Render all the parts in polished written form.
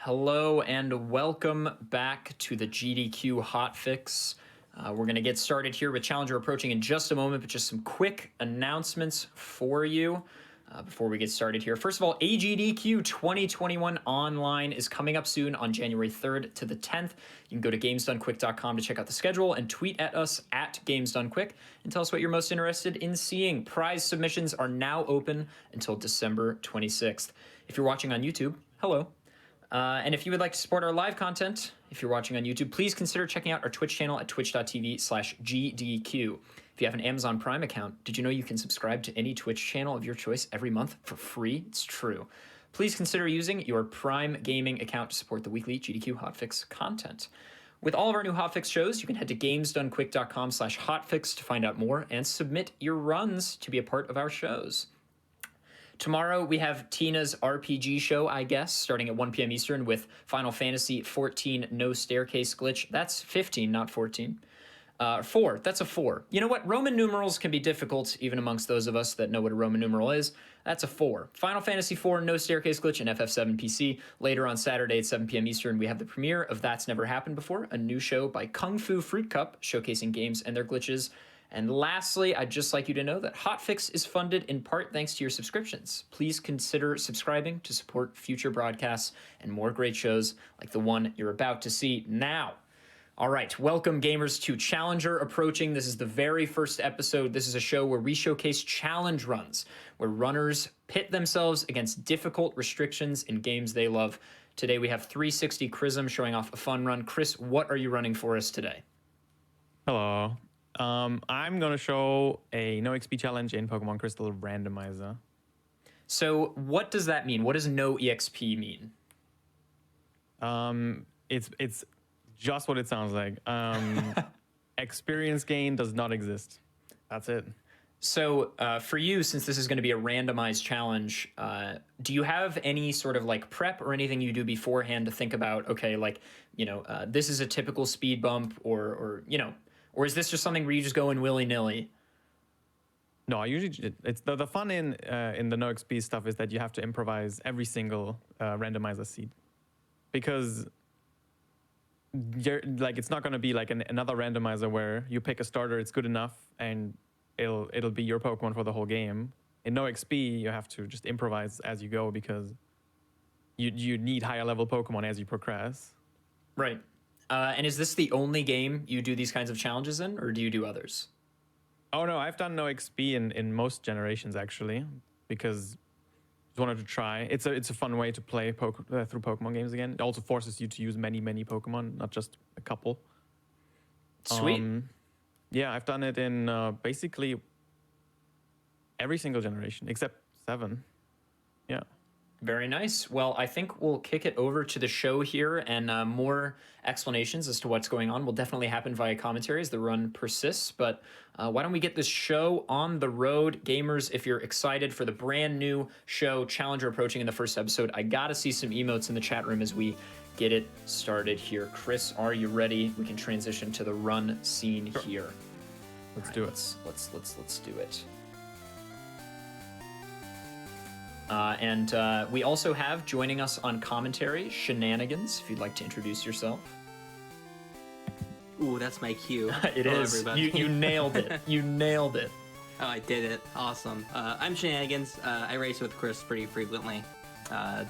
Hello and welcome back to the GDQ Hotfix. We're going to get started here with Challenger approaching in just a moment, but just some quick announcements for you before we get started here. First of all, AGDQ 2021 online is coming up soon on January 3rd to the 10th. You can go to gamesdonequick.com to check out the schedule and tweet at us at gamesdonequick and tell us what you're most interested in seeing. Prize submissions are now open until December 26th. If you're watching on YouTube, hello. And if you would like to support our live content, if you're watching on YouTube, please consider checking out our Twitch channel at twitch.tv/GDQ. If you have an Amazon Prime account, did you know you can subscribe to any Twitch channel of your choice every month for free? It's true. Please consider using your Prime Gaming account to support the weekly GDQ Hotfix content. With all of our new Hotfix shows, you can head to gamesdonequick.com/hotfix to find out more and submit your runs to be a part of our shows. Tomorrow, we have Tina's RPG show, I guess, starting at 1 p.m. Eastern with Final Fantasy 14 No Staircase Glitch. That's 15, not 14. 4, that's a 4. You know what? Roman numerals can be difficult, even amongst those of us that know what a Roman numeral is. That's a 4. Final Fantasy 4 No Staircase Glitch and FF7 PC. Later on Saturday at 7 p.m. Eastern, we have the premiere of That's Never Happened Before, a new show by Kung Fu Fruit Cup, showcasing games and their glitches. And lastly, I'd just like you to know that Hotfix is funded in part thanks to your subscriptions. Please consider subscribing to support future broadcasts and more great shows like the one you're about to see now. All right, welcome gamers to Challenger Approaching. This is the very first episode. This is a show where we showcase challenge runs, where runners pit themselves against difficult restrictions in games they love. Today we have 360 Chrism showing off a fun run. Chris, what are you running for us today? Hello. I'm going to show a no-exp challenge in Pokemon Crystal Randomizer. So what does that mean? What does no-exp mean? It's just what it sounds like. Experience gain does not exist. That's it. So for you, since this is going to be a randomized challenge, do you have any sort of like prep or anything you do beforehand to think about, okay, like, this is a typical speed bump or or is this just something where you just go in willy-nilly? No, I usually it's the fun in the no-exp stuff is that you have to improvise every single randomizer seed, because it's not going to be like another randomizer where you pick a starter, it's good enough, and it'll be your Pokemon for the whole game. In no-exp, you have to just improvise as you go because you need higher level Pokemon as you progress. Right. And is this the only game you do these kinds of challenges in, or do you do others? Oh no, I've done no-exp in most generations actually, because I just wanted to try. It's a fun way to play through Pokemon games again. It also forces you to use many Pokemon, not just a couple. Sweet. Yeah, I've done it in basically every single generation except 7. Yeah. Very nice. Well, I think we'll kick it over to the show here, and more explanations as to what's going on will definitely happen via commentary as the run persists. But why don't we get this show on the road? Gamers, if you're excited for the brand new show, Challenger Approaching in the first episode, I gotta see some emotes in the chat room as we get it started here. Chris, are you ready? We can transition to the run scene here. Let's do it. Let's do it. And we also have joining us on commentary, Shenanigans, if you'd like to introduce yourself. Ooh, that's my cue. It Hello, is. everybody. You nailed it. You nailed it. Oh, I did it. Awesome. I'm Shenanigans. I race with Chris pretty frequently. I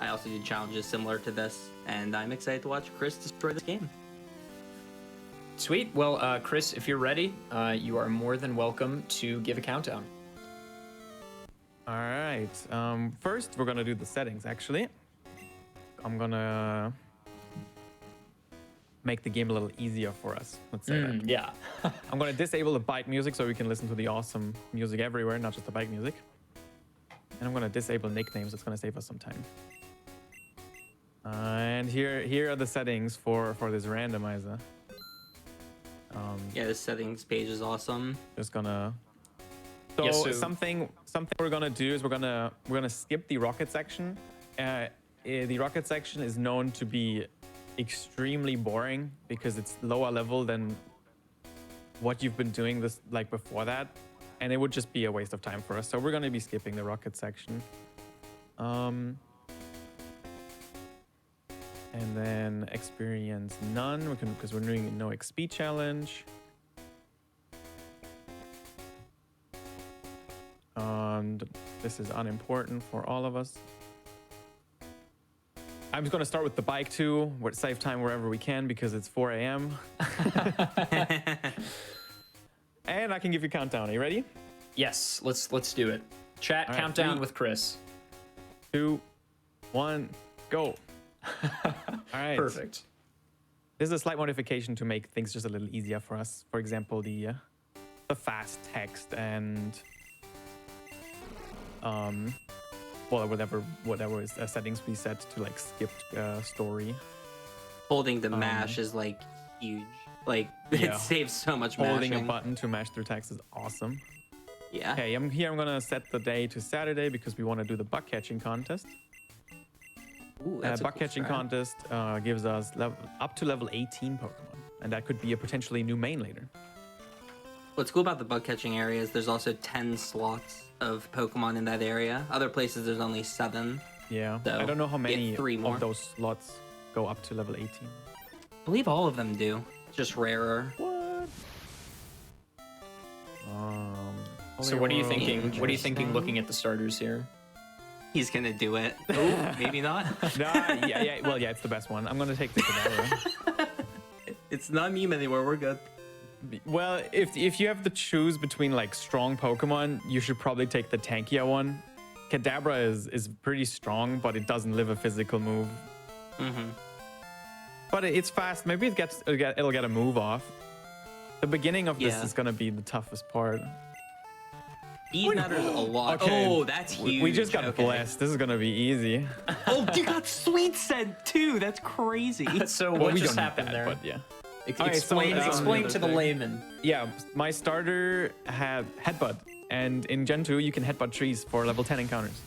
also do challenges similar to this, and I'm excited to watch Chris destroy this game. Sweet. Well, Chris, if you're ready, you are more than welcome to give a countdown. All right. First, we're going to do the settings, actually. I'm going to make the game a little easier for us. Let's say that. Yeah. I'm going to disable the bike music so we can listen to the awesome music everywhere, not just the bike music. And I'm going to disable nicknames. It's going to save us some time. And here are the settings for this randomizer. Yeah, the settings page is awesome. Just gonna... So something we're gonna do is we're gonna skip the rocket section. The rocket section is known to be extremely boring because it's lower level than what you've been doing this like before that, and it would just be a waste of time for us. So we're gonna be skipping the rocket section. And then experience none, because we're doing a no XP challenge. And this is unimportant for all of us. I'm just going to start with the bike too. We're save time wherever we can because it's 4 a.m. And I can give you a countdown. Are you ready? Yes, let's do it. Chat, All right, countdown 3, with Chris. 2, 1, go. All right. Perfect. This is a slight modification to make things just a little easier for us. For example, the fast text and well, whatever is settings we set to like skipped story. Holding the mash is like huge. Like Yeah. it saves so much Holding mashing. a button to mash through text is awesome. Yeah. Okay, I'm gonna set the day to Saturday because we want to do the bug catching contest. Ooh, that's a Bug cool catching strat. contest gives us up to level 18 Pokemon, and that could be a potentially new main later. What's cool about the bug catching area is there's also 10 slots of Pokemon in that area. Other places there's only 7. Yeah, So, I don't know how get many 3 more. of those slots go up to level 18. I believe all of them do. Just rarer. What? So what are you Holy thinking? World. What are you thinking looking at the starters here? He's gonna do it. Oh, maybe not. yeah. Well, yeah, it's the best one. I'm gonna take the Kadabra. It's not meme anymore. We're good. Well, if you have to choose between like strong Pokemon, you should probably take the tankier one. Kadabra is pretty strong, but it doesn't live a physical move. Mm-hmm. But it's fast. Maybe it'll get a move off. The beginning of this Yeah. is gonna be the toughest part. Speed matters a lot. Okay, Oh, that's huge. We just got Okay. blessed. This is gonna be easy. Oh, you got sweet scent too. That's crazy. So Well, what we just don't need happened that, there? but yeah. Explain, so, explain to the thing. layman. Yeah, my starter had Headbutt, and in Gen 2 you can Headbutt trees for level 10 encounters.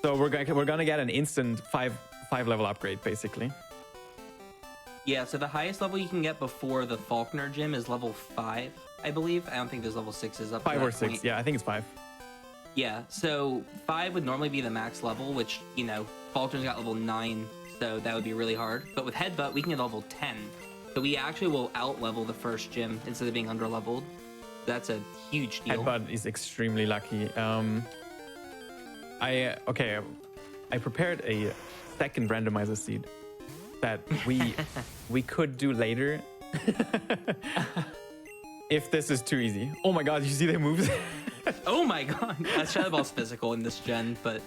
So we're gonna get an instant 5 level upgrade basically. Yeah, so the highest level you can get before the Faulkner gym is level 5, I believe. I don't think there's level 6s up to 5 that or 6, point. yeah, I think it's 5. Yeah, so 5 would normally be the max level, which, you know, Faulkner's got level 9, so that would be really hard. But with Headbutt, we can get level 10. So we actually will out-level the first gym instead of being under-leveled. That's a huge deal. Headbutt is extremely lucky. I prepared a second randomizer seed that we could do later if this is too easy. Oh my god, you see the moves? Oh my god! Shadow Ball's physical in this gen, but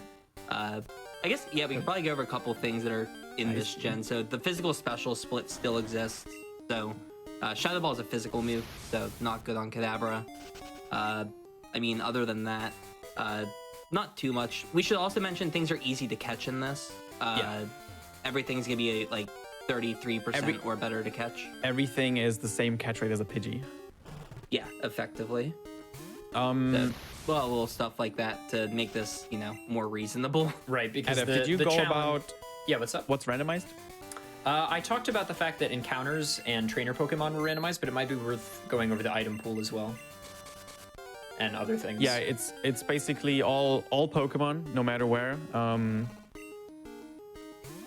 I guess, yeah, we can probably go over a couple things that are in this gen. So the physical special split still exists. So Shadow Ball is a physical move, so not good on Kadabra. I mean, other than that, not too much. We should also mention things are easy to catch in this. Yeah. Everything's gonna be like 33% or better to catch. Everything is the same catch rate as a Pidgey. Yeah, effectively. Um, Well, little stuff like that to make this, you know, more reasonable. Right, because Adam, the, did you the go challenge... about Yeah, what's up? what's randomized? I talked about the fact that encounters and trainer Pokemon were randomized, but it might be worth going over the item pool as well. And other things. Yeah, it's basically all Pokemon, no matter where.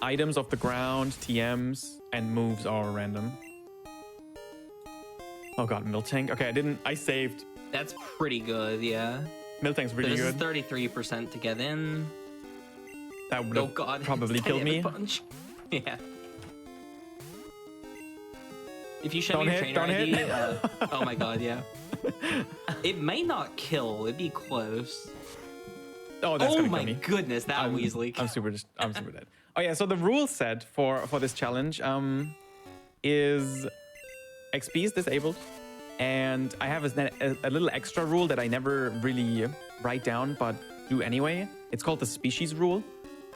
Items off the ground, TMs, and moves are random. Oh god, Miltank. Okay, I saved. That's pretty good, yeah. Miltank's So really this good. is 33% to get in. That would Oh have god. probably killed me. Punch. Yeah. If you show Don't me your hit, trainer don't ID, hit. oh my god, yeah. It may not kill, it'd be close. Oh, that's Oh gonna my kill me. goodness, that Weasley. I'm super dead. Oh yeah, so the rule set for this challenge is XP is disabled, and I have a little extra rule that I never really write down but do anyway. It's called the species rule.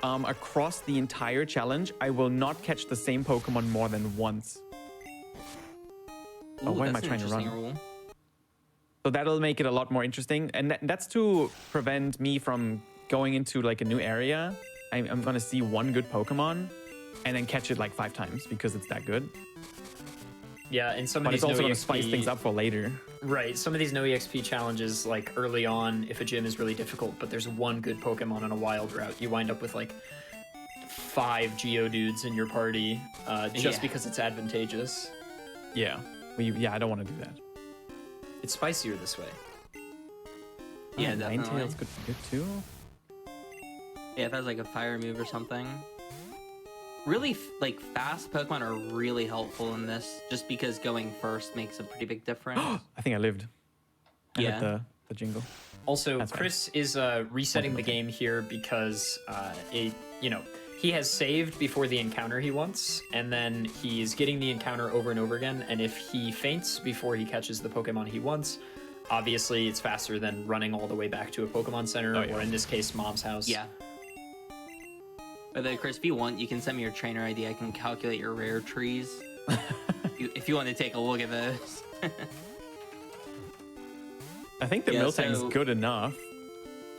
Across the entire challenge, I will not catch the same Pokemon more than once. Ooh, why am that's I an trying to run? interesting rule. So that'll make it a lot more interesting, and that's to prevent me from going into like a new area. I'm gonna see one good Pokemon, and then catch it like 5 times because it's that good. Yeah, and some of But these it's also no gonna EXP, spice things up for later. Right, some of these no EXP challenges, like early on, if a gym is really difficult, but there's one good Pokemon on a wild route, you wind up with like 5 Geodudes in your party just Yeah. because it's advantageous. Yeah. I don't want to do that. It's spicier this way. Yeah, Oh, definitely. Ninetales could be good too. Yeah, if it has like a fire move or something. Really, like fast Pokemon are really helpful in this, just because going first makes a pretty big difference. I think I lived. I Yeah. hit the jingle. Also, That's fine. Chris is resetting the game here because he has saved before the encounter he wants, and then he's getting the encounter over and over again. And if he faints before he catches the Pokemon he wants, obviously it's faster than running all the way back to a Pokemon Center, or in this case, Mom's house. Yeah. By the way, Chris, if you want, you can send me your trainer ID. I can calculate your rare trees. if you want to take a look at those. I think the Miltank's good enough.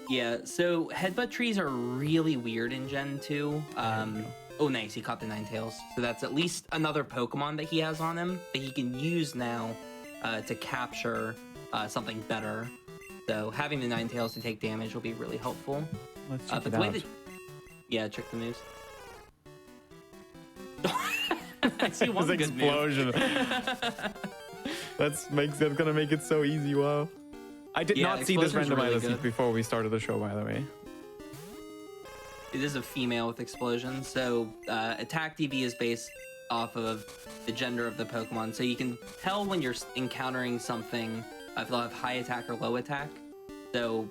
Yeah, so headbutt trees are really weird in Gen 2. Oh, nice, he caught the Ninetales. So that's at least another Pokemon that he has on him that he can use now to capture something better. So having the Ninetales to take damage will be really helpful. Let's check But it the way out. that... Yeah, trick the moves. I see one This good move. explosion. That's gonna make it so easy. Wow. I did Yeah, not see this explosion's really randomizer good. before we started the show, by the way. It is a female with explosion, so attack DV is based off of the gender of the Pokemon. So you can tell when you're encountering something if they'll have high attack or low attack. So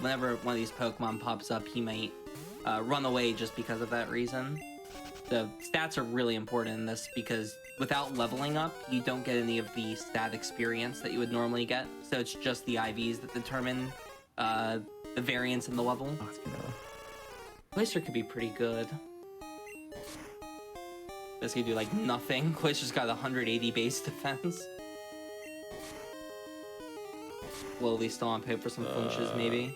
whenever one of these Pokemon pops up, he might run away just because of that reason. The stats are really important in this because without leveling up, you don't get any of the stat experience that you would normally get. So it's just the IVs that determine the variance in the level. Oh, it's gonna... Glacier could be pretty good. This could do like nothing. Glacier's got 180 base defense. Slowly stomp, hope for some flinches maybe.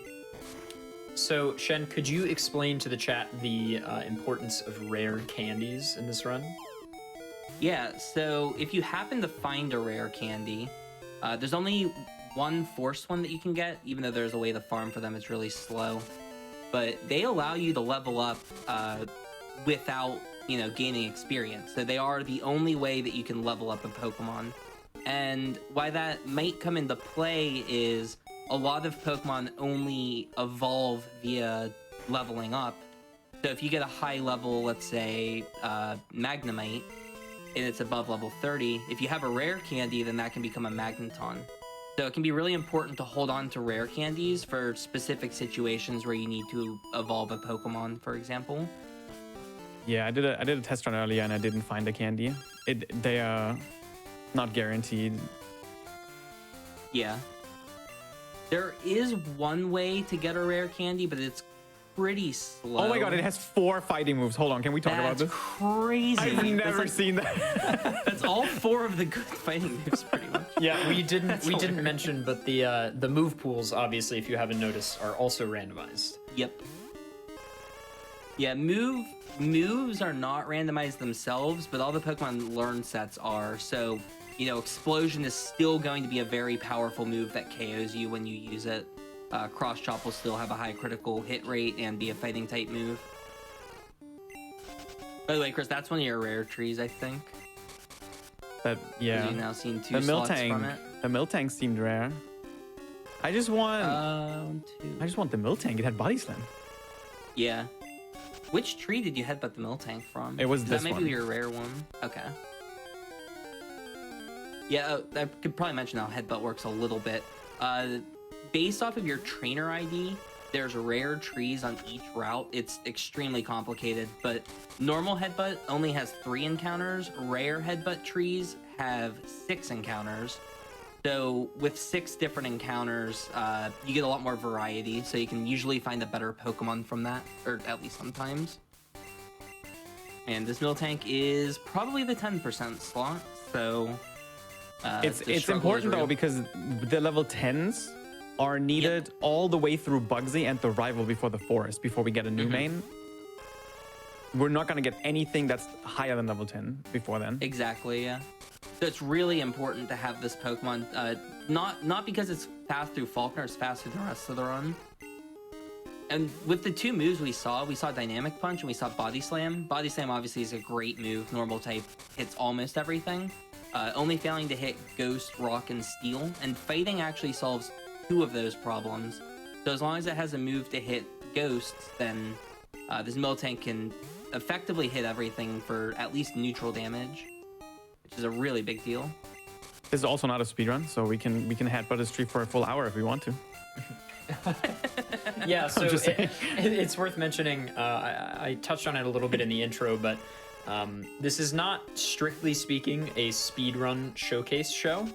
So, Shen, could you explain to the chat the importance of rare candies in this run? Yeah, so if you happen to find a rare candy, there's only one forced one that you can get, even though there's a way to farm for them. It's really slow. But they allow you to level up without, gaining experience. So they are the only way that you can level up a Pokemon. And why that might come into play is a lot of Pokemon only evolve via leveling up. So if you get a high level, let's say Magnemite, and it's above level 30, if you have a rare candy, then that can become a Magneton. So it can be really important to hold on to rare candies for specific situations where you need to evolve a Pokemon, for example. Yeah, I did a test run earlier and I didn't find a candy. They are not guaranteed. Yeah. There is one way to get a rare candy, but it's pretty slow. Oh my god, it has 4 fighting moves. Hold on, can we talk about That's this? crazy. I've never seen that. That's all 4 of the good fighting moves, pretty much. Yeah, we didn't mention, but the move pools, obviously, if you haven't noticed, are also randomized. Yep. Yeah, moves are not randomized themselves, but all the Pokemon learn sets are. So, Explosion is still going to be a very powerful move that KOs you when you use it. Cross Chop will still have a high critical hit rate and be a fighting type move. By the way, Chris, that's one of your rare trees, I think. Yeah. You've now seen 2 The slots from Miltank. it. The Miltank seemed rare. I just want 2. the Miltank. It had Body Slam. Yeah. Which tree did you headbutt the Miltank from? It was 'Cause this that might one. be your rare one. Okay. Yeah, I could probably mention how headbutt works a little bit. Based off of your trainer ID, there's rare trees on each route. It's extremely complicated, but normal headbutt only has 3 encounters. Rare headbutt trees have 6 encounters. So with 6 different encounters, you get a lot more variety. So you can usually find a better Pokemon from that, or at least sometimes. And this Miltank is probably the 10% slot. So It's the struggle is important though real. because the level 10s are needed all the way through Bugsy and the rival before the forest before we get a new main. We're not gonna get anything that's higher than level 10 before then. Exactly, yeah. So it's really important to have this Pokemon, not because it's fast through Faulkner, it's fast through the rest of the run. And with the two moves we saw Dynamic Punch and we saw Body Slam. Body Slam obviously is a great move. Normal type hits almost everything. Only failing to hit Ghost, Rock, and Steel. And Fighting actually solves 2 of those problems. So as long as it has a move to hit Ghosts, then this Miltank can effectively hit everything for at least neutral damage, which is a really big deal. This is also not a speedrun, so we can headbutt this tree for a full hour if we want to. Yeah, so it's worth mentioning, I touched on it a little bit in the intro, but this is not, strictly speaking, a speedrun showcase show.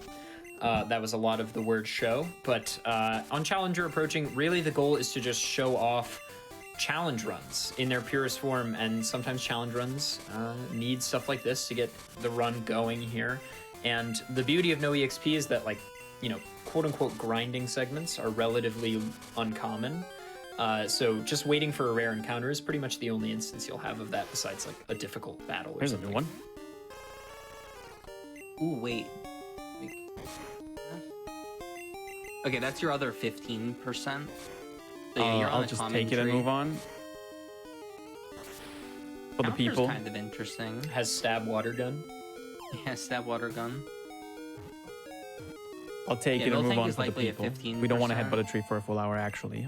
That was a lot of the word show, but on Challenger Approaching, really the goal is to just show off challenge runs in their purest form, and sometimes challenge runs need stuff like this to get the run going here. And the beauty of no-exp is that, like, you know, quote-unquote grinding segments are relatively uncommon. So just waiting for a rare encounter is pretty much the only instance you'll have of that, besides like a difficult battle or Here's something. a new one. Ooh, wait. Okay, that's your other 15%. So yeah, you're on I'll the just common take it and tree. move on. For the Counter's people. kind of interesting. Has stab water gun. Yeah, stab water gun. I'll take Yeah, it and move Miltank on is for the likely a people. We don't want to 15%. headbutt a tree for a full hour, actually.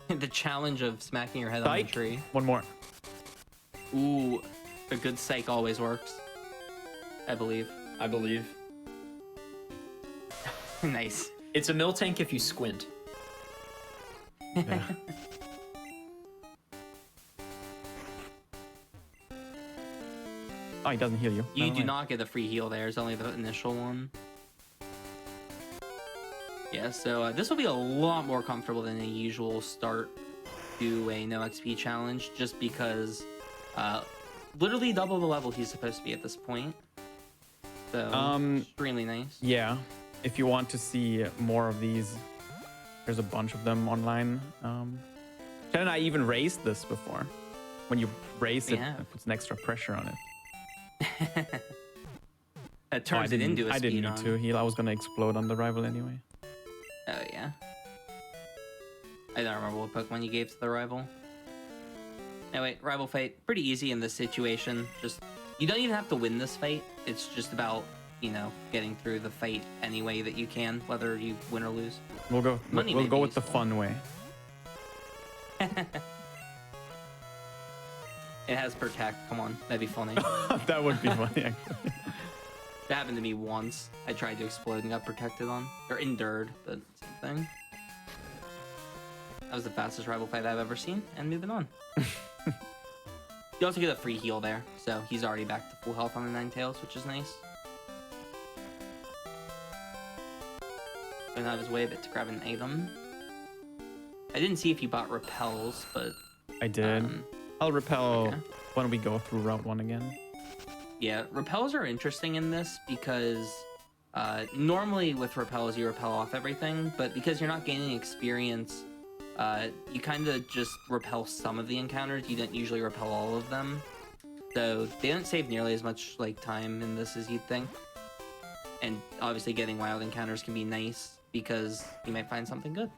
The challenge of smacking your head on the Psych. tree. One more. Ooh, a good psych always works. I believe. I believe. Nice. It's a Miltank if you squint. Yeah. Oh, he doesn't heal you. You Never do mind. not get a free heal there. It's only the initial one. Yeah, so this will be a lot more comfortable than a usual start to a no XP challenge, just because literally double the level he's supposed to be at this point. So extremely nice. Yeah, if you want to see more of these, there's a bunch of them online. Jen and I even raised this before. When you raise it, have. it puts an extra pressure on it. That turns it into a I didn't need speed to on. heal. I was gonna explode on the rival anyway. Oh yeah. I don't remember what Pokemon you gave to the rival. Anyway, rival fight, pretty easy in this situation. Just, you don't even have to win this fight. It's just about, you know, getting through the fight any way that you can, whether you win or lose. We'll go. Money We'll may go be with the useful. fun way. It has Protect. Come on, that'd be funny. That would be funny, actually. That happened to me once. I tried to explode and got protected on. Or endured, but same thing. That was the fastest rival fight I've ever seen, and moving on. You also get a free heal there, so he's already back to full health on the Ninetales, which is nice. Going out of his way a bit to grab an item. I didn't see if you bought repels, but I did. I'll repel okay. when we go through Route 1 again. yeah, repels are interesting in this because normally with repels you repel off everything, but because you're not gaining experience, you kind of just repel some of the encounters. You don't usually repel all of them, so they don't save nearly as much like time in this as you'd think. And obviously, getting wild encounters can be nice because you might find something good.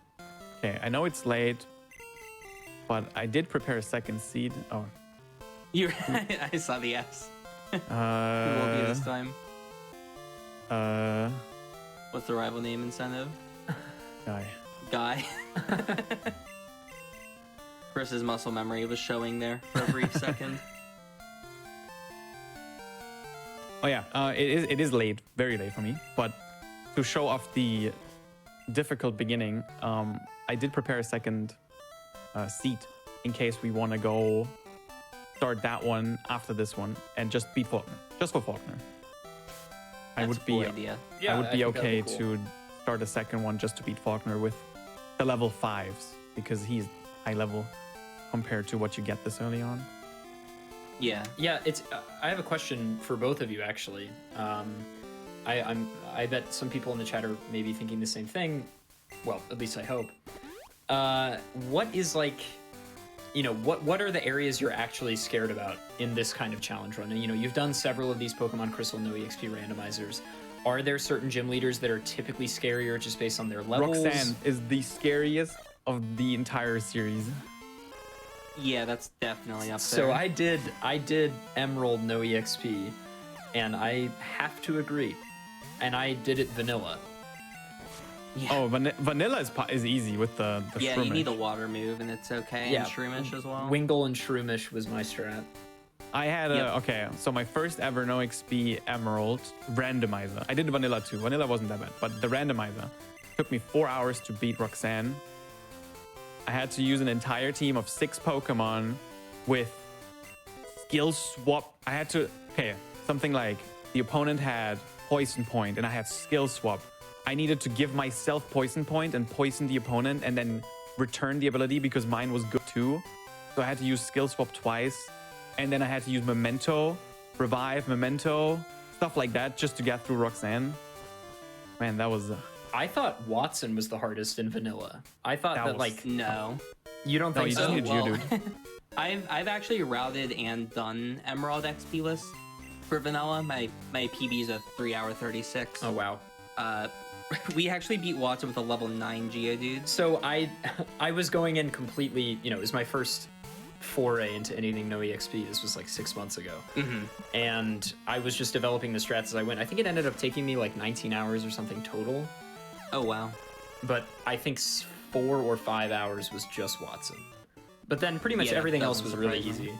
Okay, I know it's late, but I did prepare a second seed. Oh, You, I saw the S. Who will be this time? What's the rival name incentive? Guy. Chris's muscle memory was showing there for a brief second. Oh yeah, it is late, very late for me. But to show off the difficult beginning, I did prepare a second seat in case we want to go start that one after this one and just beat Faulkner, just for Faulkner. I That's would a cool be idea. Yeah, I would be think that'd okay cool. to start a second one just to beat Faulkner with the level 5s because he's high level compared to what you get this early on. Yeah. Yeah, it's. I have a question for both of you, actually. I bet some people in the chat are maybe thinking the same thing. Well, at least I hope. What is like, you know, what are the areas you're actually scared about in this kind of challenge run? And, you know, you've done several of these Pokemon Crystal no-exp randomizers. Are there certain gym leaders that are typically scarier just based on their levels? Roxanne is the scariest of the entire series. Yeah, that's definitely up So there. I did Emerald no exp, and I have to agree. And I did it vanilla. Yeah. Oh, vanilla is easy with the Yeah, Shroomish. you need a water move, and it's okay. Yeah. And Shroomish as well. Wingle and Shroomish was my strat. I had Yep. okay, so my first ever no XP Emerald Randomizer. I did vanilla too. Vanilla wasn't that bad, but the Randomizer took me 4 hours to beat Roxanne. I had to use an entire team of 6 Pokemon with skill swap. I had to, okay, something like the opponent had Poison Point and I had skill swap. I needed to give myself Poison Point and poison the opponent and then return the ability because mine was good too. So I had to use skill swap twice. And then I had to use Memento, Revive, Memento, stuff like that just to get through Roxanne. Man, that was... I thought Watson was the hardest in vanilla. I thought That that, was- like, No. you don't No, think you so? just need Geodude. I've actually routed and done Emerald XP list for vanilla. My PB is a 3 hour 36. Oh, wow. We actually beat Watson with a level 9 Geodude. So I was going in completely, you know, it was my first foray into anything no exp. This was like 6 months ago. And I was just developing the strats as I went. I think it ended up taking me like 19 hours or something total. Oh wow. But I think 4 or 5 hours was just Watson. But then pretty much Yeah, everything that else was doesn't really surprise me. easy.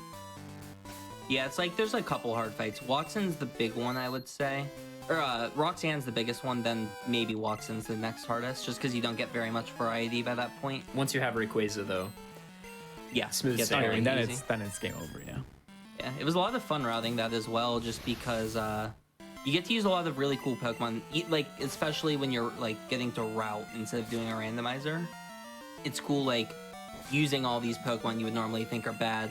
Yeah, it's like there's a couple hard fights. Watson's the big one, I would say. Or Roxanne's the biggest one, then maybe Watson's the next hardest, just because you don't get very much variety by that point. Once you have Rayquaza, though, Yeah, Smooth gets sailing. very then easy. it's game over, yeah. Yeah, it was a lot of fun routing that as well, just because you get to use a lot of really cool Pokemon, like especially when you're like getting to route instead of doing a randomizer. It's cool, like using all these Pokemon you would normally think are bad.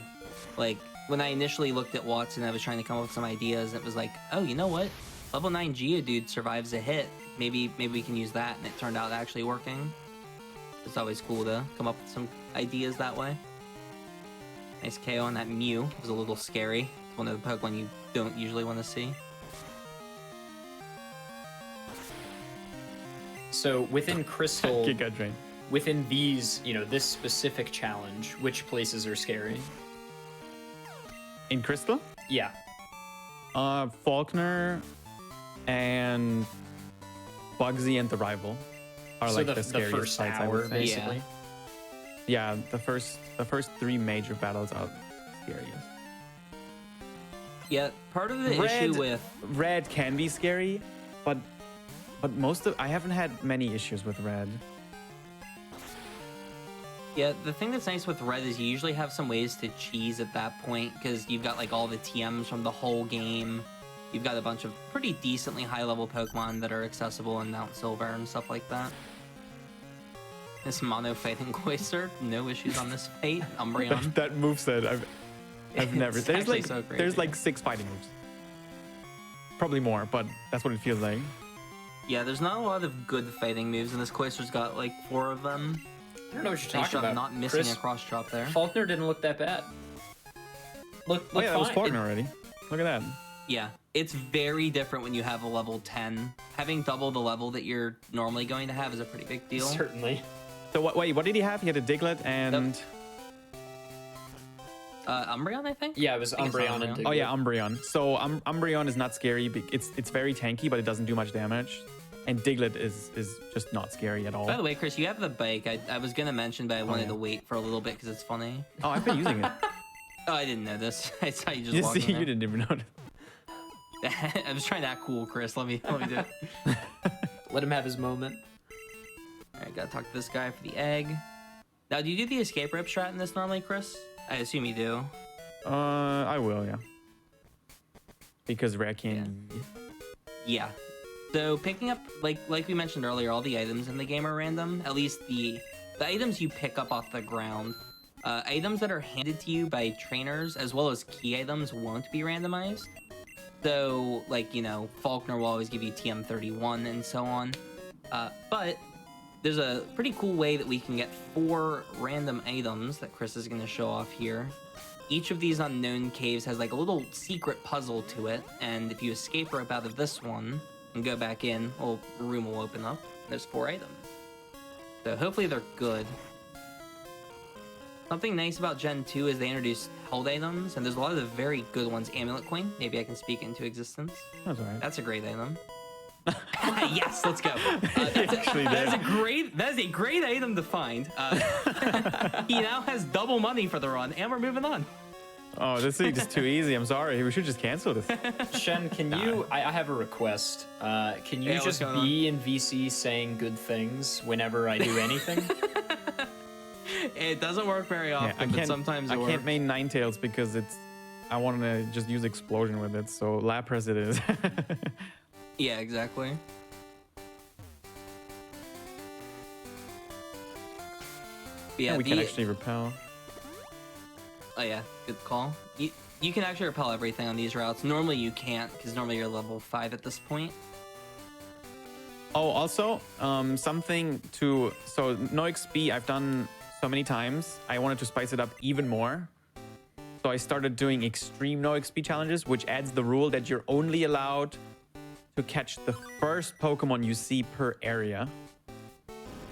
Like when I initially looked at Watson, I was trying to come up with some ideas. And it was like, oh, you know what? Level 9 Geodude survives a hit. Maybe we can use that, and it turned out actually working. It's always cool to come up with some ideas that way. Nice KO on that Mew. It was a little scary. It's one of the Pokemon you don't usually want to see. so within Crystal, Giga Drain. within these, you know, this specific challenge, which places are scary? In Crystal? Yeah. Faulkner and Bugsy and the Rival are So like the the scariest first fights, I hour, would say. basically. Yeah, the first 3 major battles are scariest. Yeah, part of the issue with Red can be scary, but I haven't had many issues with Red. Yeah, the thing that's nice with Red is you usually have some ways to cheese at that point because you've got like all the TMs from the whole game. You've got a bunch of pretty decently high level Pokemon that are accessible in Mount Silver and stuff like that. This mono fighting Cloyster, no issues on this fight. Umbreon. That moveset, I've never. It's There's actually like so crazy. there's like 6 fighting moves. Probably more, but that's what it feels like. Yeah, there's not a lot of good fighting moves, and this Cloyster's got like 4 of them. I don't know what you're Nice talking job about. not missing Chris, a cross drop there. Faulkner didn't look that bad. Look Oh yeah, that was fine. Faulkner already. Look at that. Yeah, it's very different when you have a level 10. Having double the level that you're normally going to have is a pretty big deal. Certainly. So what did he have? He had a Diglett and Umbreon, I think? Yeah, it was I think it's Umbreon and Umbreon. oh yeah, Umbreon. So Umbreon is not scary. It's very tanky, but it doesn't do much damage. And Diglett is just not scary at all. By the way, Chris, you have the bike. I was gonna mention, but I wanted yeah. to wait for a little bit because it's funny. Oh, I've been using it. Oh, I didn't know this. I saw you just You walk see, in you there. didn't even notice. I was trying to act cool, Chris. Let me do it. Let him have his moment. All right, gotta talk to this guy for the egg. Now, do you do the escape rope strat in this normally, Chris? I assume you do. I will, yeah. Because rare candy. Yeah. So picking up, like we mentioned earlier, all the items in the game are random. At least the items you pick up off the ground. Items that are handed to you by trainers, as well as key items, won't be randomized. So, like, you know, Faulkner will always give you TM31 and so on. But there's a pretty cool way that we can get 4 random items that Chris is going to show off here. Each of these unknown caves has like a little secret puzzle to it, and if you escape rope out of this one and go back in, a little room will open up, and there's 4 items. So hopefully they're good. Something nice about Gen 2 is they introduced held items, and there's a lot of the very good ones. Amulet Coin, maybe I can speak into existence. That's all right. That's a great item. Yes, let's go. That is a great item to find. He now has double money for the run, and we're moving on. Oh, this is just too easy. I'm sorry. We should just cancel this. Shen, can you? I have a request. Can you Yeah, what's just going be in VC saying good things whenever I do anything? It doesn't work very often, but sometimes it works. I can't main Ninetales because I want to just use explosion with it. So Lapras it is. Yeah, exactly. Yeah, we can actually repel. Oh yeah, good call. You can actually repel everything on these routes. Normally you can't, because normally you're level 5 at this point. Oh, also, something to... So, no-exp I've done so many times. I wanted to spice it up even more. So I started doing extreme no-exp challenges, which adds the rule that you're only allowed to catch the first Pokemon you see per area.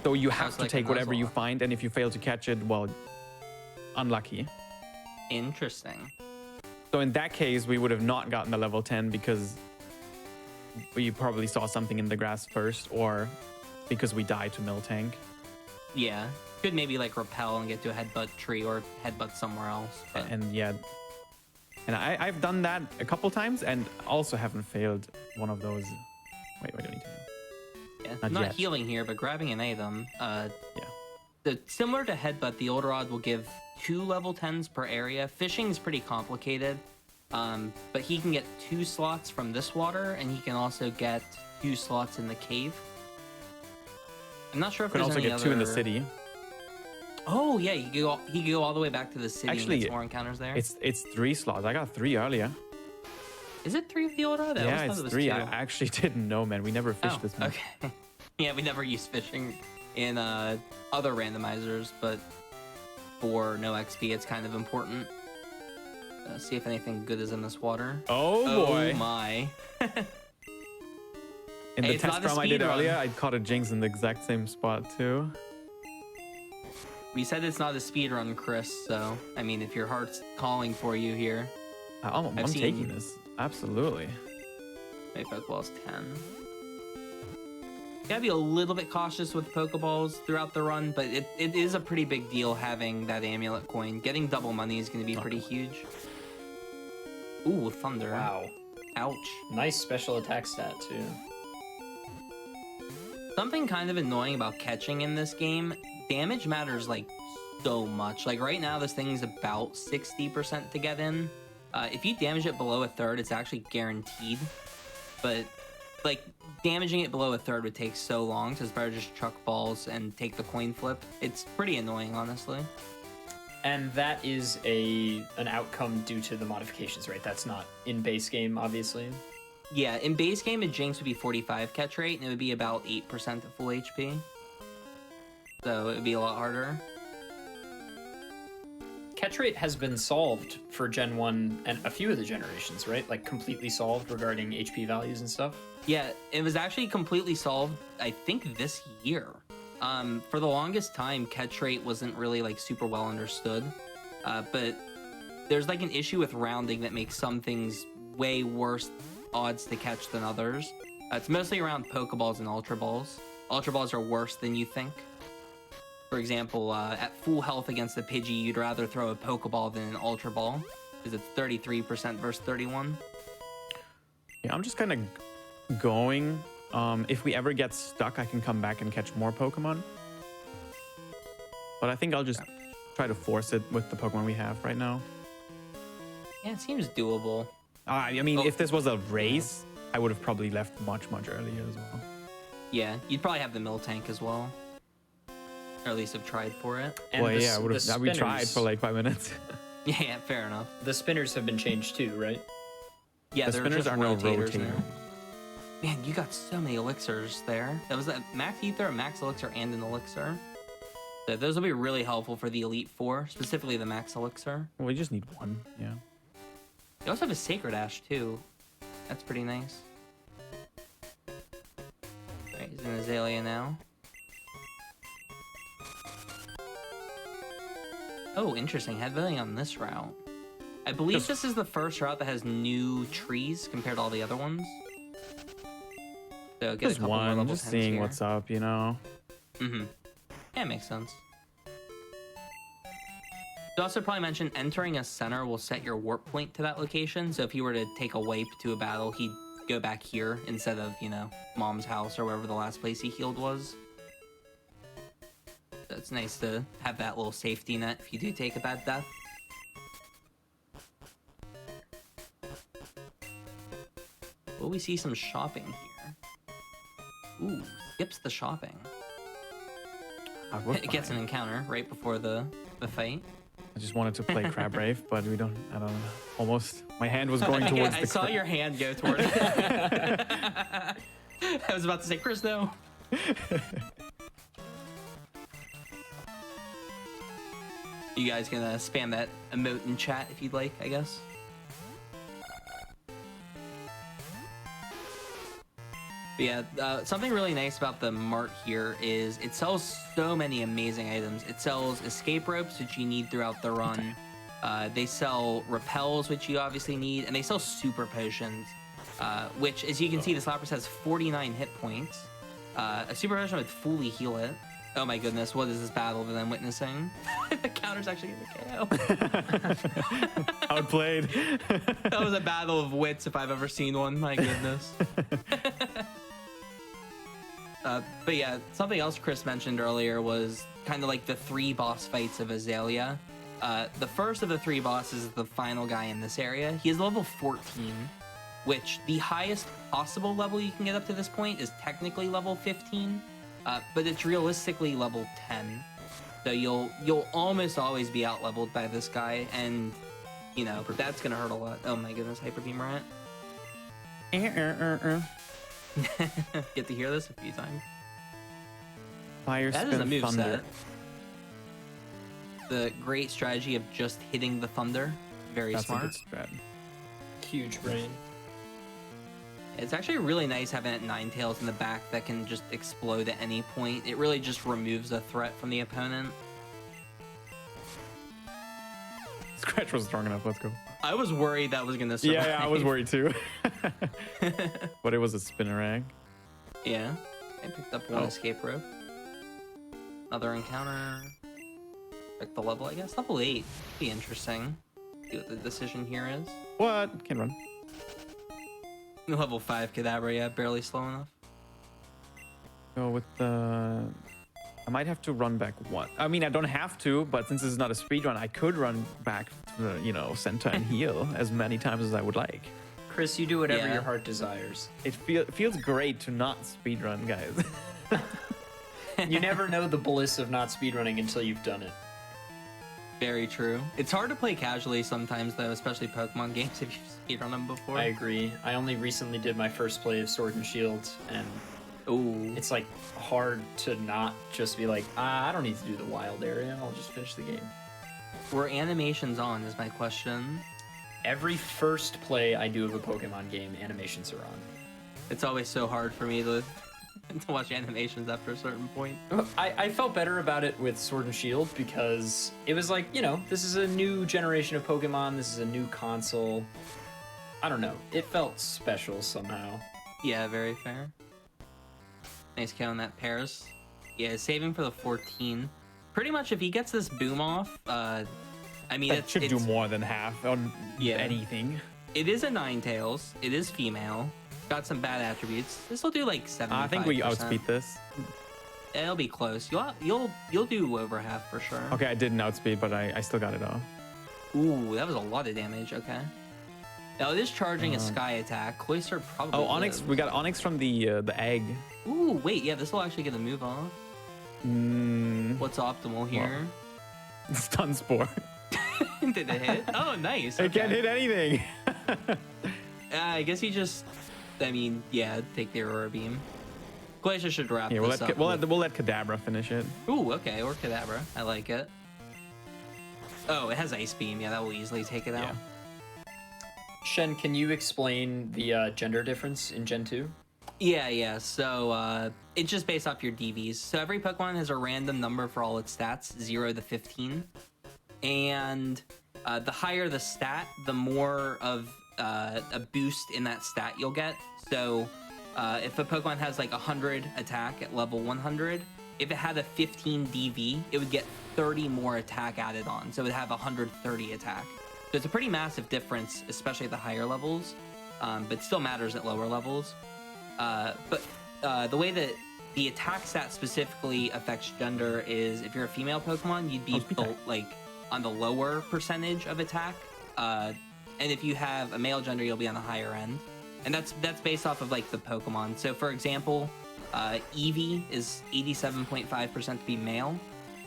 So you have to take whatever you find, and if you fail to catch it, well, unlucky. Interesting. So in that case, we would have not gotten the level 10 because we probably saw something in the grass first, or because we died to Miltank. Yeah. Could maybe like repel and get to a headbutt tree or headbutt somewhere else. But... And yeah. And I've done that a couple times and also haven't failed one of those. Wait, I don't need to. Yeah, not healing here, but grabbing an item. Yeah. Similar to headbutt, the Olderod will give 2 level 10s per area. Fishing is pretty complicated, but he can get 2 slots from this water, and he can also get 2 slots in the cave. I'm not sure if you can there's also any get 2 in the city. Oh yeah, he could go all the way back to the city. Actually, and get more encounters there. It's 3 slots. I got 3 earlier. Is it 3 with the Olderod? Yeah, it's 3. 2. I actually didn't know, man. We never fished this much. Okay. Yeah, we never used fishing in other randomizers, but for no XP, it's kind of important. See if anything good is in this water. Oh boy! Oh my! In the test run I did earlier, I caught a Jinx in the exact same spot too. We said it's not a speed run, Chris. So I mean, if your heart's calling for you here, I'm taking this. Absolutely. Maybe Pokeballs 10. You gotta be a little bit cautious with Pokeballs throughout the run, but it is a pretty big deal having that amulet coin. Getting double money is gonna be pretty huge. Ooh, Thunder. Wow. Ouch. Nice special attack stat, too. Something kind of annoying about catching in this game, damage matters like so much. Like right now, this thing's about 60% to get in. If you damage it below a third, it's actually guaranteed. But like damaging it below a third would take so long, so it's better just chuck balls and take the coin flip. It's pretty annoying, honestly. And that is an outcome due to the modifications, right? That's not in base game, obviously. Yeah, in base game, a Jinx would be 45 catch rate, and it would be about 8% at full HP. So it would be a lot harder. Catch rate has been solved for Gen 1 and a few of the generations, right? Like completely solved regarding HP values and stuff. Yeah, it was actually completely solved, I think, this year. For the longest time, catch rate wasn't really like super well understood. But there's like an issue with rounding that makes some things way worse odds to catch than others. It's mostly around Pokeballs and Ultra Balls. Ultra Balls are worse than you think. For example, at full health against a Pidgey, you'd rather throw a Pokeball than an Ultra Ball, because it's 33% versus 31. Yeah, I'm just kind of going. If we ever get stuck, I can come back and catch more Pokemon. But I think I'll just try to force it with the Pokemon we have right now. Yeah, it seems doable. I mean, if this was a race, I would have probably left much earlier as well. Yeah, you'd probably have the Miltank as well. Or at least have tried for it. And well, yeah, we tried for like 5 minutes. Yeah, fair enough. The spinners have been changed too, right? Yeah, the spinners are no rotator. Now. Man, you got so many elixirs there. That was a max ether, a max elixir, and an elixir. So those will be really helpful for the Elite Four, specifically the max elixir. Well, we just need 1, yeah. You also have a Sacred Ash too. That's pretty nice. Alright, he's in Azalea now. Oh, interesting. Headbutting on this route. I believe this is the first route that has new trees compared to all the other ones. So get a Just couple more level one, just 10s seeing here. what's up, you know. Mm-hmm. Yeah, makes sense. You also probably mentioned entering a center will set your warp point to that location. So if you were to take a wipe to a battle, he'd go back here instead of, you know, Mom's house or wherever the last place he healed was. So it's nice to have that little safety net if you do take a bad death. Will we see some shopping here? Ooh, skips the shopping. It gets an encounter right before the fight. I just wanted to play Crab Rave, but we don't. I don't know. Almost, my hand was going towards. I saw your hand go toward it. I was about to say, Chris, no. You guys gonna spam that emote in chat if you'd like, I guess. But yeah, something really nice about the mart here is it sells so many amazing items. It sells escape ropes, which you need throughout the run. They sell repels, which you obviously need, and they sell super potions, which, as you can see, this Lapras has 49 hit points. A super potion would fully heal it. Oh my goodness, what is this battle that I'm witnessing? The counter's actually in the KO. Outplayed. That was a battle of wits if I've ever seen one, my goodness. But yeah, something else Chris mentioned earlier was kind of like the 3 boss fights of Azalea. The first of the 3 bosses is the final guy in this area. He is level 14, which the highest possible level you can get up to this point is technically level 15, but it's realistically level 10. So you'll almost always be out leveled by this guy, and you know that's gonna hurt a lot. Oh my goodness, Hyper Beam Rat. Get to hear this a few times. Fire That is a spin move thunder. set. The great strategy of just hitting the thunder. Very That's smart. a good strat. Huge brain. It's actually really nice having that Ninetales in the back that can just explode at any point. It really just removes a threat from the opponent. Scratch was strong enough. Let's go. I was worried that was gonna survive. Yeah, I was worried too. But it was a spinner egg. Yeah. I picked up one Oh. escape rope. Another encounter. Pick the level, I guess. Level 8. Be interesting. See what the decision here is. What? Can run. Level 5 Kadabra, yeah, barely slow enough. Go with the. I might have to run back one. I mean, I don't have to, but since this is not a speed run, I could run back to the, you know, center and heal as many times as I would like. Chris, you do whatever Yeah. your heart desires. It feels great to not speed run, guys. You never know the bliss of not speedrunning until you've done it. Very true. It's hard to play casually sometimes, though, especially Pokemon games if you've speedrun them before. I agree. I only recently did my first play of Sword and Shield, and Ooh. it's like hard to not just be like, I don't need to do the wild area. I'll just finish the game. Were animations on, is my question. Every first play I do of a Pokemon game, animations are on. It's always so hard for me to watch animations after a certain point. I felt better about it with Sword and Shield because it was like, you know, this is a new generation of Pokemon. This is a new console. I don't know. It felt special somehow. Yeah, very fair. Nice kill on that Paris. Yeah, saving for the 14. Pretty much if he gets this boom off, I mean, That should do it's more than half on Yeah. anything. it is a Ninetales. It is female. Got some bad attributes. This will do like 75%. I think we outspeed this. It'll be close. You'll do over half for sure. Okay, I didn't outspeed, but I still got it off. Ooh, that was a lot of damage. Okay. Now it is charging a sky attack. Cloyster probably. Oh, Onyx. lives. We got Onyx from the egg. Ooh, wait. Yeah, this will actually get a move off. What's optimal here? Stun Spore. Did it hit? Oh, nice. It can't hit anything. I guess he just. I mean, yeah, take the Aurora Beam. Glacier should wrap Yeah, this up. we'll let Kadabra finish it. Ooh, okay, or Kadabra. I like it. Oh, it has Ice Beam. Yeah, that will easily take it out. Yeah. Shen, can you explain the gender difference in Gen 2? Yeah. So it's just based off your DVs. So every Pokemon has a random number for all its stats, 0 to 15. and the higher the stat, the more of a boost in that stat you'll get. So if a Pokemon has like 100 attack at level 100, if it had a 15 DV, it would get 30 more attack added on. So it would have 130 attack. So it's a pretty massive difference, especially at the higher levels, but still matters at lower levels. But the way that the attack stat specifically affects gender is if you're a female Pokemon, you'd be like on the lower percentage of attack. And if you have a male gender, you'll be on the higher end. And that's based off of like the Pokemon. So for example, Eevee is 87.5% to be male.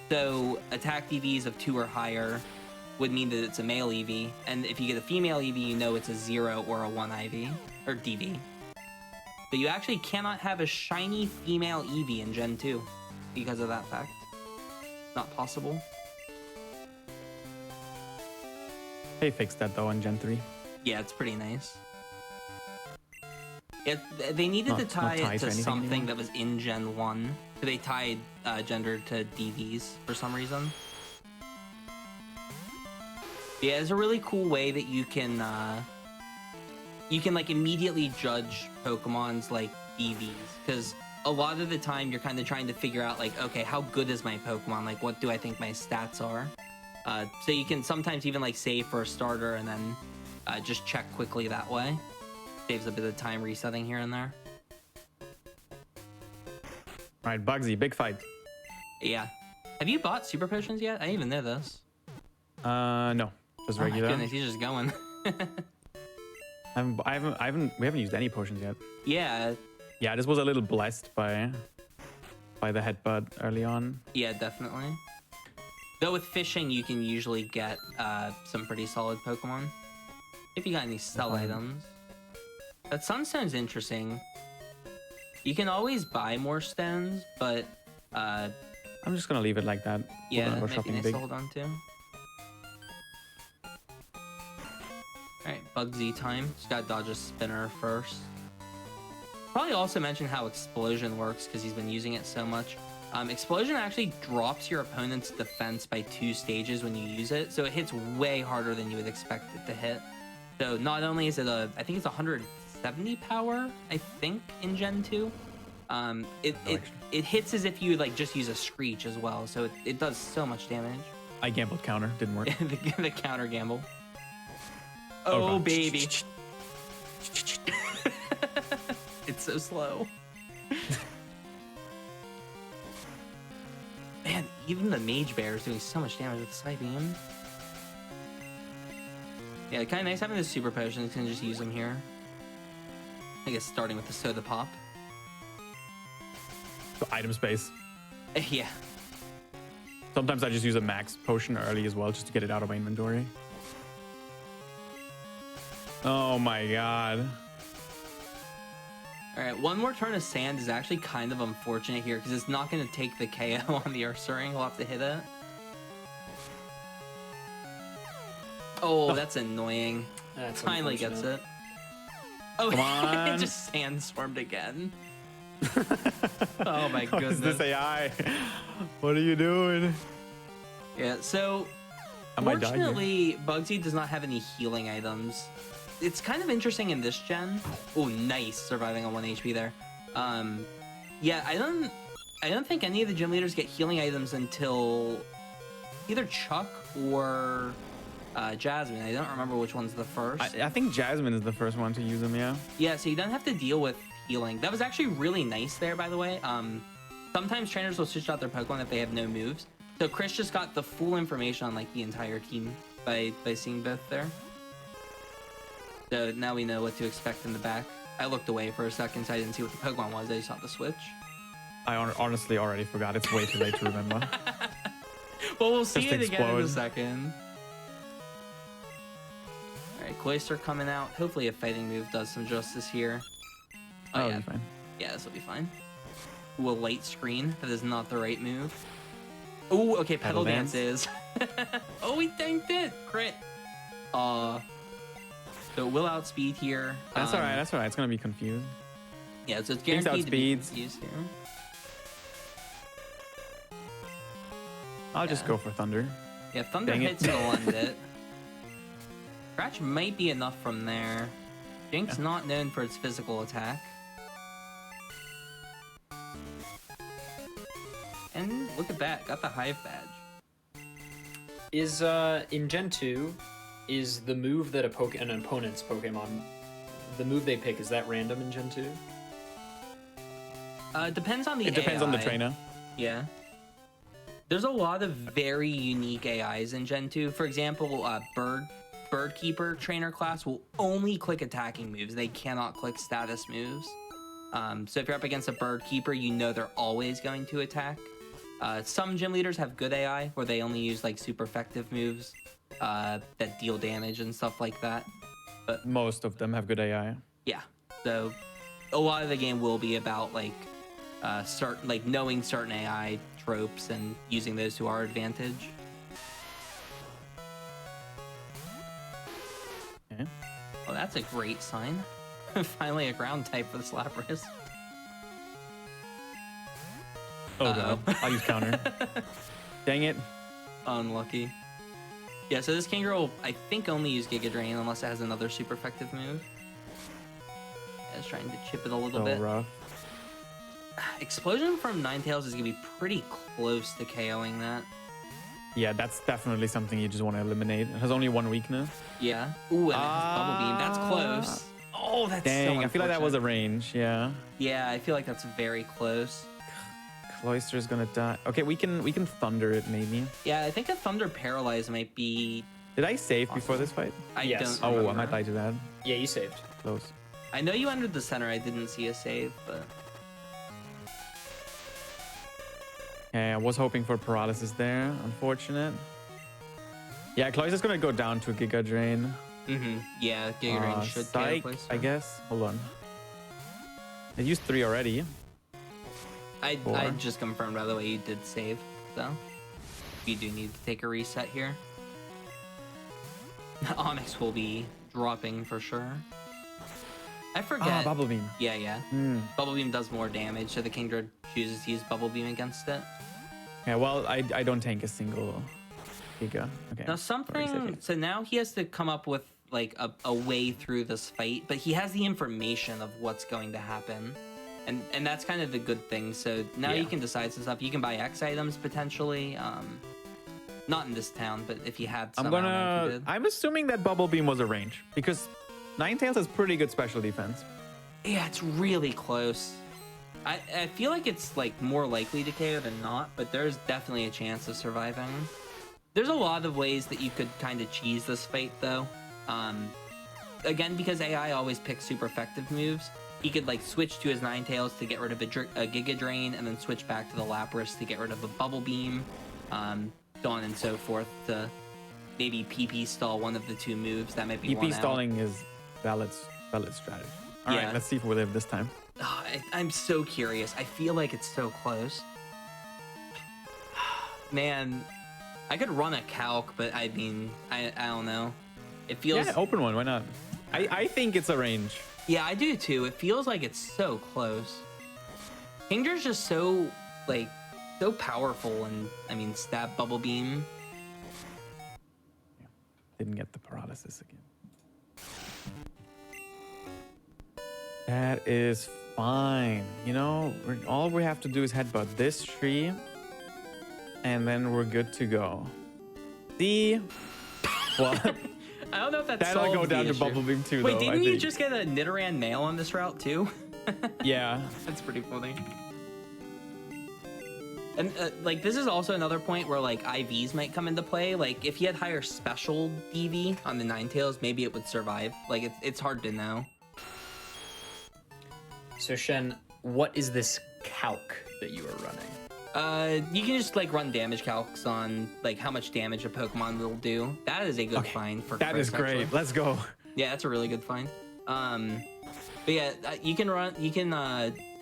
So attack DVs of 2 or higher would mean that it's a male Eevee. And if you get a female Eevee, you know it's a 0 or a 1 IV or DV. But you actually cannot have a shiny female Eevee in Gen 2 because of that fact. Not possible. They fixed that though in Gen 3. Yeah, it's pretty nice. They needed to tie it to something anymore that was in Gen 1. So they tied gender to DVs for some reason. Yeah, it's a really cool way that you can like immediately judge Pokemon's like DVs, because a lot of the time you're kind of trying to figure out like, okay, how good is my Pokemon? Like, what do I think my stats are? So you can sometimes even like save for a starter and then just check quickly that way. Saves a bit of time resetting here and there. All right, Bugsy, big fight. Yeah. Have you bought super potions yet? I didn't even know this. No, just regular. Oh my goodness, he's just going. we haven't used any potions yet. Yeah. Yeah, this was a little blessed by the headbutt early on. Yeah, definitely. Though with fishing, you can usually get some pretty solid Pokemon. If you got any sell items. That Sunstone's interesting. You can always buy more stones, but I'm just gonna leave it like that. Yeah, maybe nice to hold on to. Alright, Bugsy time. Just gotta dodge a spinner first. Probably also mention how Explosion works, because he's been using it so much. Explosion actually drops your opponent's defense by 2 stages when you use it, so it hits way harder than you would expect it to hit. So not only is it I think it's 170 power, I think, in Gen 2. It hits as if you like just use a Screech as well, so it does so much damage. I gambled counter, didn't work. the counter gamble. Oh baby. It's so slow. Man, even the Mage Bear is doing so much damage with the Psy Beam. Yeah, kind of nice having the super potions. You can just use them here. I guess starting with the Soda Pop. So item space. Yeah. Sometimes I just use a max potion early as well, just to get it out of my inventory. Oh my god. Alright, one more turn of sand is actually kind of unfortunate here, because it's not going to take the KO on the Ursaring. We'll have to hit it. Oh, that's annoying. That's finally gets it. Oh, come on. It just sandstormed again. Oh my goodness. What's this AI? What are you doing? Yeah, so fortunately, Bugsy does not have any healing items. It's kind of interesting in this gen. Oh, nice, surviving on 1 HP there. Yeah, I don't think any of the gym leaders get healing items until either Chuck or Jasmine. I don't remember which one's the first. I think Jasmine is the first one to use them, yeah. Yeah, so you don't have to deal with healing. That was actually really nice there, by the way. Sometimes trainers will switch out their Pokemon if they have no moves. So Chris just got the full information on like the entire team by seeing both there. So now we know what to expect in the back. I looked away for a second, so I didn't see what the Pokemon was. I just saw the switch. I honestly already forgot. It's way too late to remember. Well, we'll see it again in a second. Alright, Cloyster coming out. Hopefully a fighting move does some justice here. Oh, yeah. Fine. Yeah, this will be fine. Ooh, a light screen. That is not the right move. Ooh, okay, Pedal Dance is. Oh, he tanked it! Crit! So it will outspeed here. That's alright, that's alright. It's gonna be confused. Yeah, so it's guaranteed to be confused here. I'll just go for Thunder. Yeah, Thunder Dang it. Hit's gonna lend it. Scratch might be enough from there. Jink's not known for its physical attack. And look at that, got the Hive badge. Is in Gen 2, is the move that an opponent's Pokemon, the move they pick, is that random in Gen 2? Depends on the It depends on the AI. trainer. Yeah. There's a lot of very unique AIs in Gen 2. For example, Bird Keeper trainer class will only click attacking moves. They cannot click status moves. So if you're up against a Bird Keeper, you know they're always going to attack. Some gym leaders have good AI where they only use like super effective moves that deal damage and stuff like that. Most of them have good AI. Yeah. So a lot of the game will be about like knowing certain AI tropes and using those to our advantage. Okay. Well, that's a great sign. Finally a ground type for the Lapras. Oh god, I'll use counter. Dang it. Unlucky. Yeah, so this Kingler will, I think, only use Giga Drain unless it has another super effective move. Yeah, it's trying to chip it a little So bit. rough. Explosion from Ninetales is gonna be pretty close to KOing that. Yeah, that's definitely something you just want to eliminate. It has only one weakness. Yeah. Ooh, and it has Bubble Beam. That's close. Oh, that's Dang, so I feel like that was a unfortunate. range, yeah. Yeah, I feel like that's very close. Cloyster's gonna die. Okay, we can thunder it maybe. Yeah, I think a Thunder Paralyze might be... Did I save before this fight? I Yes. don't Oh, I remember. might die to that. Yeah, you saved. Close. I know you entered the center. I didn't see a save, but... Okay, I was hoping for paralysis there. Unfortunate. Yeah, Cloyster's gonna go down to Giga Drain. Yeah, Giga Drain should take Psych, place. I guess. Hold on. I used 3 already. I Four. just confirmed, by the way, you did save, so you do need to take a reset here. Onyx will be dropping for sure. I forget. Ah, Bubble Beam. Yeah, yeah. Hmm. Bubble Beam does more damage, so the Kingdra chooses to use Bubble Beam against it. Yeah, well, I don't tank a single Giga. Okay. Now Sorry, something. Seki. So now he has to come up with like a way through this fight, but he has the information of what's going to happen. And that's kind of the good thing. So now Yeah. you can decide some stuff. You can buy X items potentially. Not in this town, but if you had some around there, if you did. I'm assuming that Bubble Beam was a range because Ninetales has pretty good special defense. Yeah, it's really close. I feel like it's like more likely to KO than not, but there's definitely a chance of surviving. There's a lot of ways that you could kind of cheese this fight though. Again, because AI always picks super effective moves, he could like switch to his Ninetales to get rid of a Giga Drain and then switch back to the Lapras to get rid of a Bubble Beam, so on and so forth to maybe PP stall one of the two moves. That might be one PP out. stalling is valid strategy. All right, Yeah. let's see if we live this time. Oh, I'm so curious. I feel like it's so close. Man, I could run a calc, but I mean, I don't know. It feels... Yeah, open one. Why not? I think it's a range. Yeah, I do too. It feels like it's so close. Kingdra's just so, like, so powerful and, I mean, stab Bubble Beam. Didn't get the paralysis again. That is fine. You know, all we have to do is headbutt this tree, and then we're good to go. See? Well, I don't know if that that'll solves go down the to issue. Bubble Beam too, Wait, though, didn't I you think. just get a Nidoran nail on this route too? Yeah. That's pretty funny. And like this is also another point where like IVs might come into play. Like if he had higher special DV on the Ninetales, maybe it would survive. Like it's hard to know. So Shen, what is this calc that you are running? You can just like run damage calcs on like how much damage a Pokemon will do. That is a good find for That is Chris, great. actually. Let's go. Yeah, that's a really good find. But yeah, you can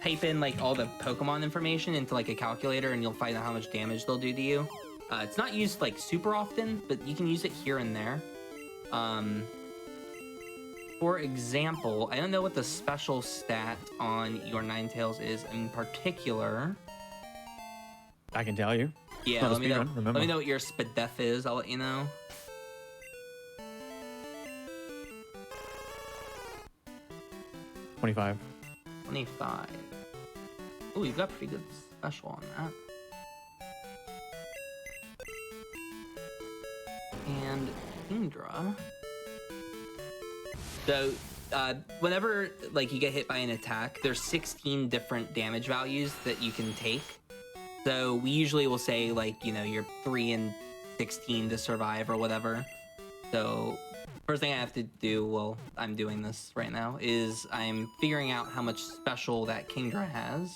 type in like all the Pokemon information into like a calculator and you'll find out how much damage they'll do to you. It's not used like super often, but you can use it here and there. For example, I don't know what the special stat on your Ninetales is in particular. I can tell you. Yeah, Not a let me know. speedrun, remember. Let me know what your SPDEF is. I'll let you know. $25. 25. Oh, you've got pretty good special on that. And Kingdra. So, whenever like you get hit by an attack, there's 16 different damage values that you can take. So we usually will say like, you know, you're 3 and 16 to survive or whatever. So first thing I have to do, well, I'm doing this right now, is I'm figuring out how much special that Kingdra has.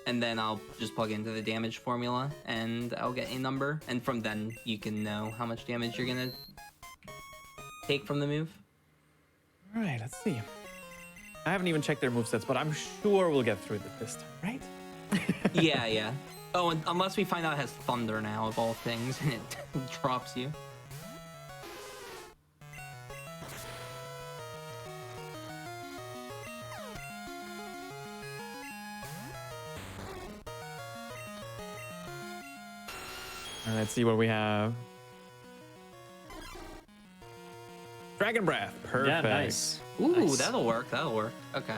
And then I'll just plug into the damage formula and I'll get a number. And from then you can know how much damage you're gonna take from the move. All right, let's see. I haven't even checked their movesets, but I'm sure we'll get through it this time, right? Yeah, yeah. Oh, and unless we find out it has thunder now, of all things, and it drops you. All right, let's see what we have. Dragon Breath. Perfect. Yeah, nice. Ooh, Nice. that'll work. That'll work. Okay.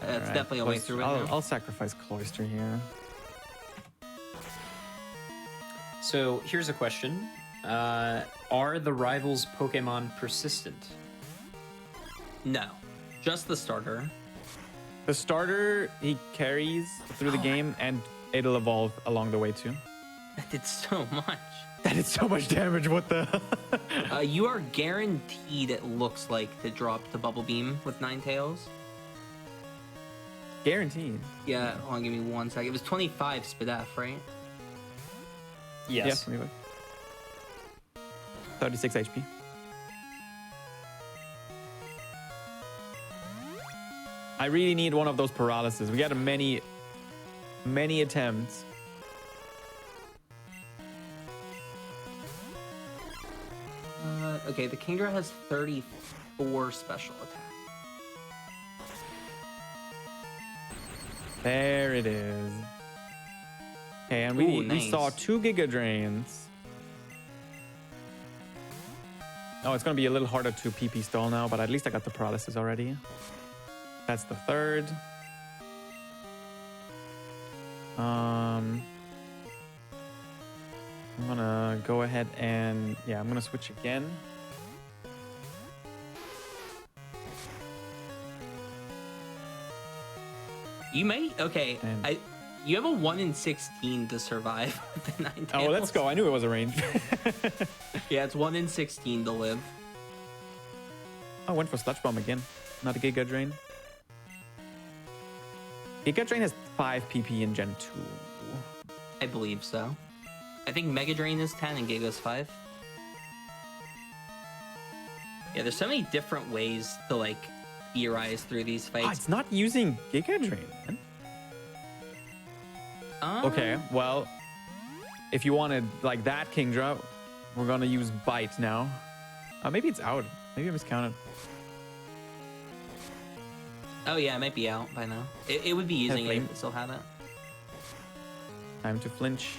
That's All right, definitely a way Cloister- through it now. I'll sacrifice Cloister here. So here's a question. Are the rivals Pokemon persistent? No. Just the starter. The starter, he carries through the game, and it'll evolve along the way too. That did so much. That did so much damage, what the? You are guaranteed, it looks like, to drop to Bubble Beam with Ninetales. Guaranteed. Yeah, hold on, give me 1 second. It was 25 SPDEF, right? Yes. Yeah, 36 HP. I really need one of those paralysis. We got many attempts. Okay, the Kingdra has 34 special attack. There it is. Okay, and Ooh, we nice. saw 2 Giga Drains. Oh, it's gonna be a little harder to PP stall now, but at least I got the paralysis already. That's the 3rd. I'm gonna go ahead and I'm gonna switch again. You may okay. And- You have a 1 in 16 to survive with the Ninetales. Oh, let's go. I knew it was a range. Yeah, it's 1 in 16 to live. I went for Sludge Bomb again. Not a Giga Drain. Giga Drain has 5 PP in Gen 2. I believe so. I think Mega Drain is 10 and Giga's 5. Yeah, there's so many different ways to like theorize through these Ah, fights. it's not using Giga Drain, man. Okay, well, if you wanted like that Kingdra, we're gonna use Bite now. Maybe it's out. Maybe I miscounted. Oh yeah, it might be out by now. It would be using it flame. if it still had it. Time to flinch.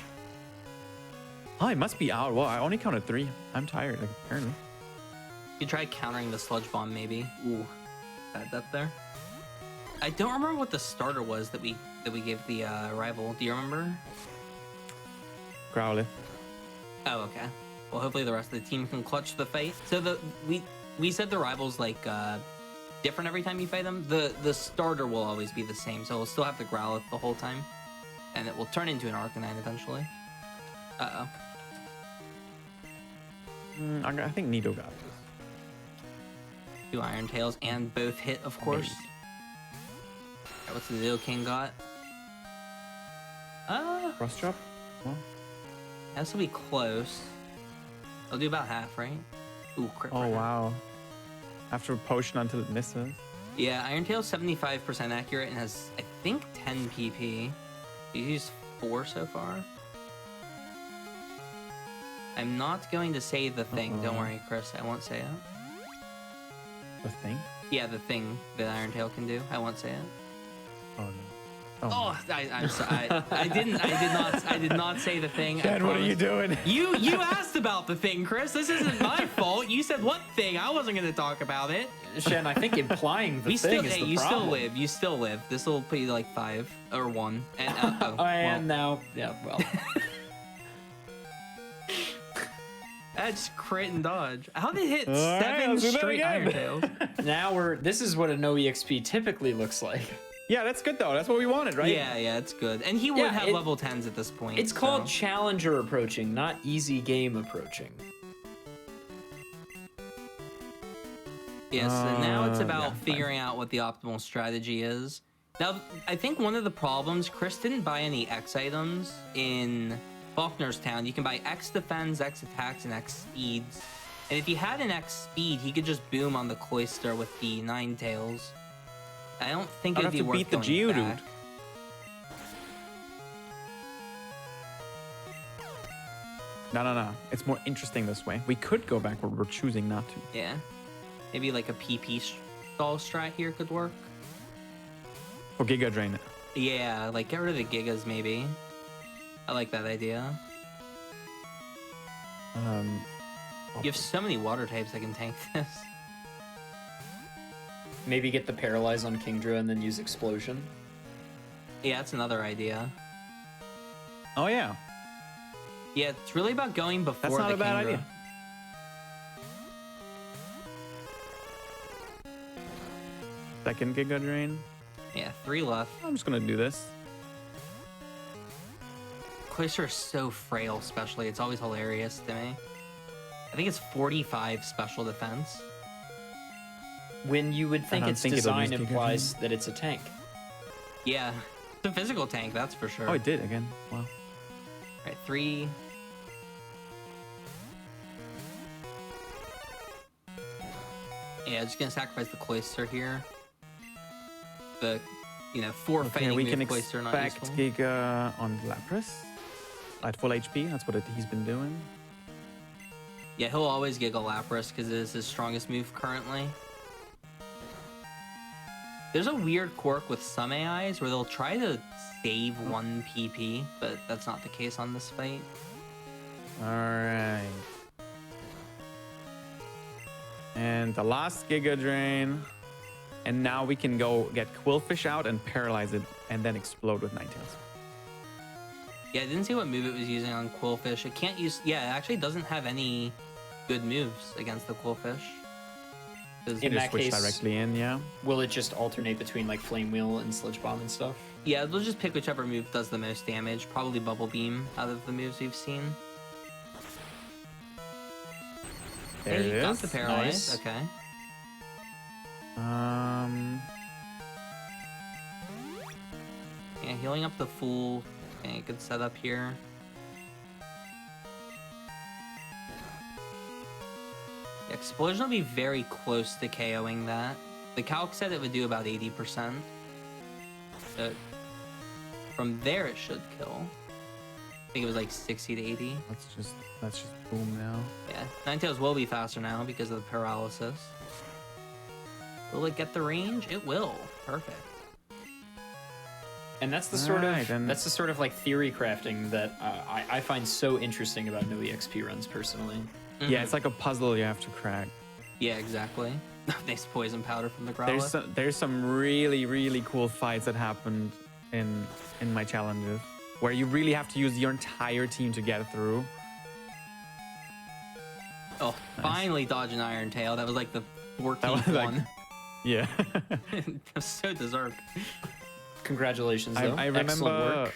Oh, it must be out. Well, I only counted 3. I'm tired, apparently. You could try countering the Sludge Bomb maybe. Ooh, bad depth there. I don't remember what the starter was that we gave the rival. Do you remember? Growlithe. Oh, okay. Well, hopefully the rest of the team can clutch the fight. So we said the rivals like different every time you fight them. The starter will always be the same, so we'll still have the Growlithe the whole time, and it will turn into an Arcanine eventually. Uh oh. I think Nido got this. 2 Iron Tails and both hit, of course. Maybe. Alright, what's the Nidoking got? Cross Chop? Well, Has to be close. I'll do about half, right? Ooh, crit oh, rate. wow. After a potion until it misses. Yeah, Iron Tail's 75% accurate and has, I think, 10 PP. He's used 4 so far. I'm not going to say the thing. Don't worry, Chris. I won't say it. The thing? Yeah, the thing that Iron Tail can do. I won't say it. Oh, no. Oh, I'm sorry. I did not say the thing. Ken, what are you doing? You asked about the thing, Chris. This isn't my fault. You said what thing? I wasn't going to talk about it. Shen, I think implying the thing is the you problem. still live. You still live. This will put you like 5 or 1. And I am now. Yeah, well. I just crit and dodge. How did it hit right, 7 let's do that straight again. Iron Tails? Now this is what a no-exp typically looks like. Yeah, that's good though. That's what we wanted, right? Yeah, it's good. And he would have level 10s at this point. It's called challenger approaching, not easy game approaching. Yes, and now it's about yeah, figuring out what the optimal strategy is. Now, I think one of the problems, Chris didn't buy any X items in Faulkner's Town. You can buy X defense, X attacks, and X speeds. And if he had an X speed, he could just boom on the Cloister with the 9 tails. I don't think it'd be worth beat the going Geodude. back. No. It's more interesting this way. We could go back, but we're choosing not to. Yeah. Maybe like a PP stall strat here could work. Or Giga Drain it. Yeah, like get rid of the Gigas maybe. I like that idea. You have so many water types that can tank this. Maybe get the Paralyze on Kingdra and then use Explosion. Yeah, that's another idea. Oh yeah. Yeah, it's really about going before That's not the a bad Kingdra. idea. Second Giga Drain. Yeah, 3 left. I'm just gonna do this. Cloister is so frail, especially. It's always hilarious to me. I think it's 45 special defense. When you would think don't its think it'll design use Giga implies that it's a tank. Yeah, it's a physical tank, that's for sure. Oh, it did again. Wow. Right, 3. Yeah, just gonna sacrifice the Cloister here. The, 4 Okay, fighting we move can Cloister not expect useful. Giga on Lapras at full HP. That's what he's been doing. Yeah, he'll always Giga Lapras because it is his strongest move currently. There's a weird quirk with some AIs where they'll try to save 1 PP, but that's not the case on this fight. All right. And the last Giga Drain. And now we can go get Quillfish out and paralyze it and then explode with Ninetales. Yeah, I didn't see what move it was using on Quillfish. It can't use... Yeah, it actually doesn't have any good moves against the Quillfish. In that Switch case, directly in, yeah. will it just alternate between like Flame Wheel and Sludge Bomb and stuff? Yeah, they'll just pick whichever move does the most damage. Probably Bubble Beam out of the moves we've seen. There Hey, it you got is. the Paralyze. Nice. Okay. Yeah, healing up the Fool. Okay, good setup here. The Explosion will be very close to KOing that. The calc said it would do about 80%. But from there it should kill. I think it was like 60 to 80. Let's just boom now. Yeah, Ninetales will be faster now because of the paralysis. Will it get the range? It will. Perfect. And that's the sort of like theory crafting that I find so interesting about no EXP runs personally. Mm-hmm. Yeah, it's like a puzzle you have to crack. Yeah, exactly. Nice poison powder from the Growlithe. There's some really cool fights that happened in my challenges where you really have to use your entire team to get through. Oh, Nice. finally dodge an Iron Tail. That was like the 14th was like- one. Yeah. That was so deserved. Congratulations, though. I Excellent remember. work.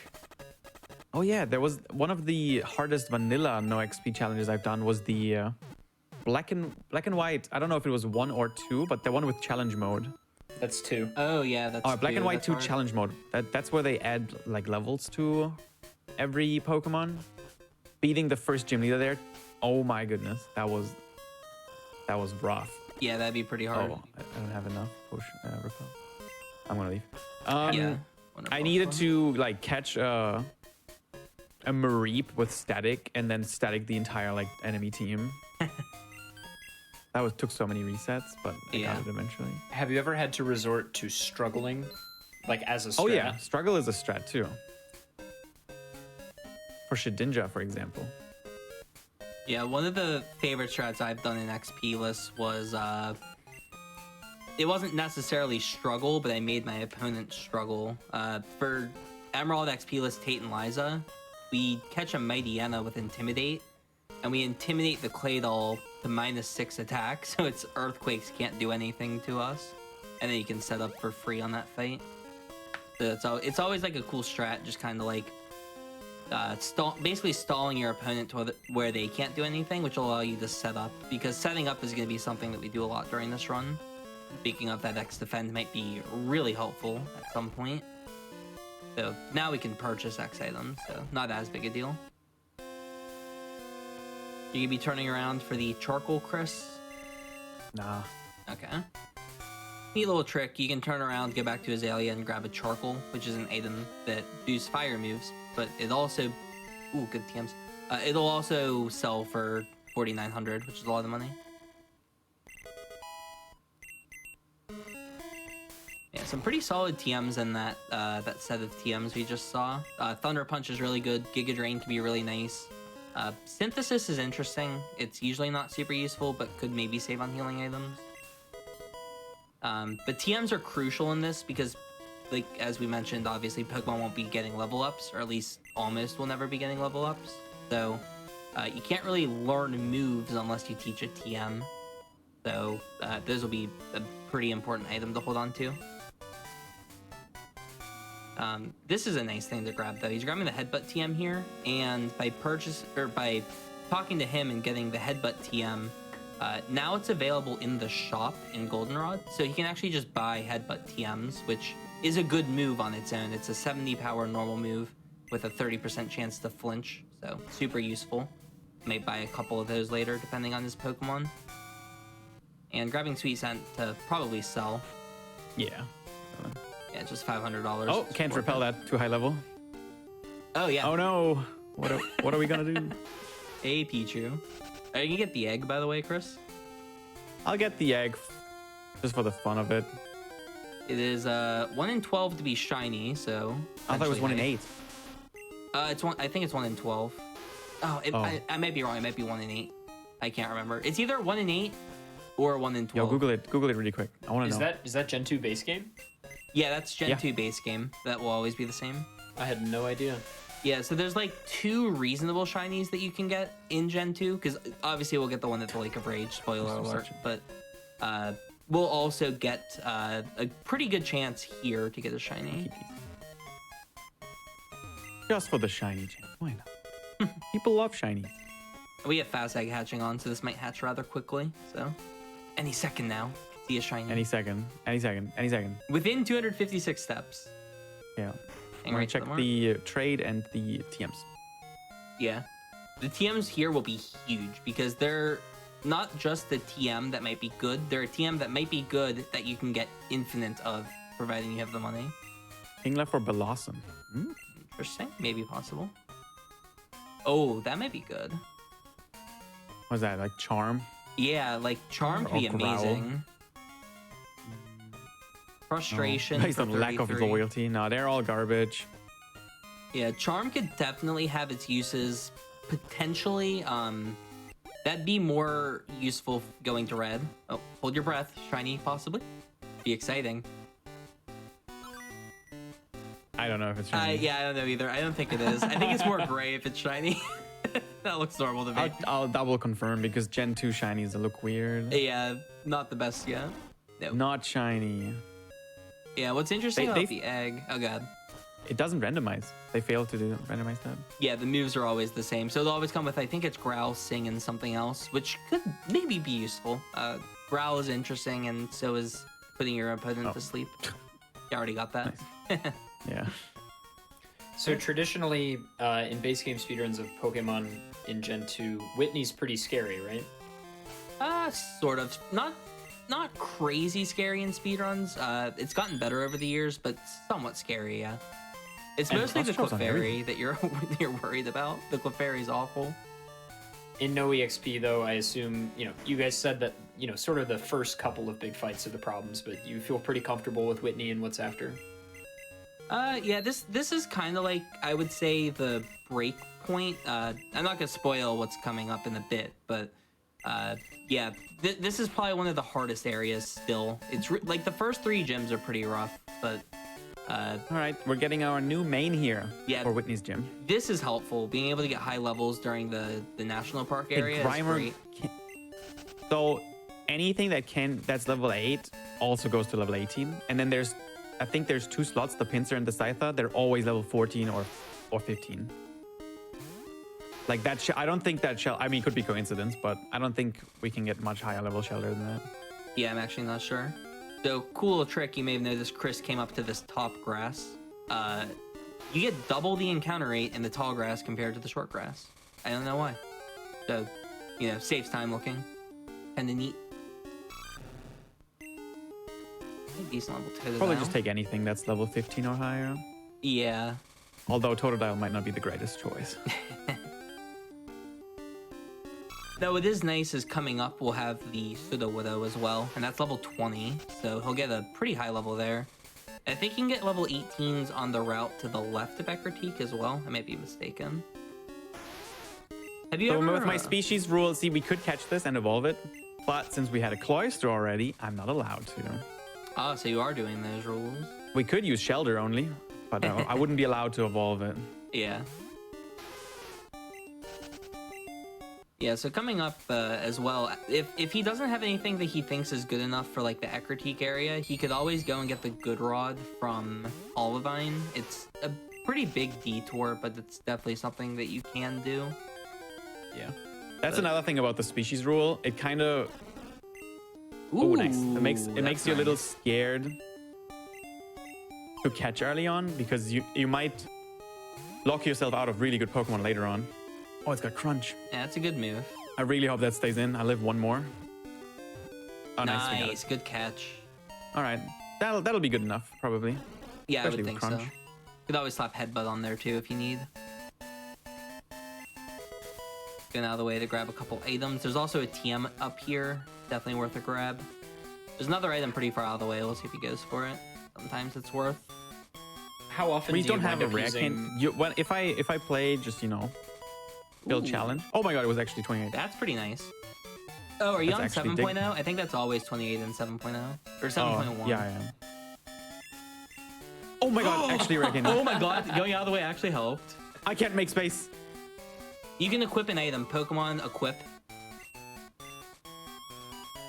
Oh yeah, there was one of the hardest vanilla no XP challenges I've done was the black and white. I don't know if it was 1 or 2, but the one with challenge mode. That's 2. Oh yeah, that's Black and white that's 2 hard. challenge mode. That's where they add like levels to every Pokemon. Beating the first gym leader there. Oh my goodness, that was rough. Yeah, that'd be pretty hard. Oh, I don't have enough push repel. I'm gonna leave. Yeah. I needed to like catch a Mareep with static and then static the entire like enemy team. Took so many resets, but I got it eventually. Have you ever had to resort to struggling like as a strat? Oh yeah, struggle is a strat too. For Shedinja, for example. Yeah, one of the favorite strats I've done in XP lists was it wasn't necessarily struggle, but I made my opponent struggle. For Emerald XP list Tate and Liza, we catch a Mightyena with Intimidate, and we intimidate the Claydol to -6 attack, so its Earthquakes can't do anything to us, and then you can set up for free on that fight. So it's always like a cool strat, just kind of like basically stalling your opponent to where they can't do anything, which will allow you to set up, because setting up is going to be something that we do a lot during this run. Speaking of, that X defend might be really helpful at some point. So now we can purchase X items, so not as big a deal. You could be turning around for the charcoal, Chris? Nah. Okay. Neat little trick. You can turn around, go back to Azalea, and grab a charcoal, which is an item that boosts fire moves, but it also... Ooh, good TMs. It'll also sell for 4,900, which is a lot of money. Yeah, some pretty solid TMs in that that set of TMs we just saw. Thunder Punch is really good. Giga Drain can be really nice. Synthesis is interesting. It's usually not super useful, but could maybe save on healing items. But TMs are crucial in this because, like, as we mentioned, obviously Pokemon won't be getting level ups, or at least almost will never be getting level ups. So you can't really learn moves unless you teach a TM. So those will be a pretty important item to hold on to. This is a nice thing to grab, though. He's grabbing the Headbutt TM here, and by talking to him and getting the Headbutt TM, now it's available in the shop in Goldenrod, so he can actually just buy Headbutt TMs, which is a good move on its own. It's a 70 power normal move with a 30% chance to flinch, so super useful. May buy a couple of those later, depending on his Pokemon. And grabbing Sweet Scent to probably sell. Yeah. Yeah, just $500. Oh, can't repel that too high level. Oh, yeah. Oh no. What are we gonna do? Hey, Pichu. You can get the egg, by the way, Chris. I'll get the egg just for the fun of it. It is 1 in 12 to be shiny, so... I thought it was 1 in 8. It's one. I think it's 1 in 12. Oh, I might be wrong. It might be 1 in 8. I can't remember. It's either 1 in 8 or 1 in 12. Yo, Google it. Google it really quick. I want to know. Is that Gen 2 base game? Yeah, that's Gen 2 base game. That will always be the same. I had no idea. Yeah, so there's like 2 reasonable shinies that you can get in Gen 2, because obviously we'll get the one at the Lake of Rage, spoiler alert, but we'll also get a pretty good chance here to get a shiny. Just for the shiny chance. Why not? People love shinies. We have fast egg hatching on, so this might hatch rather quickly, so any second now. See a shiny. Any second. Any second. Any second. Within 256 steps. Yeah. And I'm gonna check the trade and the TMs. Yeah. The TMs here will be huge because they're not just the TM that might be good. They're a TM that might be good that you can get infinite of, providing you have the money. Pingla for Blossom. Hmm? Interesting. Maybe possible. Oh, that might be good. What's that, like Charm? Yeah, like Charm could be Or Growl. amazing. Frustration. Based for on lack of 33. loyalty. No, they're all garbage. Yeah, Charm could definitely have its uses. Potentially, that'd be more useful going to red. Oh, hold your breath. Shiny, possibly. Be exciting. I don't know if it's shiny. Yeah, I don't know either. I don't think it is. I think it's more gray if it's shiny. That looks normal to me. I'll double confirm because Gen 2 shinies look weird. Yeah, not the best yet. No. Not shiny. Yeah, what's interesting about the egg... Oh, God. It doesn't randomize. They fail to do randomize that. Yeah, the moves are always the same. So they'll always come with, I think it's Growl, Sing, and something else, which could maybe be useful. Growl is interesting, and so is putting your opponent to sleep. You already got that. Nice. Yeah. So traditionally, in base game speedruns of Pokemon in Gen 2, Whitney's pretty scary, right? Sort of. Not crazy scary in speedruns. It's gotten better over the years, but somewhat scary, yeah. It's And mostly the plus draws on Clefairy that you're worried about. The Clefairy's awful. In no-exp, though, I assume, you guys said that, sort of the first couple of big fights are the problems, but you feel pretty comfortable with Whitney and what's after? Yeah, this is kind of like, I would say, the break point. I'm not gonna spoil what's coming up in a bit, but yeah, this is probably one of the hardest areas still. It's like the first 3 gyms are pretty rough, but All right, we're getting our new main here for Whitney's gym. this is helpful. Being able to get high levels during the national park area is great. So anything that's level 8 also goes to level 18, and then I think there's 2 slots, the pincer and the scyther. They're always level 14 or 15. Like that, I don't think that I mean, it could be coincidence, but I don't think we can get much higher level shelter than that. Yeah, I'm actually not sure. So, cool little trick, you may have noticed Chris came up to this top grass. You get double the encounter rate in the tall grass compared to the short grass. I don't know why. So, you know, saves time looking. Kinda neat. Decent level 2. Probably just take anything that's level 15 or higher. Yeah. Although Totodile might not be the greatest choice. Though what is nice is coming up we'll have the Pseudo Widow as well, and that's level 20, so he'll get a pretty high level there. I think you can get level 18s on the route to the left of Ekritique as well. I might be mistaken. Have you ever... with my species rule, see, we could catch this and evolve it, but since we had a Cloyster already, I'm not allowed to. Oh, so you are doing those rules. We could use Shelter only, but I wouldn't be allowed to evolve it. Yeah. Yeah, so coming up as well, if he doesn't have anything that he thinks is good enough for like the Ekritique area, he could always go and get the Good Rod from Olivine. It's a pretty big detour, but it's definitely something that you can do. Yeah. That's another thing about the species rule. It kind of... Ooh, nice. It makes you a little nice. scared to catch early on, because you might lock yourself out of really good Pokemon later on. Oh, it's got Crunch. Yeah, that's a good move. I really hope that stays in. I live one more. Oh, nice. We got it. Good catch. All right. That'll be good enough, probably. Yeah, Especially I would with think so. Crunch. You could always slap Headbutt on there too if you need. Going out of the way to grab a couple items. There's also a TM up here. Definitely worth a grab. There's another item pretty far out of the way. We'll see if he goes for it. Sometimes it's worth. How often We do you don't have wind a up rare using... if I play just, you know, build Ooh. challenge. Oh my god, it was actually 28. That's pretty nice. Oh, are you That's on actually 7.0? I think that's always 28 and 7.0. Or 7.1. Yeah, I am. Oh my god, actually rare candy. Oh my god, going out of the way actually helped. I can't make space. You can equip an item. Pokemon equip.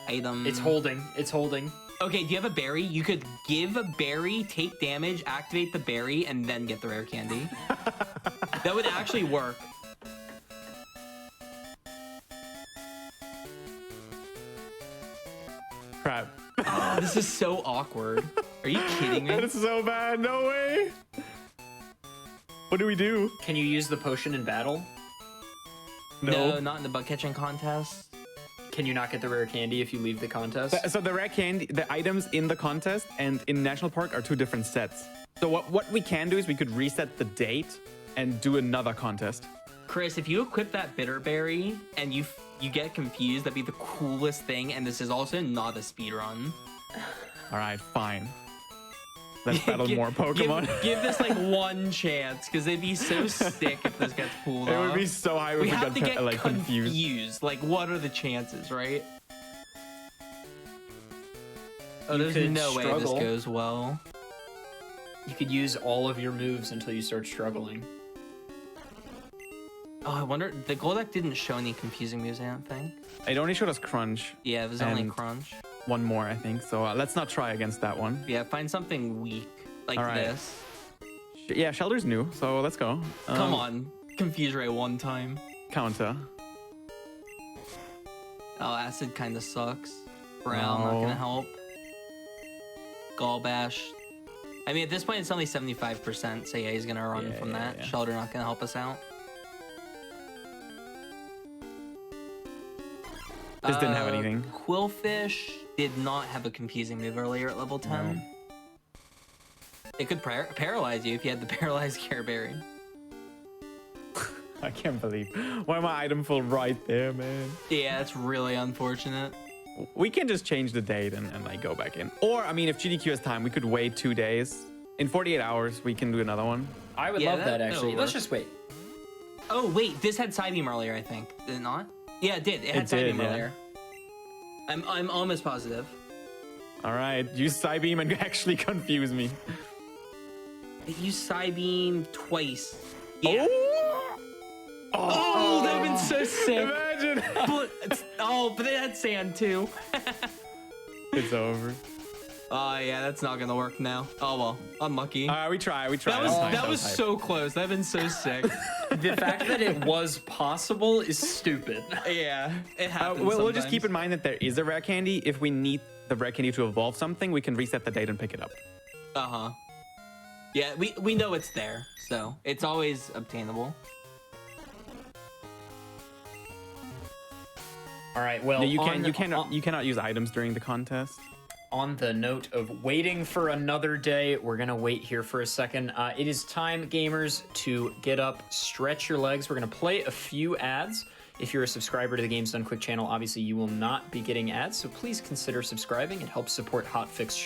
Item. It's holding. It's holding. Okay, do you have a berry? You could give a berry, take damage, activate the berry, and then get the rare candy. That would actually work. Crap. Oh, this is so awkward. Are you kidding me? That is so bad. No way. What do we do? Can you use the potion in battle? No, not in the bug catching contest. Can you not get the rare candy if you leave the contest? So the rare candy, the items in the contest and in National Park are 2 different sets. So what we can do is we could reset the date and do another contest. Chris, if you equip that bitter berry and you get confused, that'd be the coolest thing. And this is also not a speed run. All right, fine. Let's battle more Pokemon. Give this like one chance, because it'd be so sick if this gets pulled off. It would be so high if We we have to got get like confused. confused. Like, what are the chances, right? Oh, You there's could no way this struggle. goes well. You could use all of your moves until you start struggling. Oh, I wonder. The Golduck didn't show any confusing moves, I don't think. It only showed us Crunch. Yeah, it was only And- Crunch. One more, I think. So let's not try against that one. Yeah, find something weak like All right. this. Yeah, Shelter's new, so let's go. Come on, Confuse Ray one time. Counter. Oh, Acid kind of sucks. Brown not No. gonna help. Gallbash. I mean, at this point, it's only 75%, so yeah, he's gonna run Yeah, from yeah, that. yeah. Shelter not gonna help us out. This didn't have anything. Quillfish did not have a confusing move earlier at level 10. No. It could paralyze you if you had the paralyzed Care Berry. I can't believe. Why am I item full right there, man? Yeah, that's really unfortunate. We can just change the date and like go back in. Or, I mean, if GDQ has time, we could wait 2 days in 48 hours we can do another one. I would Yeah, love that that'll actually. Let's work. just wait. Oh wait, this had side beam earlier, I think. Did it not? Yeah, it did. It had It side did, beam yeah. earlier. I'm almost positive. All right, use side beam and actually confuse me. It used side beam twice. Yeah. Oh, that would have been so sick. imagine. But it had sand too. It's over. Oh yeah, that's not gonna work now. Oh well, unlucky. We try. That was so close. That'd been so sick. The fact that it was possible is stupid. Yeah, it happens. We'll just keep in mind that there is a rare candy. If we need the rare candy to evolve something, we can reset the date and pick it up. Yeah, we know it's there, so it's always obtainable. All right. Well, Yeah, you cannot use items during the contest. On the note of waiting for another day, we're gonna wait here for a second. It is time, gamers, to get up, stretch your legs. We're gonna play a few ads. If you're a subscriber to the Games Done Quick channel, obviously you will not be getting ads, so please consider subscribing. It helps support Hotfix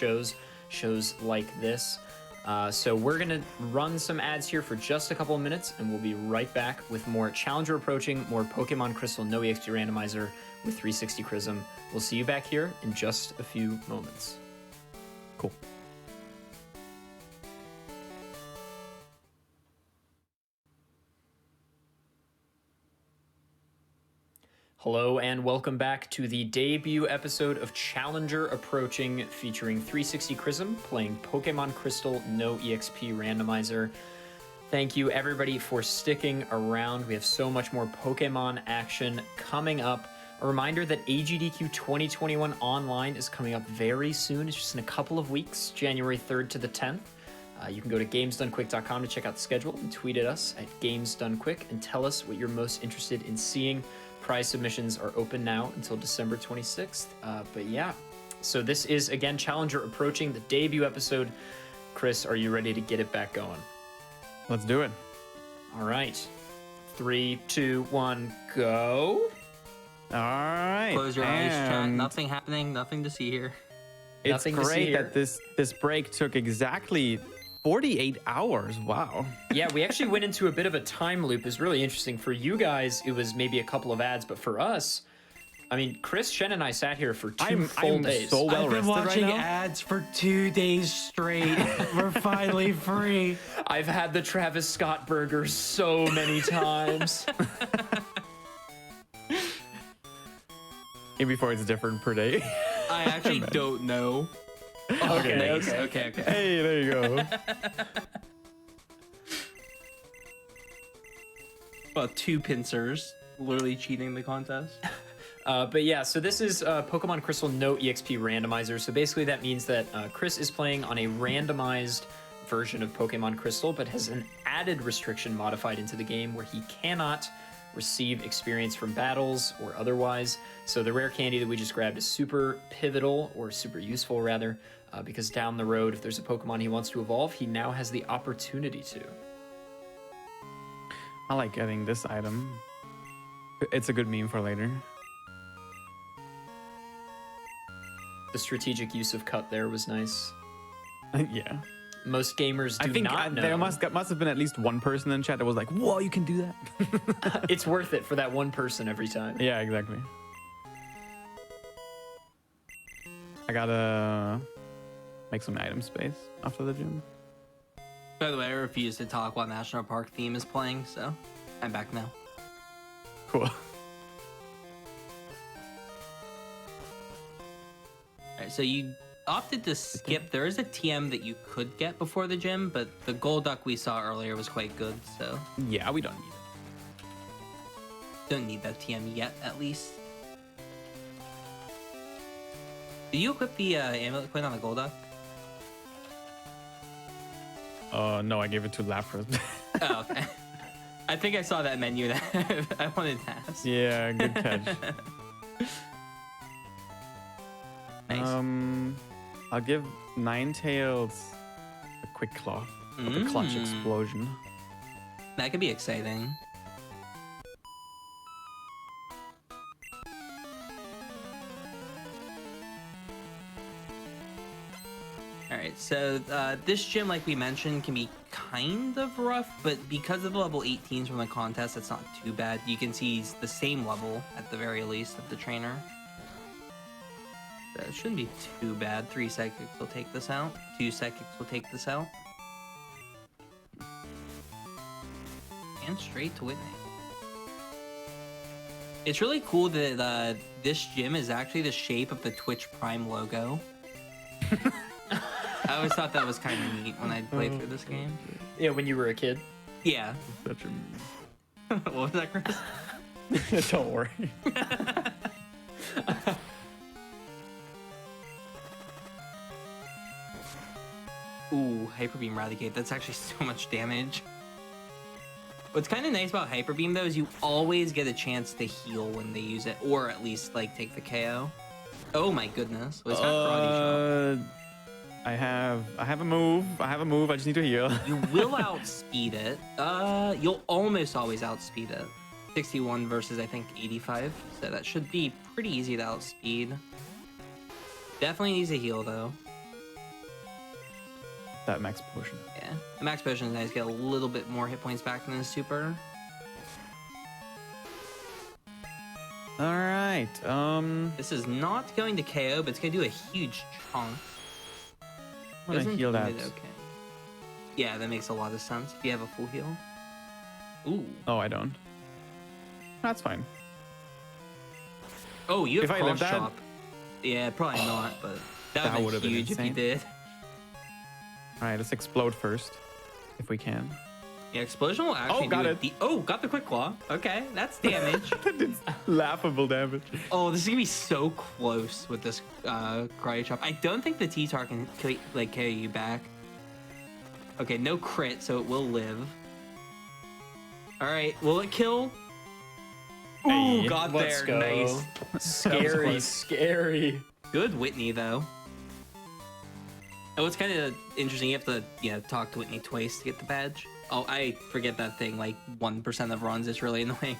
shows like this. So we're gonna run some ads here for just a couple of minutes, and we'll be right back with more Challenger approaching, more Pokemon Crystal no-exp randomizer with 360 Chrism. We'll see you back here in just a few moments. Cool. Hello and welcome back to the debut episode of Challenger Approaching, featuring 360 Chrism playing Pokemon Crystal no EXP randomizer. Thank you everybody for sticking around. We have so much more Pokemon action coming up. A reminder that AGDQ 2021 online is coming up very soon. It's just in a couple of weeks, January 3rd to the 10th. You can go to gamesdonequick.com to check out the schedule and tweet at us at gamesdonequick and tell us what you're most interested in seeing. Prize submissions are open now until December 26th. But yeah, so this is, again, Challenger Approaching, the debut episode. Chris, are you ready to get it back going? Let's do it. All right. 3, 2, 1, go. All right. Close your eyes, chat. and Nothing happening. Nothing to see here. It's Nothing to see great here. that this break took exactly 48 hours. Wow. Yeah, we actually went into a bit of a time loop. It's really interesting. For you guys, it was maybe a couple of ads, but for us, I mean, Chris, Shen, and I sat here for two full days. so well I've been rested watching right now. ads for 2 days straight. We're finally free. I've had the Travis Scott burger so many times. Maybe before it's different per day. I actually don't know. Okay. Hey, there you go. Well, 2 pincers. Literally cheating the contest. But yeah, so this is Pokemon Crystal no EXP randomizer. So basically that means that Chris is playing on a randomized version of Pokemon Crystal, but has an added restriction modified into the game where he cannot receive experience from battles or otherwise. So the rare candy that we just grabbed is super pivotal, or super useful rather, because down the road, if there's a Pokemon he wants to evolve, he now has the opportunity to. I like getting this item. It's a good meme for later. The strategic use of cut there was nice. Yeah. Most gamers do I think not know. there must have been at least one person in chat that was like, "Whoa, you can do that." It's worth it for that one person every time. Yeah, exactly. I gotta make some item space after the gym. By the way, I refuse to talk while National Park theme is playing, so I'm back now. Cool. Alright, so you opted to skip. There is a TM that you could get before the gym, but the Golduck we saw earlier was quite good, so Yeah, we don't need it. don't need that TM yet, at least. Did you equip the amulet coin on the Golduck? No, I gave it to Lapras. Oh, okay. I think I saw that menu that I wanted to ask. Yeah, good catch. Nice. I'll give Ninetales a quick claw with a clutch explosion. That could be exciting. Alright, right, so this gym, like we mentioned, can be kind of rough, but because of the level 18s from the contest, it's not too bad. You can see he's the same level, at the very least, of the trainer. So it shouldn't be too bad. 3 psychics will take this out. 2 psychics will take this out. And straight to Whitney. It's really cool that this gym is actually the shape of the Twitch Prime logo. I always thought that was kind of neat when I played through this game. Yeah, when you were a kid. Yeah. Such a... What was that, Chris? Don't worry. Ooh, Hyper Beam Raticate. That's actually so much damage. What's kind of nice about Hyper Beam, though, is you always get a chance to heal when they use it, or at least, like, take the KO. Oh my goodness. What's that karate shot? I have a move. I just need to heal. You will outspeed it. You'll almost always outspeed it. 61 versus, I think, 85. So that should be pretty easy to outspeed. Definitely needs a heal, though. That max potion. Yeah. The max potion is nice. Get a little bit more hit points back than the super. All right. This is not going to KO, but it's going to do a huge chunk. I'm gonna heal that. Okay. Yeah, that makes a lot of sense if you have a full heal. Ooh. Oh, I don't. That's fine. Oh, you have If I cross lived that- chop. Yeah, probably not, but that That would would've have been been huge if you insane. did. All right, let's explode first, if we can. Yeah, explosion will actually got do it. Oh, got the quick claw. Okay, that's damage. That did laughable damage. Oh, this is gonna be so close with this karate chop. I don't think the T-Tar can like KO you back. Okay, no crit, so it will live. All right, will it kill? Ooh, Hey, got Let's there. go. Nice. Scary, close. scary. Good Whitney though. Oh, it's kind of interesting. You have to, talk to Whitney twice to get the badge. Oh, I forget that thing. Like 1% of runs. It's really annoying.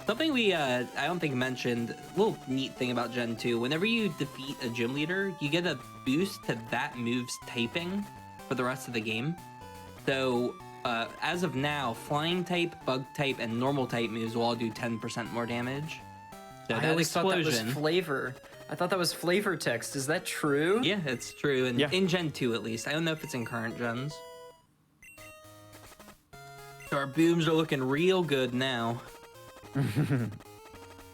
Something we I don't think mentioned. A little neat thing about Gen 2. Whenever you defeat a gym leader, you get a boost to that move's typing for the rest of the game. So as of now, flying type, bug type, and normal type moves will all do 10% more damage. So I that always thought that was explosion. flavor. I thought that was flavor text. Is that true? Yeah, it's true. And Yeah. in Gen 2 at least. I don't know if it's in current gens. So our booms are looking real good now.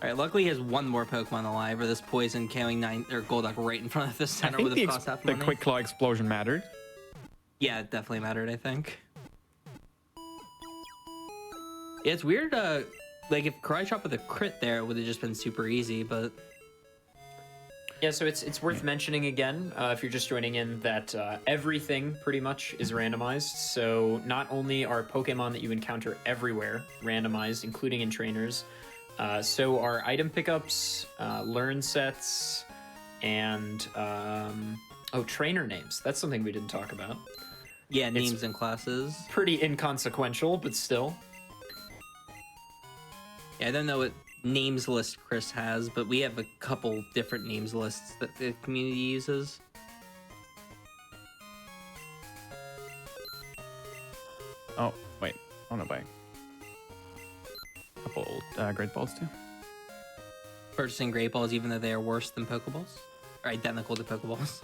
Alright, luckily he has one more Pokemon alive, or this poison KOing Golduck right in front of the I center think with a cost half the money. quick claw explosion mattered. Yeah, it definitely mattered, I think. Yeah, it's weird, like if Karate Chop with a crit there, it would have just been super easy, but Yeah, so it's worth mentioning again, if you're just joining in, that everything pretty much is randomized. So not only are Pokemon that you encounter everywhere randomized, including in trainers, so are item pickups, learn sets, and trainer names. That's something we didn't talk about. yeah, names and classes. Pretty inconsequential, but still. Yeah, I don't know what names list Chris has, but we have a couple different names lists that the community uses. Oh, wait. I want to buy a couple Great Balls too. Purchasing Great Balls even though they are worse than Pokeballs. Or identical to Pokeballs.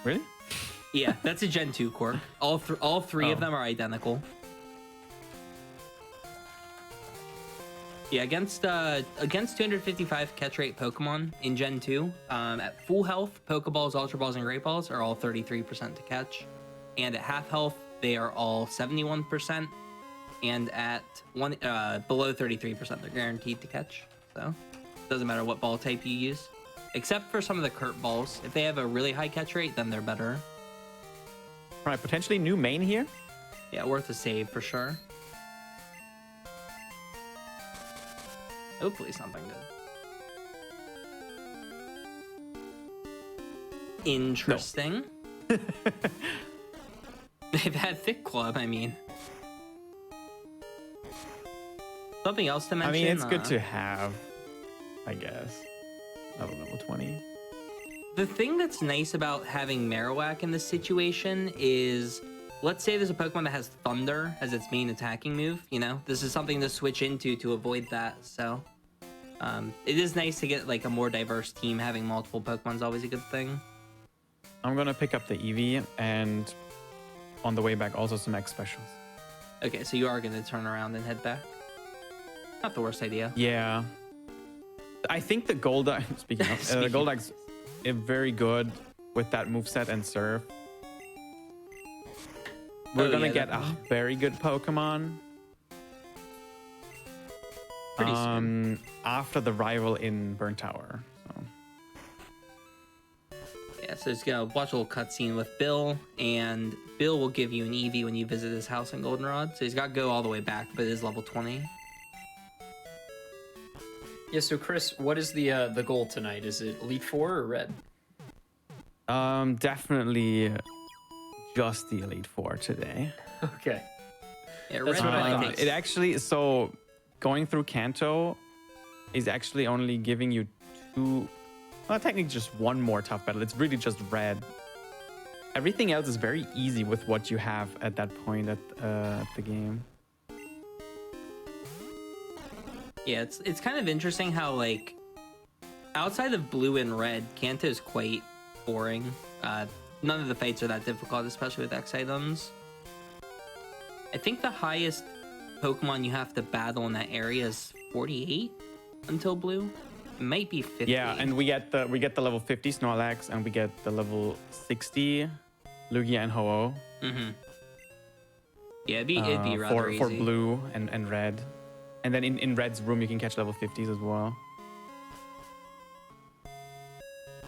Really? Yeah, that's a Gen 2 quirk. All three of them are identical. Yeah, against 255 catch rate Pokemon in Gen 2, at full health, Pokeballs, Ultra Balls, and Great Balls are all 33% to catch. And at half health, they are all 71%. And at below 33%, they're guaranteed to catch. So, doesn't matter what ball type you use. Except for some of the Kurt balls. If they have a really high catch rate, then they're better. Right, potentially new main here. Yeah, worth a save for sure. Hopefully something good. Interesting. They've had Thick Club, I mean. Something else to I mention. mean, it's good to have, I guess. Level 20. The thing that's nice about having Marowak in this situation is, let's say there's a Pokemon that has Thunder as its main attacking move, you know? This is something to switch into to avoid that, so... it is nice to get, like, a more diverse team. Having multiple Pokemon's always a good thing. I'm gonna pick up the Eevee, and on the way back, also some X specials. Okay, so you are going to turn around and head back. Not the worst idea. Yeah. I think the Golduck, speaking of, the Golduck's very good with that moveset and Surf. We're gonna get a very good Pokemon. Pretty soon. After the rival in Burnt Tower. So. Yeah, so just gonna watch a little cutscene with Bill, and Bill will give you an Eevee when you visit his house in Goldenrod. So he's got to go all the way back, but it is level 20. Yeah, so Chris, what is the goal tonight? Is it Elite Four or Red? Definitely just the Elite Four today. Okay. Yeah, That's what I thought. It actually, so going through Kanto is actually only giving you two, well, technically just one more tough battle. It's really just Red. Everything else is very easy with what you have at that point at the game. Yeah, it's kind of interesting how, like, outside of Blue and Red, Kanto is quite boring. None of the fights are that difficult, especially with X items. I think the highest Pokemon you have to battle in that area is 48 until Blue. It might be 50. Yeah, and we get the level 50 Snorlax, and we get the level 60 Lugia and Ho-Oh. Mm-hmm. Yeah, it'd be rather easy. For Blue and Red. And then in Red's room, you can catch level 50s as well.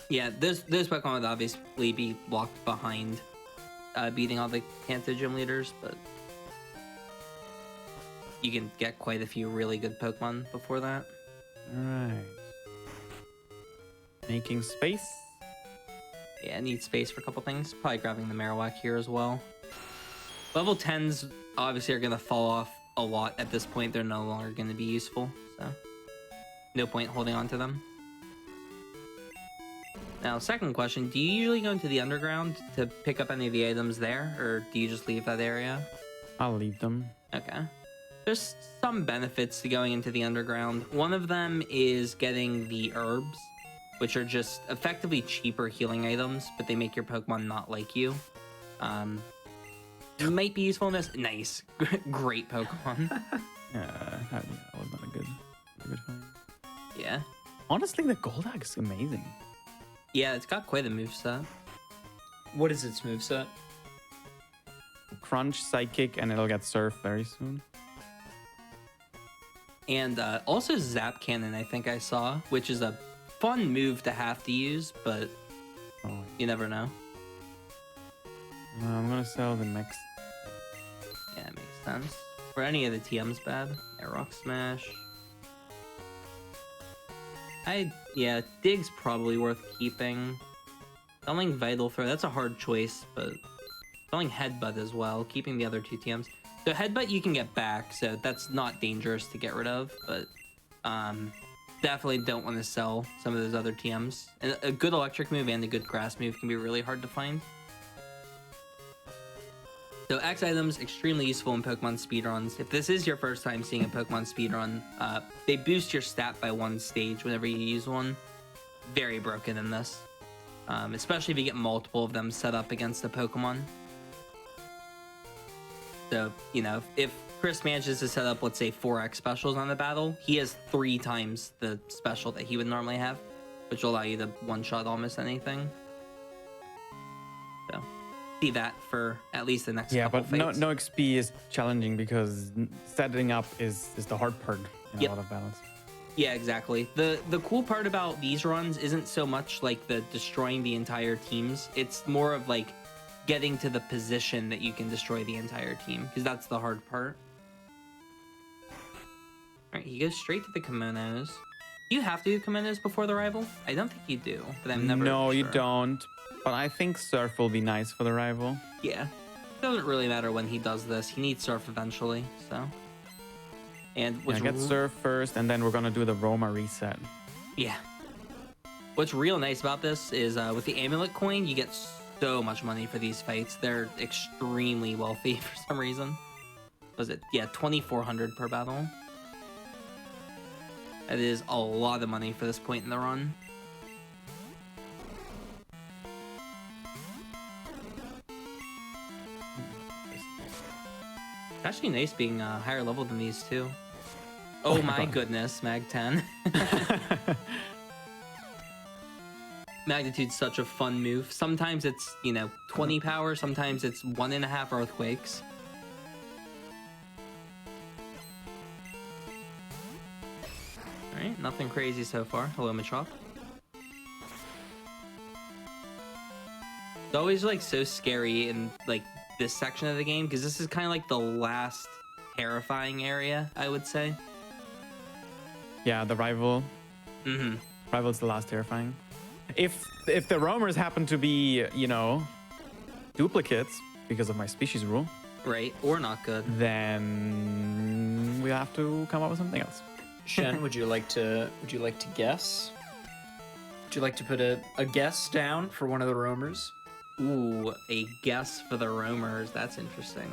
Yeah, those Pokemon would obviously be locked behind beating all the Kanto gym leaders, but you can get quite a few really good Pokemon before that. All right. Making space. Yeah, I need space for a couple things. Probably grabbing the Marowak here as well. Level 10s obviously are going to fall off a lot at this point. They're no longer going to be useful, so no point holding on to them. Now, second question, do you usually go into the underground to pick up any of the items there, or do you just leave that area? I'll leave them. Okay. There's some benefits to going into the underground. One of them is getting the herbs, which are just effectively cheaper healing items, but they make your Pokemon not like you. Might be useful in this. Nice. Great Pokemon. That was not a good fight. Yeah. Honestly, the Golduck is amazing. Yeah, it's got quite a moveset. What is its moveset? Crunch, Psychic, and it'll get Surf very soon. And also Zap Cannon, I think I saw, which is a fun move to have to use, but you never know. I'm gonna sell the Mex. Yeah, it makes sense. For any of the TMs bad. Yeah, Rock Smash. Yeah, Dig's probably worth keeping. Selling Vital Throw, that's a hard choice, but selling Headbutt as well, keeping the other two TMs. So Headbutt you can get back, so that's not dangerous to get rid of, but definitely don't want to sell some of those other TMs. And a good electric move and a good grass move can be really hard to find. So X items, extremely useful in Pokemon speedruns. If this is your first time seeing a Pokemon speedrun, they boost your stat by one stage whenever you use one. Very broken in this. Especially if you get multiple of them set up against a Pokemon. So, you know, if Chris manages to set up, let's say, 4X specials on the battle, he has 3 times the special that he would normally have, which will allow you to one-shot almost anything. So, see that for at least the next couple but fights. no XP is challenging because setting up is the hard part in a lot of battles. Yeah, exactly. The cool part about these runs isn't so much like the destroying the entire teams. It's more of like getting to the position that you can destroy the entire team, because that's the hard part. Alright, he goes straight to the kimonos. Do you have to do kimonos before the rival? I don't think you do, but I'm never No, sure. you don't. But I think Surf will be nice for the rival. Yeah. Doesn't really matter when he does this. He needs Surf eventually, so. And Yeah, what's get Surf first, and then we're gonna do the Roma reset. yeah. What's real nice about this is with the amulet coin, you get so much money for these fights. They're extremely wealthy for some reason. Was it? Yeah, 2,400 per battle. That is a lot of money for this point in the run. It's actually nice being higher level than these two. Oh my goodness, Mag 10. Magnitude's such a fun move. Sometimes it's, 20 power, sometimes it's 1.5 earthquakes. Alright, nothing crazy so far. Hello, Machop. It's always like so scary in like this section of the game because this is kind of like the last terrifying area, I would say. Yeah, the rival. Mm-hmm. Rival's the last terrifying. If the roamers happen to be, duplicates because of my species rule, Right, or not good. then we have to come up with something else. Shen, would you like to guess? Would you like to put a guess down for one of the roamers? Ooh, a guess for the roamers. That's interesting.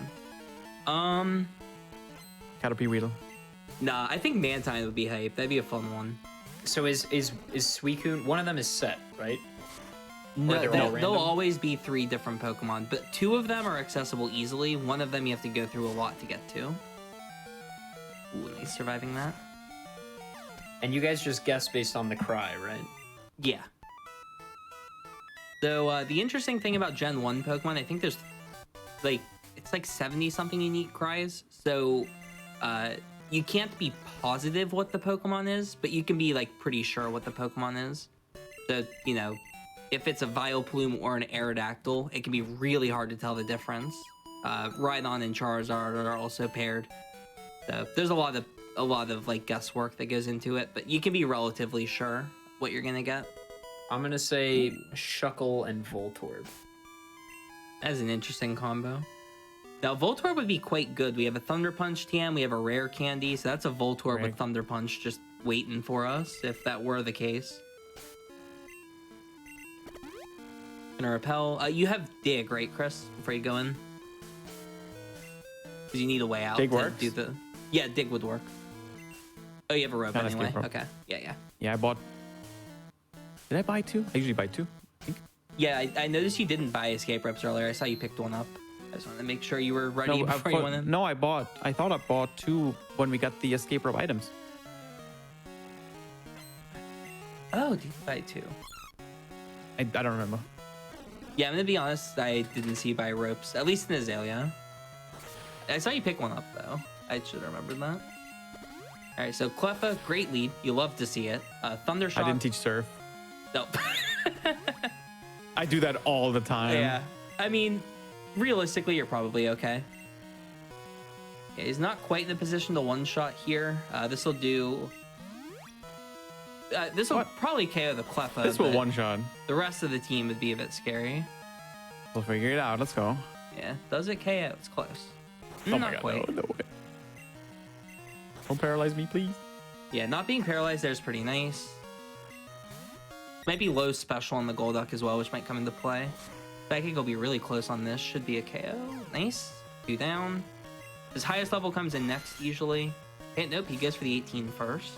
Caterpie Weedle. Nah, I think Mantine would be hype. That'd be a fun one. So is Suicune, one of them is set, right? No, they're all there'll random? always be 3 different Pokemon, but 2 of them are accessible easily. One of them you have to go through a lot to get to. Ooh, nice surviving that. And you guys just guess based on the cry, right? Yeah. So the interesting thing about Gen 1 Pokemon, I think there's it's like 70 something unique cries. So you can't be positive what the Pokemon is, but you can be like pretty sure what the Pokemon is. So, if it's a Vileplume or an Aerodactyl, it can be really hard to tell the difference. Rhydon and Charizard are also paired. So there's a lot of like guesswork that goes into it, but you can be relatively sure what you're gonna get. I'm gonna say Shuckle and Voltorb. That's an interesting combo. Now, Voltorb would be quite good. We have a Thunder Punch TM, we have a Rare Candy, so that's a Voltorb with Thunder Punch just waiting for us, if that were the case. Gonna Repel. You have Dig, right, Chris, before you go in? Because you need a way out Dig to works? do the... Yeah, Dig would work. Oh, you have a rope Not anyway? escape rope. Okay, yeah. Yeah, I bought... Did I buy 2? I usually buy 2. I think. Yeah, I noticed you didn't buy escape ropes earlier. I saw you picked one up. I just wanted to make sure you were ready before you went in. No, I thought I bought 2 when we got the escape rope items. Oh, did you buy 2? I don't remember. Yeah, I'm gonna be honest, I didn't see you buy ropes, at least in Azalea. I saw you pick one up, though. I should have remembered that. Alright, so Cleffa, great lead. You love to see it. Thundershock. I didn't teach Surf. Nope. I do that all the time. Yeah. I mean, realistically, you're probably okay. Yeah, he's not quite in a position to one-shot here. This will do... this will probably KO the Cleffa. This will but one-shot. The rest of the team would be a bit scary. We'll figure it out. Let's go. Yeah, does it KO? It's close. Oh Not my god, quite. no way. Don't paralyze me, please. Yeah, not being paralyzed there is pretty nice. Might be low special on the Golduck as well, which might come into play. But I could go be really close on this. Should be a KO. Nice. 2 down. His highest level comes in next, usually. Okay, nope, he goes for the 18 first.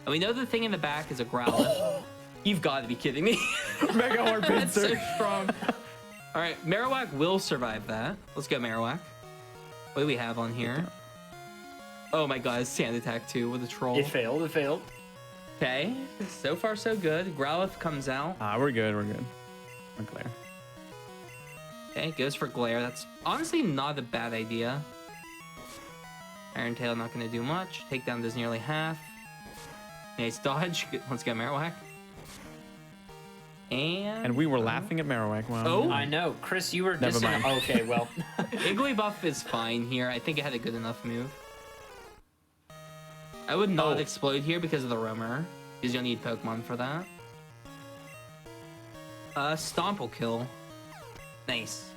And we know the thing in the back is a Growlithe. You've got to be kidding me. Mega Horn That's so Pincer. strong. All right, Marowak will survive that. Let's go, Marowak. What do we have on here? Oh my god, Sand Attack 2 with a troll. It failed. Okay, so far so good. Growlithe comes out. We're good. We're Glare. Okay, goes for Glare. That's honestly not a bad idea. Iron Tail not going to do much. Takedown does nearly half. Nice dodge. Let's go, Marowak. And we were laughing at Marowak. Wow. Oh. I know. Chris, you were Never mind. Okay, well. Igglybuff is fine here. I think it had a good enough move. I would not explode here because of the roamer, because you'll need Pokemon for that. Stomp will kill. Nice.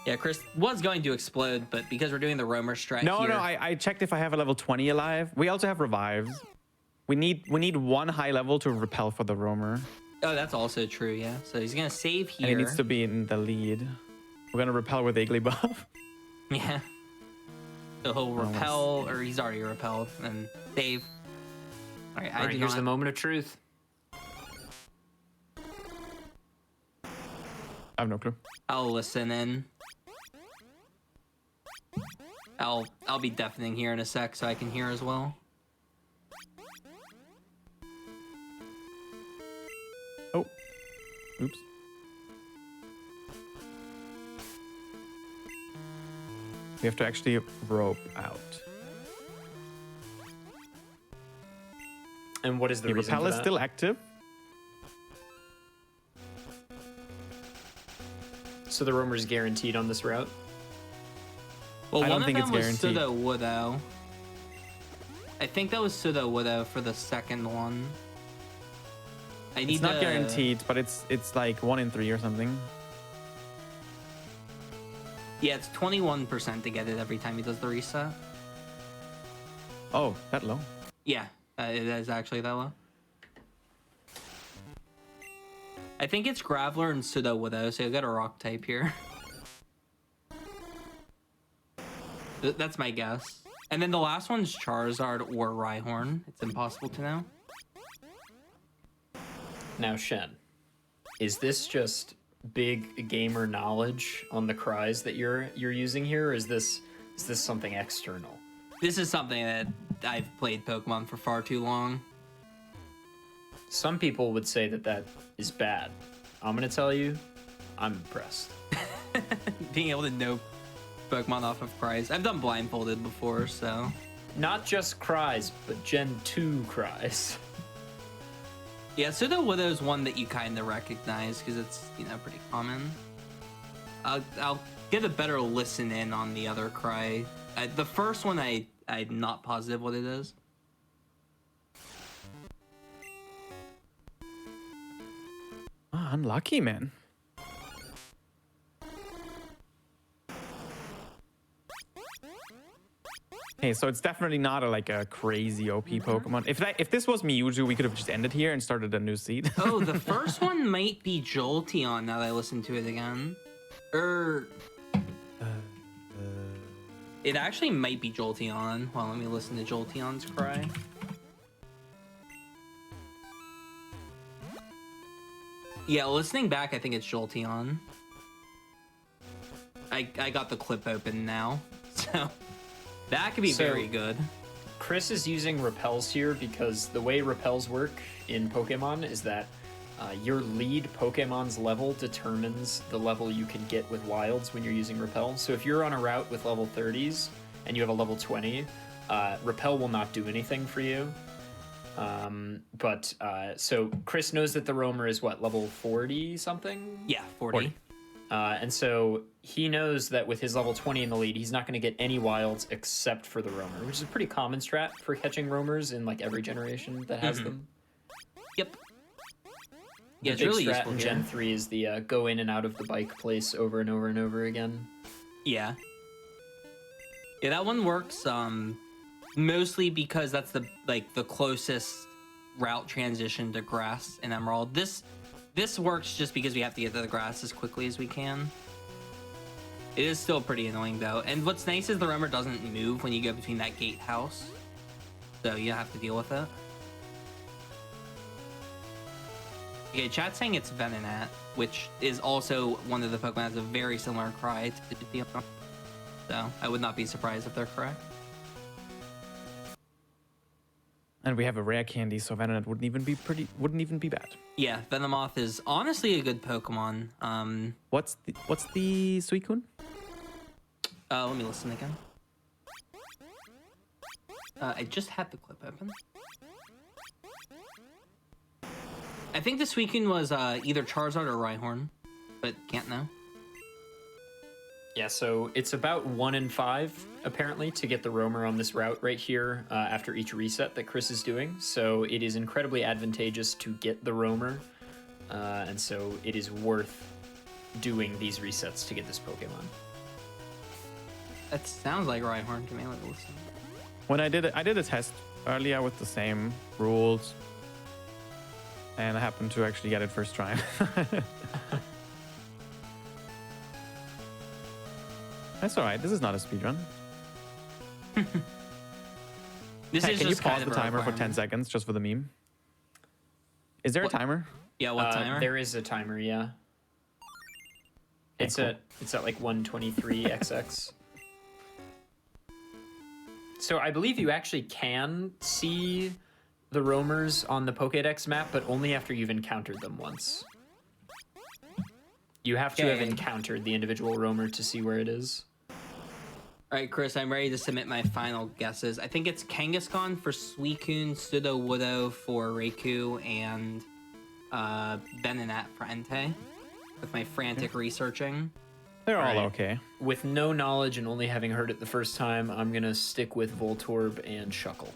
Yeah, Chris was going to explode, but because we're doing the roamer strat No, here, no, I checked if I have a level 20 alive. We also have revives. We need one high level to repel for the roamer. oh, that's also true. Yeah, so he's gonna save here. And he needs to be in the lead. We're gonna repel with Iggly buff. Yeah. So he'll repel, or he's already repelled, and save. All right, All right, here's the not. moment of truth. I have no clue. I'll listen in. I'll be deafening here in a sec so I can hear as well. Oh, oops. We have to actually rope out. And what is the The reason repel for is that? still active. So the roamer is guaranteed on this route? Well, I don't one think of it's them was guaranteed. Pseudo Woodo. I think that was Pseudo Woodo for the second one. I need It's not to- guaranteed, but it's like 1 in 3 or something. Yeah, it's 21% to get it every time he does the reset. Oh, that low. Yeah, it is actually that low. I think it's Graveler and Pseudo Widow, so you'll get a rock type here. That's my guess. And then the last one's Charizard or Rhyhorn. It's impossible to know. Now, Shen, is this just big gamer knowledge on the cries that you're using here, or is this something external? This is something that I've played Pokemon for far too long. Some people would say that is bad. I'm gonna tell you, I'm impressed. Being able to know Pokemon off of cries. I've done blindfolded before, so... Not just cries, but Gen 2 cries. Yeah, Pseudo Widow is one that you kind of recognize because it's, pretty common. I'll get a better listen in on the other cry. The first one, I'm not positive what it is. Ah, unlucky, man. Okay, so it's definitely not a crazy OP Pokemon. If this was Mewtwo, we could have just ended here and started a new seed. Oh, the first one might be Jolteon now that I listen to it again. It actually might be Jolteon. Well, let me listen to Jolteon's cry. Yeah, listening back, I think it's Jolteon. I got the clip open now, so that could be very good. Chris is using repels here because the way repels work in Pokemon is that your lead Pokemon's level determines the level you can get with wilds when you're using repel. So if you're on a route with level 30s and you have a level 20, repel will not do anything for you. So Chris knows that the roamer is what, level 40 something? Yeah, 40. And so he knows that with his level 20 in the lead, he's not going to get any wilds except for the roamer, which is a pretty common strat for catching roamers in like every generation that has them. Yep. The Yeah, it's big really strat useful in here. Gen 3 is the go in and out of the bike place over and over and over again. Yeah. Yeah, that one works mostly because that's the closest route transition to grass in Emerald. This works just because we have to get to the grass as quickly as we can. It is still pretty annoying though. And what's nice is the roamer doesn't move when you go between that gatehouse. So you have to deal with it. Okay, chat's saying it's Venonat, which is also one of the Pokemon that has a very similar cry to Dion. So I would not be surprised if they're correct. And we have a rare candy, so Venonat wouldn't even be bad. Yeah, Venomoth is honestly a good Pokemon. What's the Suicune? Let me listen again. I just had the clip open. I think the Suicune was either Charizard or Rhyhorn, but can't know. Yeah, so it's about 1 in 5, apparently, to get the roamer on this route right here after each reset that Chris is doing. So it is incredibly advantageous to get the roamer, and so it is worth doing these resets to get this Pokemon. That sounds like Rhyhorn to me. Like, listen. When I did a test earlier with the same rules, and I happened to actually get it first try. That's all right. This is not a speed run. This Hey, is can you just kind pause of the a timer for 10 requirement. seconds just for the meme? Is there What? a timer? Yeah, what timer? There is a timer, yeah. Okay, It's cool. at like 123 XX. So I believe you actually can see the roamers on the Pokédex map, but only after you've encountered them once. You have to have Okay. encountered the individual roamer to see where it is. All right, Chris, I'm ready to submit my final guesses. I think it's Kangaskhan for Suicune, Sudowoodo for Raikou, and Venonat for Entei. With my frantic researching. They're all Right. okay. With no knowledge and only having heard it the first time, I'm gonna stick with Voltorb and Shuckle.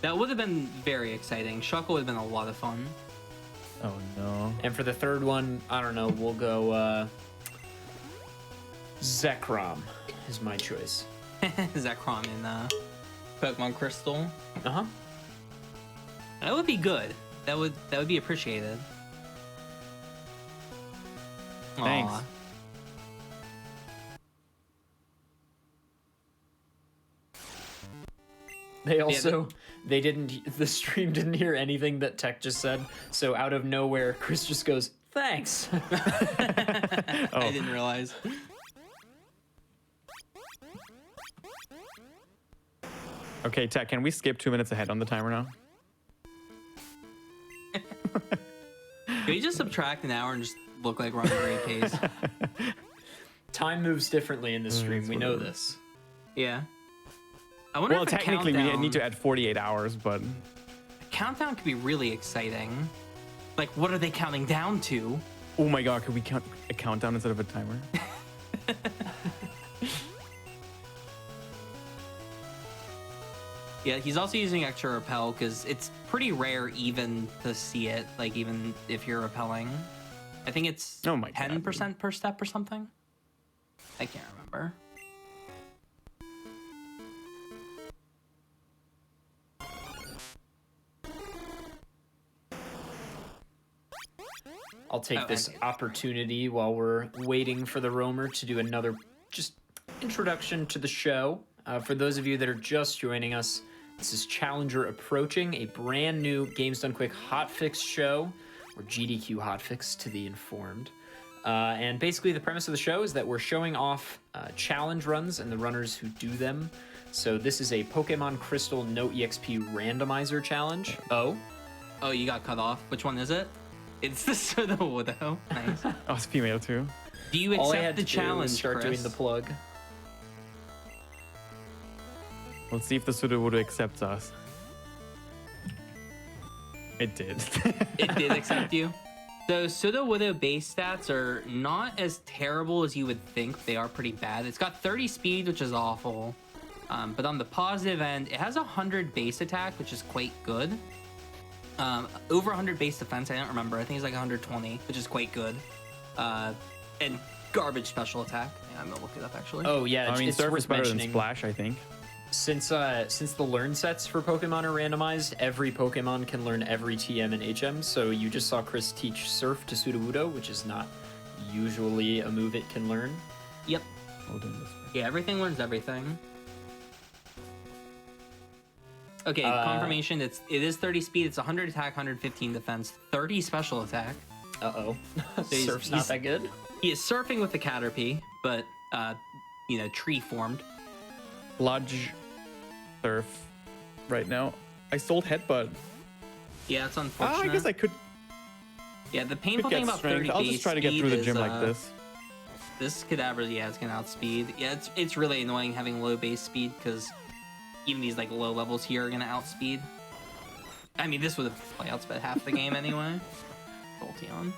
That would have been very exciting. Shuckle would have been a lot of fun. Oh no. And for the third one, I don't know, we'll go Zekrom is my choice. Zekrom in Pokemon Crystal. Uh-huh. That would be good. That would be appreciated. Thanks. Aw. They also the stream didn't hear anything that Tech just said, so out of nowhere Chris just goes, "Thanks." I didn't realize. Okay, Tech, can we skip 2 minutes ahead on the timer now? Can you just subtract an hour and just look like we're on a great pace? Time moves differently in this stream. We know whatever. this. Yeah. I wonder Well, if a technically we countdown- need to add 48 hours, but countdown could be really exciting. Like, what are they counting down to? oh my god, could we count a countdown instead of a timer? Yeah, he's also using extra repel because it's pretty rare even to see it, like even if you're repelling. I think it's Oh my God, 10% per step or something. I can't remember. I'll take Oh, this okay. opportunity while we're waiting for the roamer to do another just introduction to the show. For those of you that are just joining us, this is Challenger Approaching, a brand new Games Done Quick hotfix show, or GDQ hotfix to the informed. And basically the premise of the show is that we're showing off challenge runs and the runners who do them. So this is a Pokemon Crystal no-exp randomizer challenge. Oh, Oh, you got cut off. Which one is it? It's the Sudowoodo. Nice. Oh, it's female too. Do you all I accept had the to do challenge, was start Chris? doing the plug. Let's see if the Sudowoodo accepts us. It did. It did accept you. So Sudowoodo base stats are not as terrible as you would think. They are pretty bad. It's got 30 speed, which is awful. But on the positive end, it has 100 base attack, which is quite good. Over 100 base defense, I don't remember. I think it's like 120, which is quite good. And garbage special attack. Yeah, I'm gonna look it up actually. Oh yeah, I mean, it's Surf worth is better than mentioning. Splash, I think. Since the learn sets for Pokemon are randomized, every Pokemon can learn every TM and HM. So you just saw Chris teach Surf to Sudowoodo, which is not usually a move it can learn. Yep. We'll do this. Yeah, everything learns everything. Okay, confirmation. It is 30 speed. It's 100 attack, 115 defense, 30 special attack. Uh-oh. he's- Surf's not he's- that good. He is surfing with the Caterpie, but tree formed. Sludge Surf right now. I sold Headbutt. Yeah, it's Ah, unfortunate. I guess I could Yeah, the painful thing get about strength. 30 I'll base just try to get speed through the is, gym like this. This Kadabra, yeah, it's gonna outspeed. Yeah, it's really annoying having low base speed because even these like low levels here are gonna outspeed. I mean, this would have probably outsped half the game anyway. Jolteon.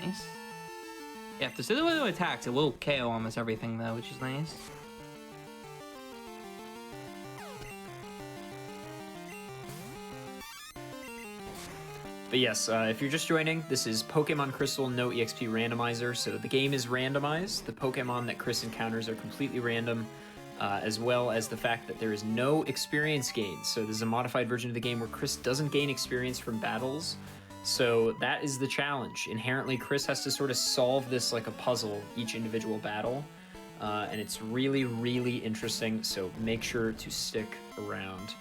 Nice. Yeah, if the Sudowoodo attacks, it will KO almost everything though, which is nice. But yes, if you're just joining, this is Pokemon Crystal no-exp randomizer. So the game is randomized. The Pokemon that Chris encounters are completely random, as well as the fact that there is no experience gain. So this is a modified version of the game where Chris doesn't gain experience from battles. So that is the challenge. Inherently, Chris has to sort of solve this like a puzzle, each individual battle. And it's really, really interesting. So make sure to stick around.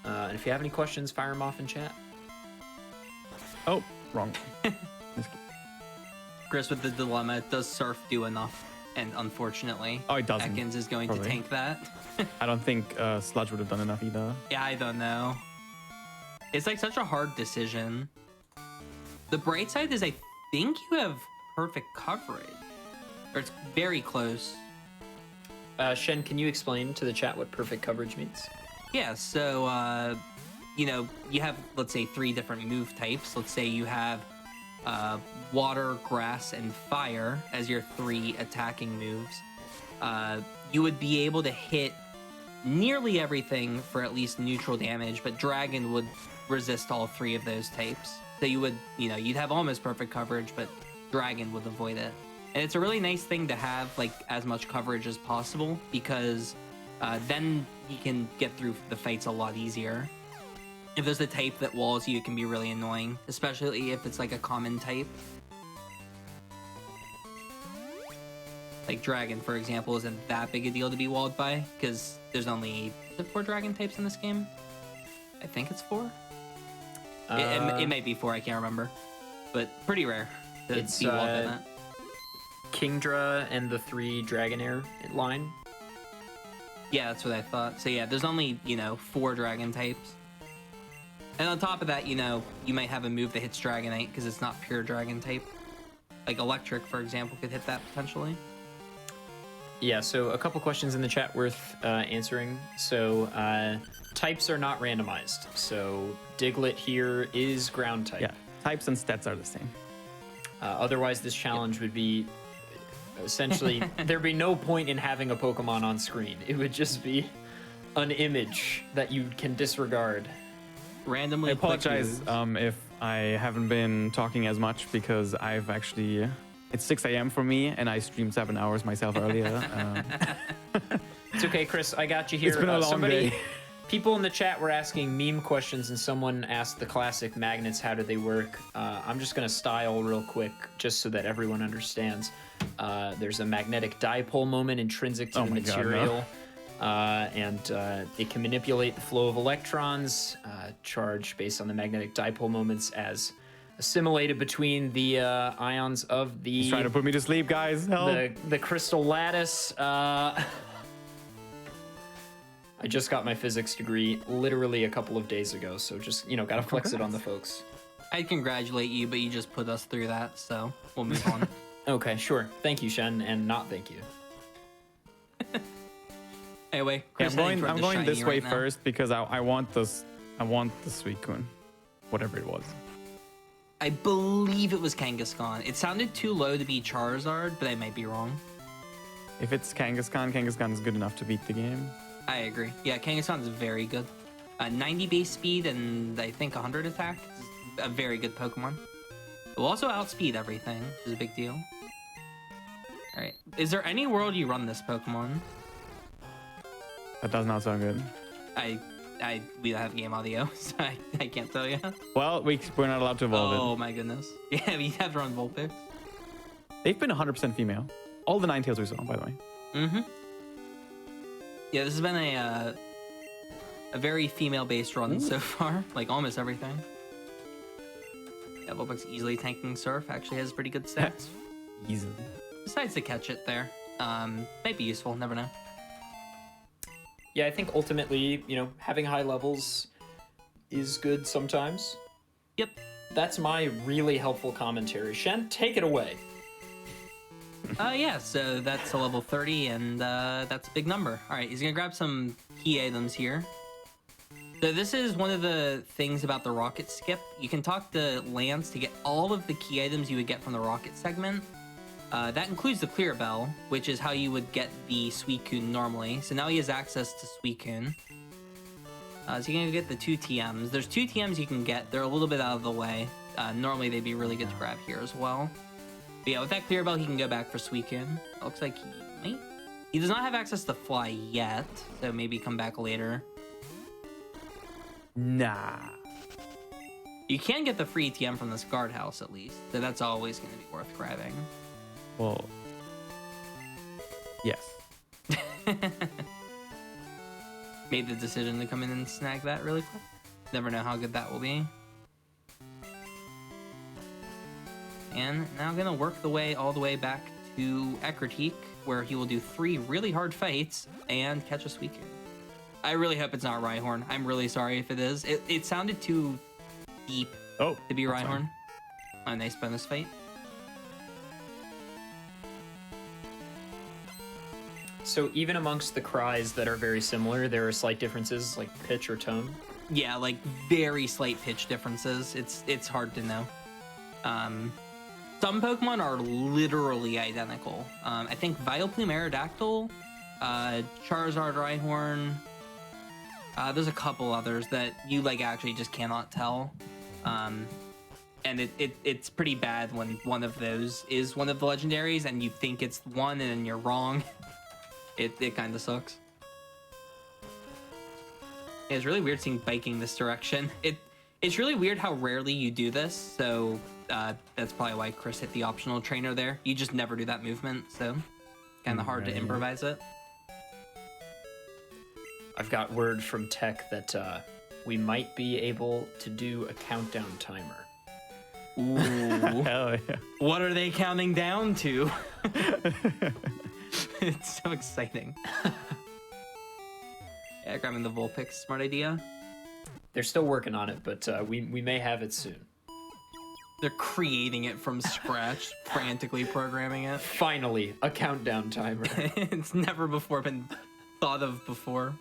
And if you have any questions, fire them off in chat. Oh, wrong. Chris with the dilemma, does Surf do enough? And unfortunately, Oh, it doesn't. Ekans is going to Probably. tank that. I don't think Sludge would have done enough either. Yeah, I don't know. It's like such a hard decision. The bright side is I think you have perfect coverage. Or it's very close. Shen, can you explain to the chat what perfect coverage means? Yeah, so, you know, you have, let's say, 3 different move types. Let's say you have water, grass, and fire as your 3 attacking moves. You would be able to hit nearly everything for at least neutral damage, but Dragon would resist all 3 of those types. So you would, you know, you'd have almost perfect coverage, but Dragon would avoid it. And it's a really nice thing to have, like, as much coverage as possible, because then you can get through the fights a lot easier. If there's a type that walls you, it can be really annoying, especially if it's like a common type. Like Dragon, for example, isn't that big a deal to be walled by, because there's only, is it 4 Dragon types in this game? I think it's 4? It might be 4, I can't remember. But pretty rare to be walled by that. Kingdra and the 3 Dragonair line. Yeah, that's what I thought. So yeah, there's only, you know, 4 Dragon types. And on top of that, you know, you might have a move that hits Dragonite because it's not pure Dragon type. Like Electric, for example, could hit that potentially. Yeah, so a couple questions in the chat worth answering. So types are not randomized. So Diglett here is ground type. Yeah, types and stats are the same. Otherwise, this challenge would be essentially, there'd be no point in having a Pokemon on screen. It would just be an image that you can disregard. Randomly. I apologize if I haven't been talking as much because I've actually, it's 6 a.m. for me and I streamed 7 hours myself earlier. It's okay, Chris, I got you here. It's been a long day. People in the chat were asking meme questions and someone asked the classic magnets, how do they work? I'm just gonna style real quick just so that everyone understands. There's a magnetic dipole moment intrinsic to the material. And it can manipulate the flow of electrons, charge based on the magnetic dipole moments as assimilated between the ions of the... He's trying to put me to sleep, guys. Help. The crystal lattice. I just got my physics degree literally a couple of days ago, so just, you know, gotta flex it on the folks. I'd congratulate you, but you just put us through that, so we'll move on. Okay, sure. Thank you, Shen, and not thank you. Anyway, Yeah, Chris, I'm going this way now. first because I want this. I want the Suicune, whatever it was. I believe it was Kangaskhan. It sounded too low to be Charizard, but I might be wrong. If it's Kangaskhan, Kangaskhan is good enough to beat the game. I agree. Yeah, Kangaskhan is very good. 90 base speed and I think 100 attack. It's a very good Pokemon. It will also outspeed everything, which is a big deal. Alright. Is there any world you run this Pokemon? That does not sound good. We don't have game audio, so I can't tell you. Well, we're not allowed to evolve it. Oh my goodness. Yeah, we have to run Vulpix. They've been 100% female. All the Ninetales we saw, by the way. Mm-hmm. Yeah, this has been a very female-based run so far. Like, almost everything. Yeah, Vulpix easily tanking Surf. Actually has pretty good stats. Easily. Besides the catch it there. Might be useful, never know. Yeah, I think ultimately, you know, having high levels is good sometimes. Yep. That's my really helpful commentary. Shen, take it away. Yeah, so that's a level 30, and that's a big number. Alright, he's gonna grab some key items here. So this is one of the things about the rocket skip. You can talk to Lance to get all of the key items you would get from the rocket segment. That includes the Clear Bell, which is how you would get the Suicune normally. So now he has access to Suicune. So you're gonna get the 2 TMs. There's 2 TMs you can get. They're a little bit out of the way. Normally they'd be really good to grab here as well. But yeah, with that clear bell, he can go back for Suicune. Looks like he might. He does not have access to fly yet, so maybe come back later. Nah. You can get the free ETM from this guardhouse at least, so that's always going to be worth grabbing. Well, yes. Made the decision to come in and snag that really quick. Never know how good that will be. And now gonna work the way all the way back to Ekritique, where he will do 3 really hard fights and catch a Suicune. I really hope it's not Rhyhorn. I'm really sorry if it is. It sounded too deep to be Rhyhorn. A nice bonus fight. So even amongst the cries that are very similar, there are slight differences like pitch or tone. Yeah, like very slight pitch differences. It's hard to know. Some Pokemon are literally identical. I think Vileplume, Aerodactyl, Charizard, Rhyhorn. There's a couple others that you like actually just cannot tell. And it's pretty bad when one of those is one of the legendaries and you think it's one and then you're wrong. It kind of sucks. Yeah, it's really weird seeing biking this direction. It's really weird how rarely you do this, so that's probably why Chris hit the optional trainer there. You just never do that movement, so kind of hard to improvise it. I've got word from tech that we might be able to do a countdown timer. Ooh. Hell yeah. What are they counting down to? It's so exciting. Yeah, grabbing the Vulpix, smart idea. They're still working on it, but we may have it soon. They're creating it from scratch, frantically programming it. Finally, a countdown timer. It's never before been thought of before.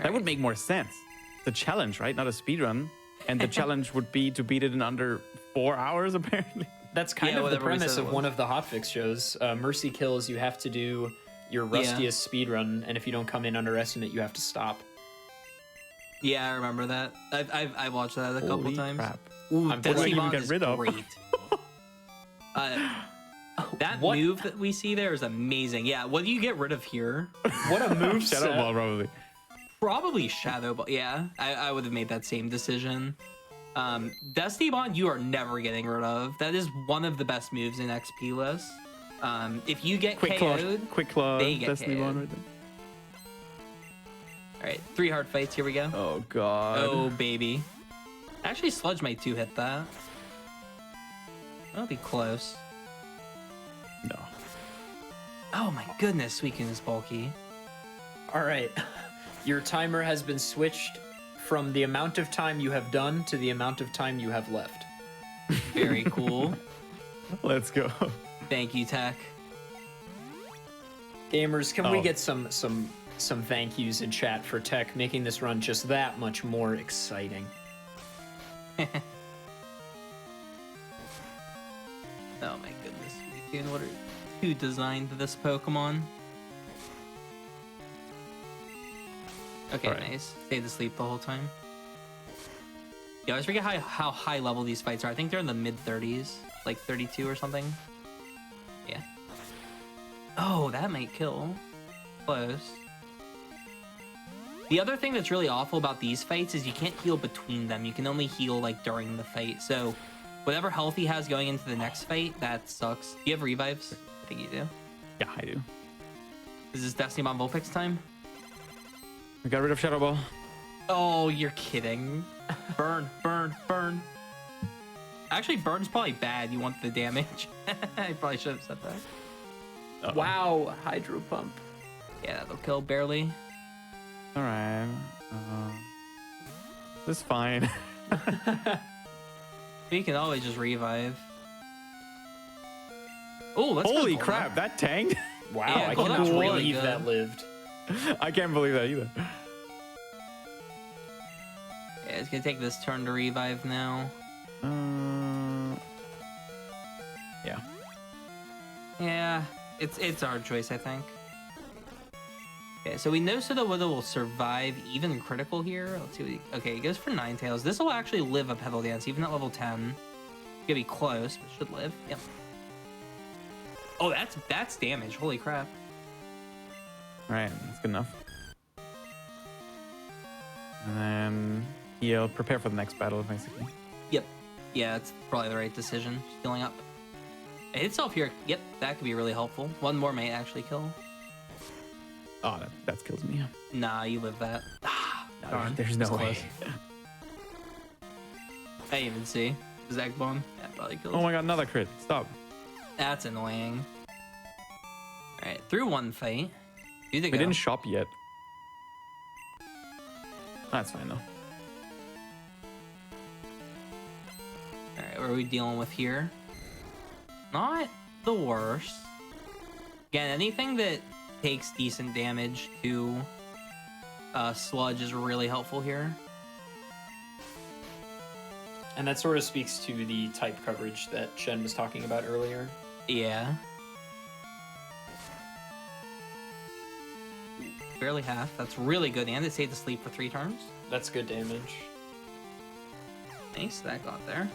That would make more sense. It's a challenge, right? Not a speed run. And the challenge would be to beat it in under 4 hours, apparently. That's kind of the premise of one of the hotfix shows. Mercy Kills, you have to do your rustiest speedrun, and if you don't come in under estimate, you have to stop. Yeah, I remember that. I've watched that a couple times. Crap. Ooh, What do I even Decimon get is rid of? great. That What? move that we see there is amazing. Yeah, what do you get rid of here? What a move Shadow set. Ball, probably. Probably Shadow Ball. Yeah, I would have made that same decision. Destiny Bond, you are never getting rid of. That is one of the best moves in XP list. If you get KO'd, Quick Claw, they get Destiny KO'd. Bond right there. All right, 3 hard fights. Here we go. Oh, God. Oh, baby. Actually, Sludge might 2-hit that. That'll be close. No. Oh my goodness, Suicune is bulky. All right. Your timer has been switched from the amount of time you have done to the amount of time you have left. Very cool. Let's go. Thank you, Tech. Gamers, can we get some thank yous in chat for Tech making this run just that much more exciting? Oh my goodness, Suicune, who designed this Pokemon? Okay, Right. nice. Stayed asleep the whole time. Yeah, I always forget how high level these fights are. I think they're in the mid 30s, like 32 or something. Yeah. Oh, that might kill. Close. The other thing that's really awful about these fights is you can't heal between them. You can only heal like during the fight. So whatever health he has going into the next fight, that sucks. Do you have revives? I think you do. Yeah, I do. Is this Destiny Bomb Vulpix time? We got rid of Shadow Ball. Oh, you're kidding. Burn, burn, burn. Actually, burn's probably bad. You want the damage. I probably should have said that. Uh-oh. Wow, Hydro Pump. Yeah, that'll kill barely. All right. This is fine. You can always just revive. Oh, let's Holy go crap, that tanked? Wow, Yeah, I well, cannot that's really believe good. that lived. I can't believe that either. Yeah, it's gonna take this turn to revive now. Yeah. Yeah, it's our choice, I think. Okay, so we know Sudowoodo will survive even critical here. Let's see what okay, he goes for Ninetales. This will actually live a Petal Dance, even at level 10. Gonna be close, but should live. Yep. Oh, that's damage. Holy crap. All right, that's good enough. And then he'll prepare for the next battle, basically. Yep. Yeah, that's probably the right decision. Just healing up. It hits off here. Yep, that could be really helpful. One more may actually kill. Oh, that kills me. Nah, you live that. No, Darn. there's no way. I even see. Zag Bomb. Yeah, probably kills. Oh my god, another crit. Stop. That's annoying. Alright, through one fight. We didn't shop yet. That's fine though. Alright, what are we dealing with here? Not the worst. Again, anything that takes decent damage to Sludge is really helpful here. And that sort of speaks to the type coverage that Shen was talking about earlier. Yeah. Barely half. That's really good. And it saved the sleep for 3 turns. That's good damage. Nice, that got there.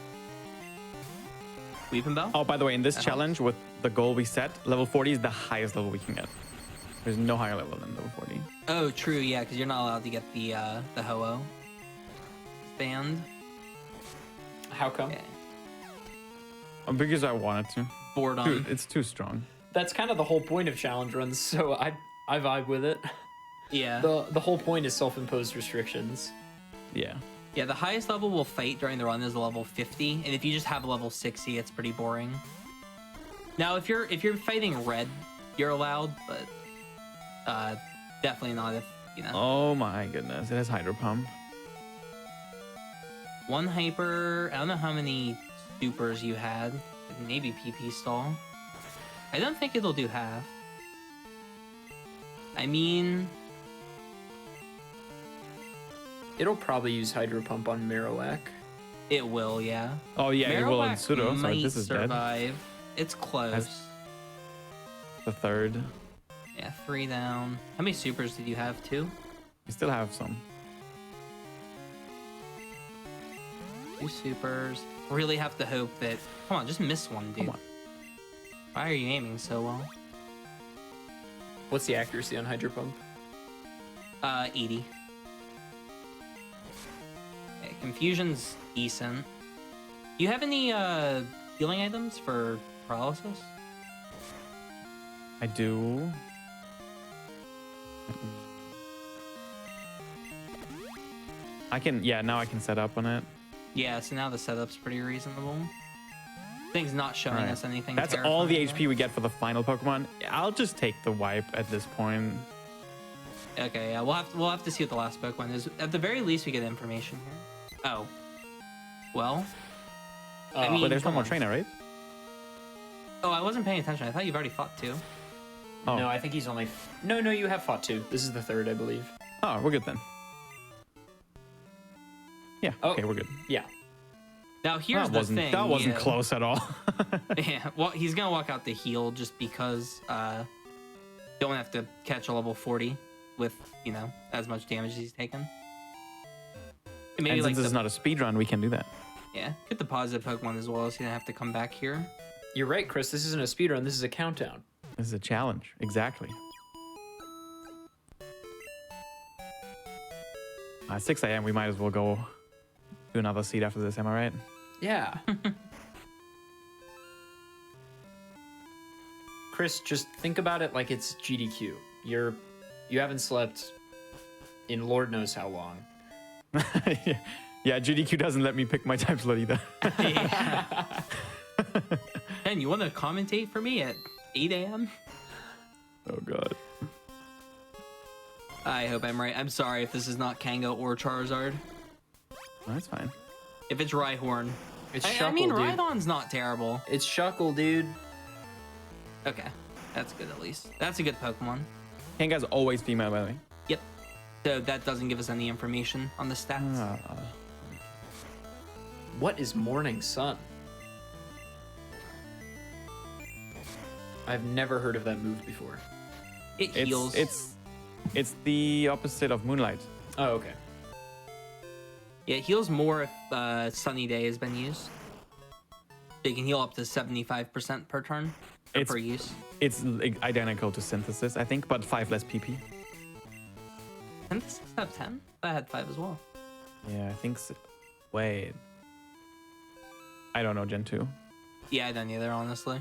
Weeping Bell? Oh, by the way, in this That challenge with the goal we set, level 40 is the highest level we can get. There's no higher level than level 40. Oh, true, yeah, because you're not allowed to get the Ho-Oh banned. How come? Okay. Because I wanted to. Boredom. Dude, it's too strong. That's kind of the whole point of challenge runs, so I vibe with it. Yeah. The whole point is self-imposed restrictions. Yeah. Yeah, the highest level we'll fight during the run is level 50, and if you just have a level 60, it's pretty boring. Now, if you're fighting red, you're allowed, but definitely not if, you know. Oh my goodness, it has Hydro Pump. One hyper, I don't know how many supers you had. Maybe PP stall. I don't think it'll do half. I mean, It'll probably use Hydro Pump on Marowak. it will, yeah. Oh yeah, it will in Marowak Pseudo. Sorry, might this is dead. survive. It's close. That's- The third. Yeah, 3 down. How many supers did you have? 2? We still have some. 2 supers. Really have to hope that. Come on, just miss one, dude. Come on. Why are you aiming so well? What's the accuracy on Hydro Pump? 80. Okay, Confusion's decent. Do you have any healing items for paralysis? I do. I can, yeah, now I can set up on it. Yeah, so now the setup's pretty reasonable. Thing's not showing Alright. us anything. That's all the terrifying, HP we get for the final Pokemon. I'll just take the wipe at this point. though. Okay, yeah, we'll have to see what the last Pokemon is. At the very least, we get information here. Oh, well. I mean, But there's one come more on. trainer, right? Oh, I wasn't paying attention. I thought you've already fought 2. Oh. No, I think he's only... No, you have fought 2. This is the 3rd, I believe. Oh, we're good then. Yeah, Oh. okay, we're good. Yeah. Now here's the thing. That wasn't yeah. close at all. Yeah, well, he's gonna walk out the heal just because don't have to catch a level 40 with, you know, as much damage as he's taken. And since this is not a speed run, we can do that. Yeah, get the positive Pokemon as well, so you don't have to come back here. You're right, Chris. This isn't a speedrun. This is a countdown. This is a challenge. Exactly. 6 a.m. We might as well go do another seed after this. Am I right? Yeah. Chris, just think about it like it's GDQ. You haven't slept in Lord knows how long. Yeah, GDQ doesn't let me pick my time slot either. Yeah. Ben, you want to commentate for me at 8 a.m.? Oh god. I hope I'm right. I'm sorry if this is not Kango or Charizard. Oh, that's fine. If it's Rhyhorn. It's I Shuckle, mean, dude. Rhydon's not terrible. It's Shuckle, dude. Okay, that's good at least. That's a good Pokemon. Kanga's always female, by the way. Yep. So that doesn't give us any information on the stats. What is Morning Sun? I've never heard of that move before. It heals. It's It's the opposite of Moonlight. Oh, okay. Yeah, it heals more if Sunny Day has been used. They can heal up to 75% per turn or It's- per use. It's identical to Synthesis, I think, but 5 less PP. Didn't this have 10? I had 5 as well. Yeah, I think so. Wait. I don't know, Gen 2. Yeah, I don't either, honestly.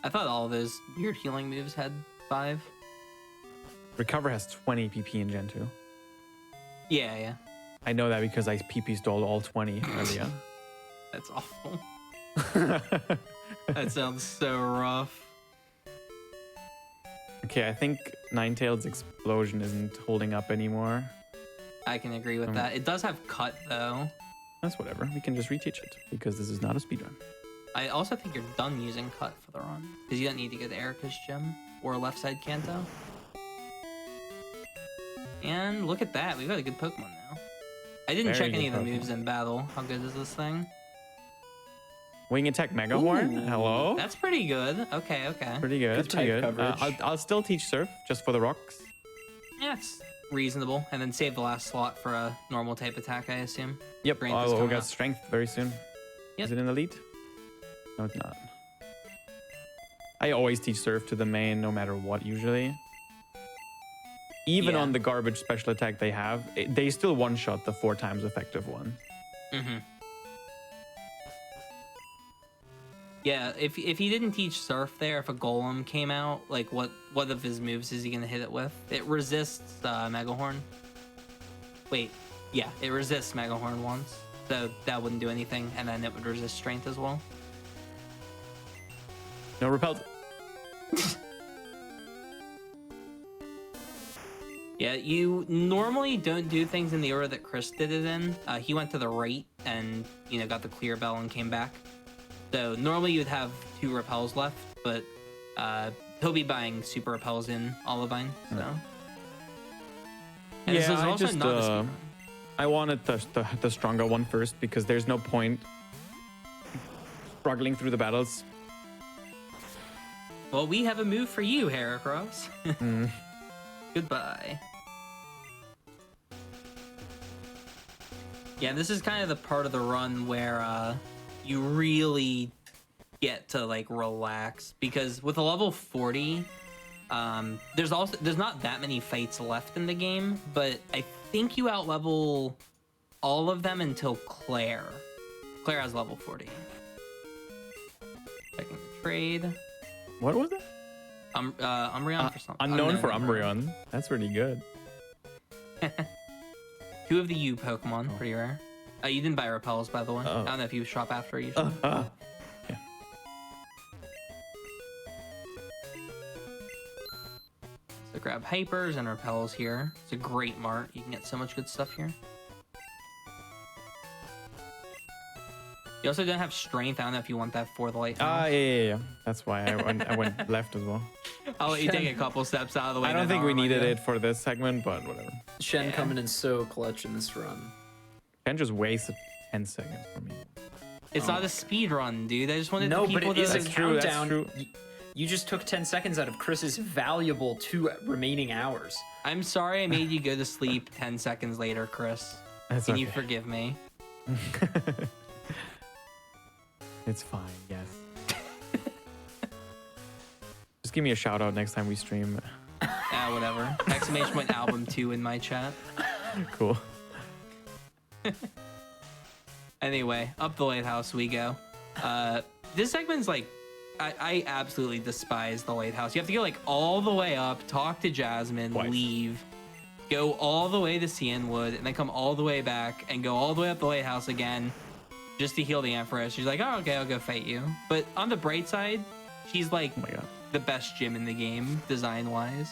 I thought all those weird healing moves had 5. Recover has 20 PP in Gen 2. Yeah, yeah. I know that because I PP stole all 20 earlier. That's awful. That sounds so rough. Okay, I think Ninetales Explosion isn't holding up anymore. I can agree with that. It does have cut, though. That's whatever. We can just reteach it because this is not a speedrun. I also think you're done using cut for the run because you don't need to get Erica's gem or left side Kanto. And look at that, we've got a good Pokemon now. I didn't Very check any of good the moves Pokemon. in battle. How good is this thing? Wing Attack Mega Horn. Ooh, Hello. That's pretty good. Okay, okay. Pretty good. That's pretty type good. coverage. I'll still teach Surf just for the rocks. Yeah, it's reasonable. And then save the last slot for a normal type attack, I assume. Yep. Strength is We'll coming get up. Strength very soon. Yep. Is it in Elite? No, it's not. I always teach Surf to the main no matter what usually. Even Yeah. on the garbage special attack they have, they still one-shot the 4 times effective one. Mm-hmm. Yeah, if he didn't teach Surf there, if a Golem came out, like what of his moves is he gonna hit it with? It resists Mega Horn. Wait, yeah, it resists Mega Horn once, so that wouldn't do anything, and then it would resist Strength as well. No, repelled. Yeah, you normally don't do things in the order that Chris did it in. He went to the right and got the clear bell and came back. So normally you'd have 2 repels left, but he'll be buying super repels in Olivine. So and this is Yeah, also not a speedrun. I wanted the stronger one first because there's no point struggling through the battles. Well, we have a move for you, Heracross. Goodbye. Yeah, this is kind of the part of the run where you really get to like relax because with a level 40, there's not that many fights left in the game, but I think you outlevel all of them until Claire. Claire has level 40. Checking the trade. What was it? Umbreon for something. Unknown for Umbreon. That's really good. 2 of the U Pokemon, pretty rare. You didn't buy repels, by the way. Oh. I don't know if you shop after you should. Yeah. So grab hypers and repels here. It's a great mart. You can get so much good stuff here. You also don't have strength. I don't know if you want that for the lighthouse. Yeah. That's why I went left as well. I'll let you take a couple steps out of the way. I don't then think I'll we needed remind it for this segment, but whatever. Shen Yeah. coming in so clutch in this run. Ken just wasted 10 seconds for me. you. It's not a speed run, dude. I just wanted No, the but people it is a That's true, that's countdown. true. You just took 10 seconds out of Chris's valuable 2 remaining hours. I'm sorry I made you go to sleep 10 seconds later, Chris. That's Can you okay. forgive me? It's fine, yes. Just give me a shout out next time we stream. Whatever. Exclamation point album 2 in my chat. Cool. Anyway, up the lighthouse we go. This segment's like, I absolutely despise the lighthouse. You have to go like all the way up, talk to Jasmine, Twice. leave, go all the way to Cianwood, and then come all the way back and go all the way up the lighthouse again just to heal the Empress. She's like, oh, okay, I'll go fight you. But on the bright side, she's like Oh my god. the best gym in the game, design-wise.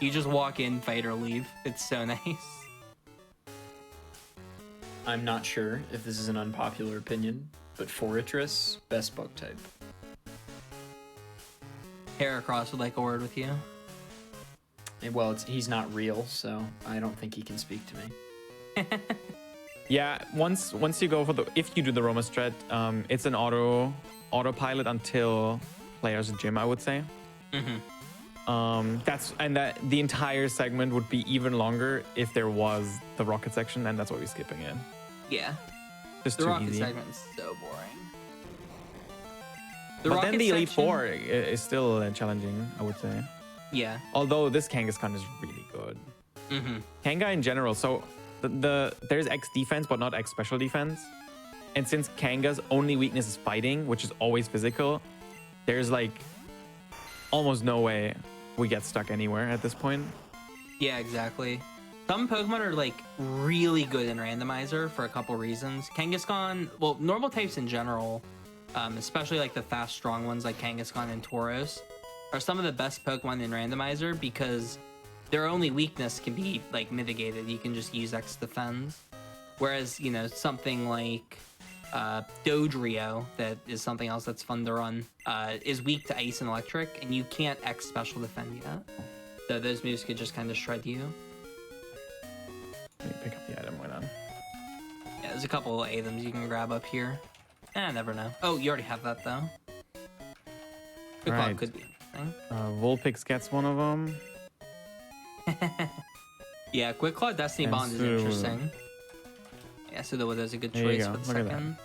You just walk in, fight, or leave. It's so nice. I'm not sure if this is an unpopular opinion, but Fortress, best bug type. Heracross would like a word with you. Well, he's not real, so I don't think he can speak to me. Yeah, once you go for if you do the Roma strat, it's an autopilot until player's gym, I would say. Mm-hmm. That the entire segment would be even longer if there was the rocket section, and that's what we're skipping in. Yeah. Just The too rocket easy. segment's so boring. But then the Elite section- Four is still challenging, I would say. Yeah. Although this Kangaskhan is really good. Kanga in general. So there's X defense, but not X special defense. And since Kanga's only weakness is fighting, which is always physical, there's like almost no way we get stuck anywhere at this point. Yeah, exactly. Some Pokemon are like really good in Randomizer for a couple reasons. Kangaskhan, well, normal types in general, especially like the fast, strong ones like Kangaskhan and Tauros, are some of the best Pokemon in Randomizer because their only weakness can be like mitigated. You can just use X defense. Whereas, you know, something like Dodrio, that is something else that's fun to run, is weak to Ice and Electric, and you can't X special defend yet. So those moves could just kind of shred you. Let me pick up the item, why not? Yeah, there's a couple of items you can grab up here. I never know. Oh, you already have that though. Good call, Right. could be anything. Vulpix gets one of them. Yeah, Quick Claw Destiny And Bond is Sudowoodo. interesting. Yeah, Sudowoodo's a good There you choice go. for the Look at that. second.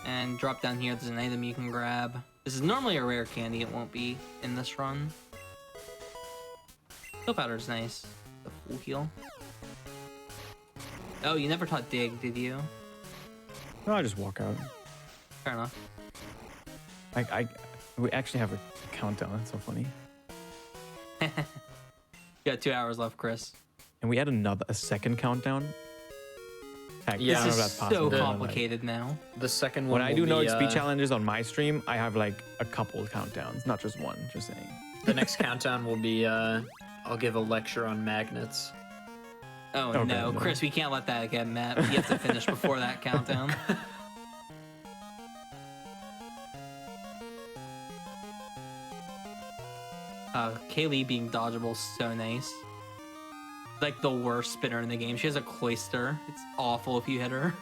And drop down here, there's an item you can grab. This is normally a rare candy, it won't be in this run. Heal powder's nice. The full heal. Oh, you never taught Dig, did you? No, I just walk out. Fair enough. We actually have a countdown. That's so funny. You got 2 hours left, Chris. And we add a second countdown. Heck, Yeah. I don't know This if is that's possible. so but, like, complicated now. The second one when I will do be, no-exp challenges on my stream, I have like a couple countdowns, not just one. Just saying. the next countdown will be I'll give a lecture on magnets. Oh Okay, no, no. Chris, we can't let that get Matt. You have to finish before that countdown. Kaylee being dodgeable is so nice. Like the worst spinner in the game. She has a cloister. It's awful if you hit her.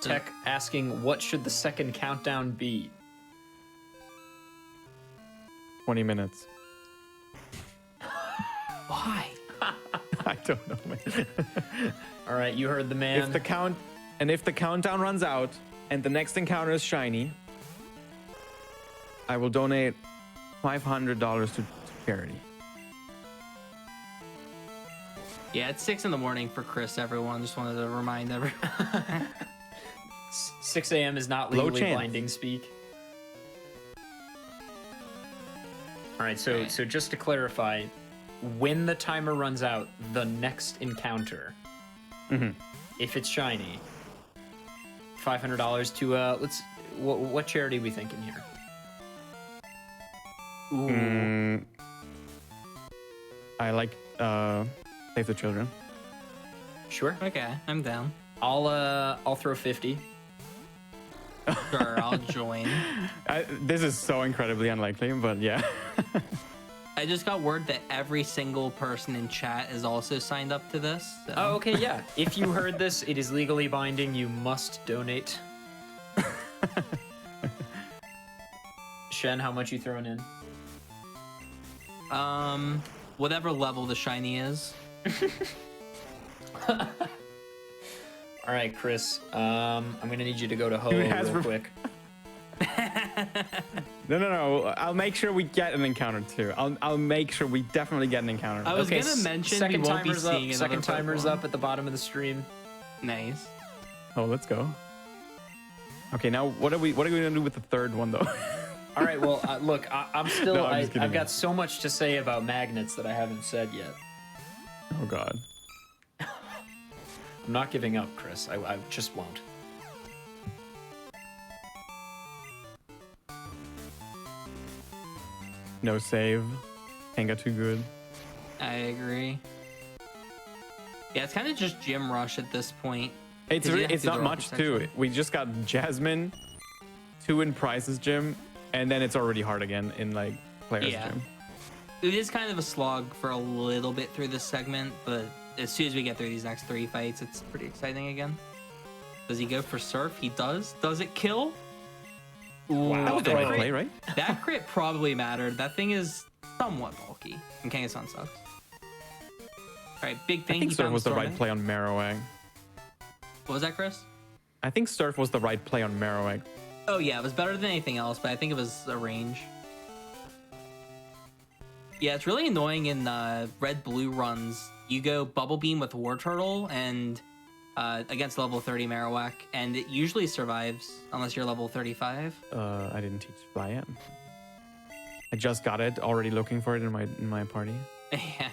Tech asking, what should the second countdown be? 20 minutes. Why? I don't know, man. All right, you heard the man. If the countdown runs out and the next encounter is shiny, I will donate $500 to charity. Yeah, it's 6 in the morning for Chris, everyone. Just wanted to remind everyone. 6 a.m. is not Low legally chance. blinding speak. All right, so Okay. so just to clarify, when the timer runs out, the next encounter, if it's shiny, $500 to let's what charity are we thinking here? Ooh, I like Save the Children. sure. Okay, I'm down. I'll throw 50. Sure, I'll join. This is so incredibly unlikely, but yeah. I just got word that every single person in chat is also signed up to this. So. Oh, okay, yeah. If you heard this, it is legally binding. You must donate. Shen, how much you throwing in? Whatever level the shiny is. All right, Chris. I'm gonna need you to go to Ho Dude has real quick. No. I'll make sure we get an encounter too. I'll make sure we definitely get an encounter. I was Okay, gonna mention we second won't be timer's seeing up. another Second timer's Pokemon. up at the bottom of the stream. Nice. Oh, let's go. Okay, now what are we gonna do with the third one though? All right. Well, look, I'm still. No, I'm just kidding. I've got so much to say about magnets that I haven't said yet. Oh God. I'm not giving up, Chris. I just won't. No save. Ain't got too good. I agree. Yeah, it's kind of just gym rush at this point. It's 'Cause you have it's to do not the much rocket too. section. We just got Jasmine, 2 in Price's gym, and then it's already hard again in like players' Yeah. gym. It is kind of a slog for a little bit through this segment, but as soon as we get through these next 3 fights, it's pretty exciting again. Does he go for Surf? He does. Does it kill? Ooh, That was the right crit- play, right? That crit probably mattered. That thing is somewhat bulky. And Kangaskhan sucks. Alright, big thing. I think he Surf found was the right Storming. play on Marowak. What was that, Chris? I think Surf was the right play on Marowak. Oh yeah, it was better than anything else, but I think it was a range. Yeah, it's really annoying in red-blue runs. You go Bubble Beam with War Turtle and against level 30 Marowak, and it usually survives unless you're level 35. I didn't teach Fly yet. I just got it, already looking for it in my party. Yeah.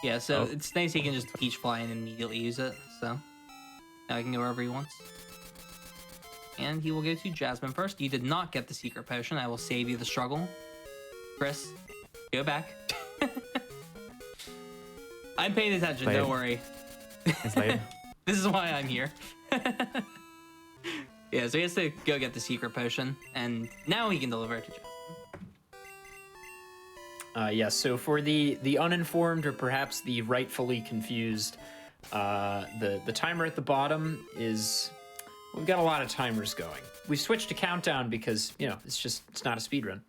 Yeah, so Oh. it's nice he can just teach Fly and immediately use it, so now he can go wherever he wants. And he will go to Jasmine first. You did not get the secret potion. I will save you the struggle. Chris, go back. I'm paying attention, don't worry. It's late. This is why I'm here. Yeah, so he has to go get the secret potion, and now he can deliver it to Jasmine. Yeah, so for the uninformed or perhaps the rightfully confused, the timer at the bottom is, we've got a lot of timers going. We switched to countdown because, you know, it's not a speed run.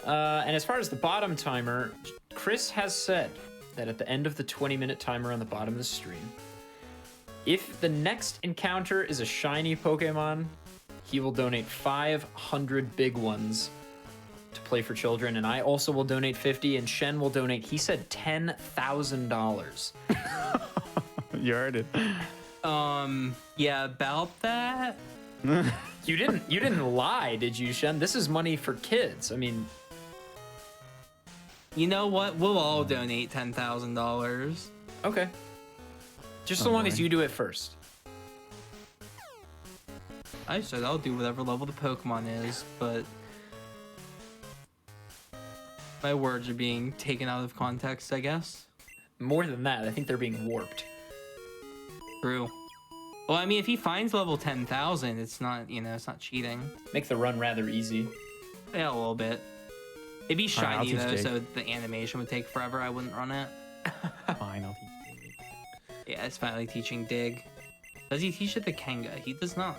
And as far as the bottom timer, Chris has said that at the end of the 20-minute timer on the bottom of the stream, if the next encounter is a shiny Pokemon, he will donate 500 big ones to play for children, and I also will donate 50, and Shen will donate, he said, $10,000. You heard it. Yeah, about that. You didn't lie, did you, Shen? This is money for kids. I mean, You know what? We'll all donate $10,000. okay. Just so long as boy. you do it first. I said I'll do whatever level the Pokemon is, but my words are being taken out of context, I guess. More than that, I think they're being warped. True. Well, I mean, if he finds level 10,000, it's not, it's not cheating. Make the run rather easy. Yeah, a little bit. It'd be Alright, I'll shiny teach though, Jake. so the animation would take forever. I wouldn't run it. Fine, I'll teach you. Yeah, it's finally teaching Dig. Does he teach it the Kenga? He does not.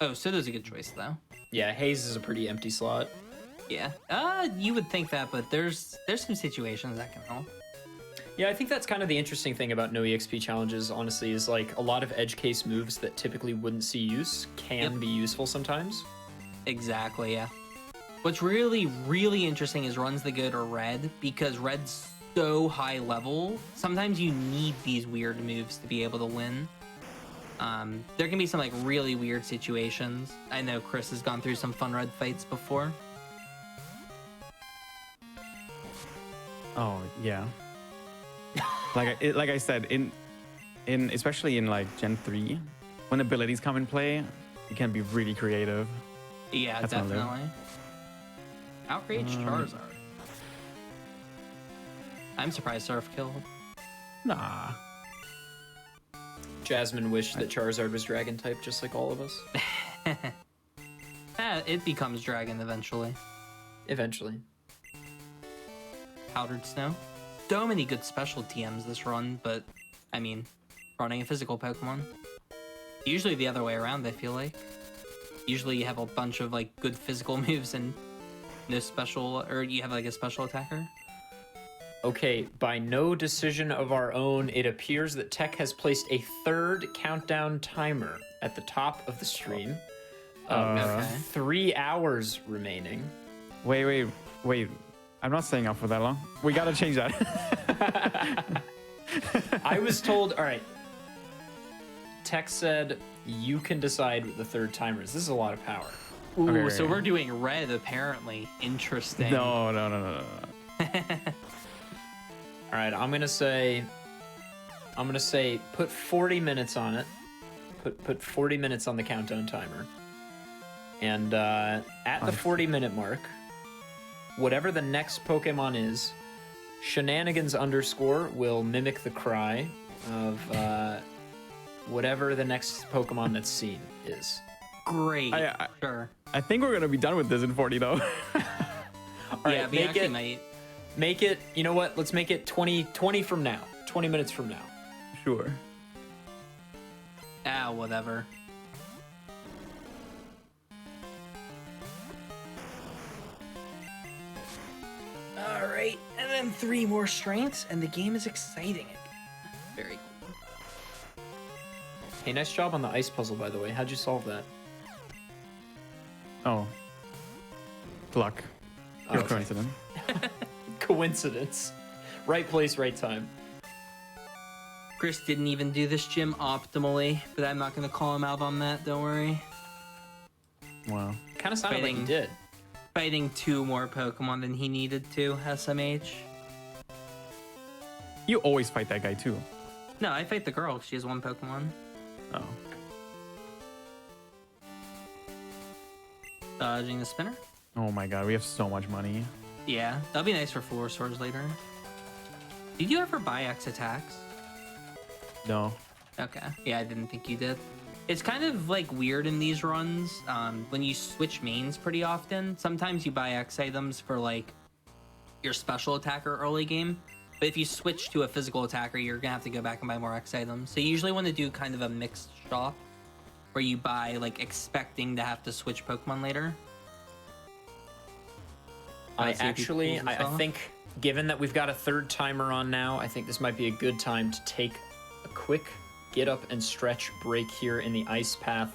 Oh, Soto's a good choice though. Yeah, Haze is a pretty empty slot. Yeah. You would think that, but there's some situations that can help. Yeah, I think that's kind of the interesting thing about no-exp challenges, honestly, is like a lot of edge case moves that typically wouldn't see use can be useful sometimes. Exactly, yeah. What's really, really interesting is runs that go to red, because red's so high level. Sometimes you need these weird moves to be able to win. There can be some like really weird situations. I know Chris has gone through some fun red fights before. Oh yeah. Like I said, in especially in like Gen 3, when abilities come in play, it can be really creative. Yeah, That's one of them. definitely. Outrage Charizard. I'm surprised Surf killed. Nah. Jasmine wished that Charizard was dragon type, just like all of us. It becomes dragon eventually. Eventually. Powdered Snow. So many good special TMs this run, but I mean, running a physical Pokemon. Usually the other way around, I feel like. Usually you have a bunch of like good physical moves and no special, or you have like a special attacker. Okay, by no decision of our own, it appears that Tech has placed a third countdown timer at the top of the stream. Okay. 3 hours remaining. Wait. I'm not staying up for that long. We gotta change that. I was told, all right, Tech said you can decide what the third timer is. This is a lot of power. Ooh, Okay. so we're doing red apparently. Interesting. No. All right, I'm gonna say put 40 minutes on it. Put 40 minutes on the countdown timer. And at the 40-minute mark, whatever the next Pokemon is, shenanigans _ will mimic the cry of whatever the next Pokemon that's seen is. Great. Sure. I think we're gonna be done with this in 40 though. All right, Yeah, we make actually it, might. make it, you know what? Let's make it 20 from now. 20 minutes from now. Sure. whatever. All right, and then 3 more strengths, and the game is exciting again. Very cool. Hey, nice job on the ice puzzle, by the way. How'd you solve that? Oh. Luck. Pure okay. coincidence. Coincidence. Right place, right time. Chris didn't even do this gym optimally, but I'm not going to call him out on that, don't worry. Wow. Kind of sounded like he did. Fighting 2 more Pokemon than he needed to, SMH. You always fight that guy too. No, I fight the girl. She has 1 Pokemon. Oh. Dodging the spinner. Oh my god, we have so much money. Yeah, that'll be nice for floor swords later. Did you ever buy X attacks? No. Okay. Yeah, I didn't think you did. It's kind of like weird in these runs. When you switch mains pretty often, sometimes you buy X items for like your special attacker early game. But if you switch to a physical attacker, you're gonna have to go back and buy more X items. So you usually want to do kind of a mixed shop where you buy like expecting to have to switch Pokemon later. I think given that we've got a 3rd timer on now, I think this might be a good time to take a quick get up and stretch break here in the ice path.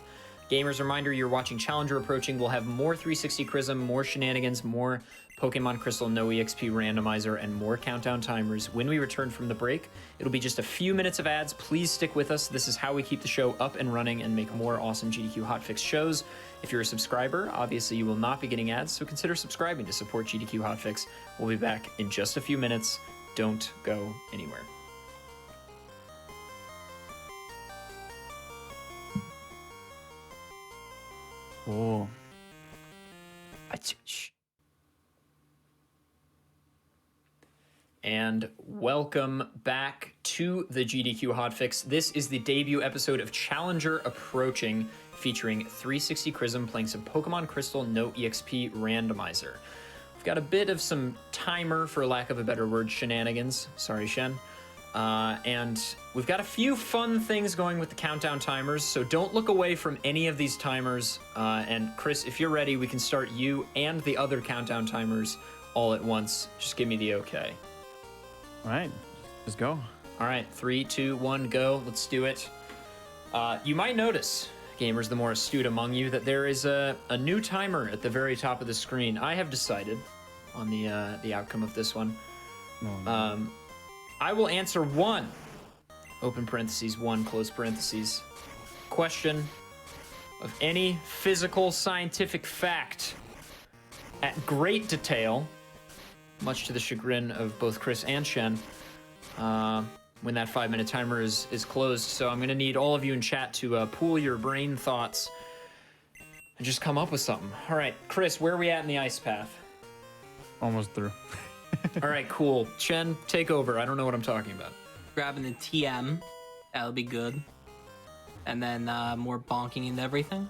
Gamers, reminder, you're watching Challenger approaching. We'll have more 360 Chrism, more shenanigans, more Pokemon Crystal no-exp randomizer, and more countdown timers. When we return from the break, it'll be just a few minutes of ads. Please stick with us. This is how we keep the show up and running and make more awesome GDQ Hotfix shows. If you're a subscriber, obviously you will not be getting ads, so consider subscribing to support GDQ Hotfix. We'll be back in just a few minutes. Don't go anywhere. Oh. And welcome back to the GDQ Hotfix. This is the debut episode of Challenger Approaching, featuring 360 Chrism playing some Pokemon Crystal no-exp randomizer. We've got a bit of some timer, for lack of a better word, shenanigans. Sorry, Shen. And we've got a few fun things going with the countdown timers, so don't look away from any of these timers. And Chris, if you're ready, we can start you and the other countdown timers all at once. Just give me the okay. All right, let's go. All right, 3, 2, 1, go. Let's do it. You might notice, gamers, the more astute among you, that there is a new timer at the very top of the screen. I have decided on the outcome of this one. Oh, no. I will answer 1, open parentheses, 1, close parentheses, question of any physical scientific fact at great detail, much to the chagrin of both Chris and Shen, when that 5-minute timer is closed. So I'm going to need all of you in chat to pool your brain thoughts and just come up with something. All right, Chris, where are we at in the ice path? Almost through. All right, cool. Shen, take over. I don't know what I'm talking about. Grabbing the TM, that'll be good. And then more bonking and everything.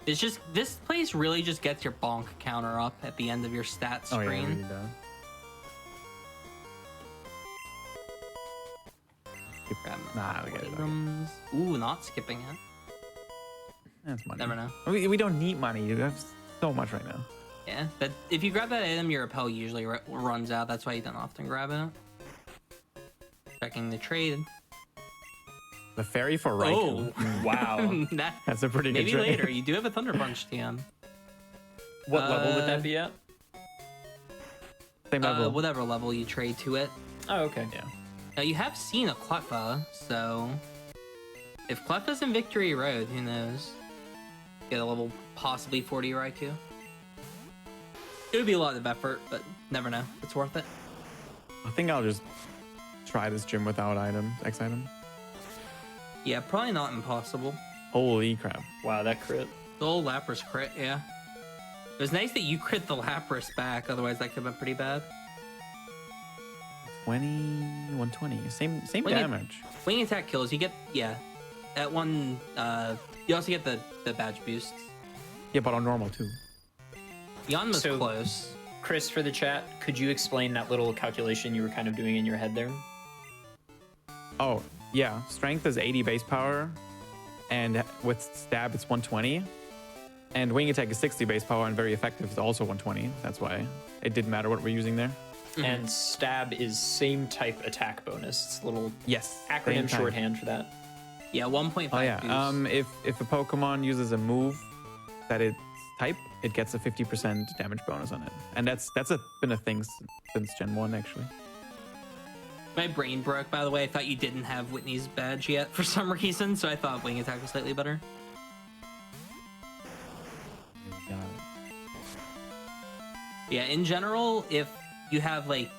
It's just, this place really just gets your bonk counter up at the end of your stat screen. Oh, yeah, it really does. Grabbing Nah, we got it. items. Ooh, not skipping it. That's money. Never know. We don't need money. We have so much right now. Yeah, that if you grab that item, your repel usually runs out. That's why you don't often grab it. Checking the trade. The fairy for Raikou. Oh, wow. That's a pretty good Maybe trade. later. You do have a Thunder Punch TM. What level would that be at? Same level. Whatever level you trade to it. Oh, okay. Yeah. Now you have seen a Cleffa, so if Cleffa's in Victory Road, who knows? Get a level possibly 40 Raikou. It would be a lot of effort, but never know. It's worth it. I think I'll just try this gym without X item. Yeah, probably not impossible. Holy crap. Wow, that crit. The old Lapras crit, yeah. It was nice that you crit the Lapras back, otherwise that could have been pretty bad. 120. Same When damage. Wing attack kills, you get, yeah. That one, you also get the badge boosts. Yeah, but on normal too. Yanma's So- close. Chris, for the chat, could you explain that little calculation you were kind of doing in your head there? Oh, yeah. Strength is 80 base power. and with stab it's 120, and wing attack is 60 base power and very effective is also 120. That's why it didn't matter what we're using there. And stab is same type attack bonus. It's a little Yes. acronym shorthand for that. Yeah, 1.5 Oh yeah. boost. If a Pokemon uses a move that it's type, it gets a 50% damage bonus on it, and that's been a thing since Gen 1 actually. My brain broke, by the way. I thought you didn't have Whitney's badge yet for some reason, so I thought wing attack was slightly better. Yeah, in general, if you have like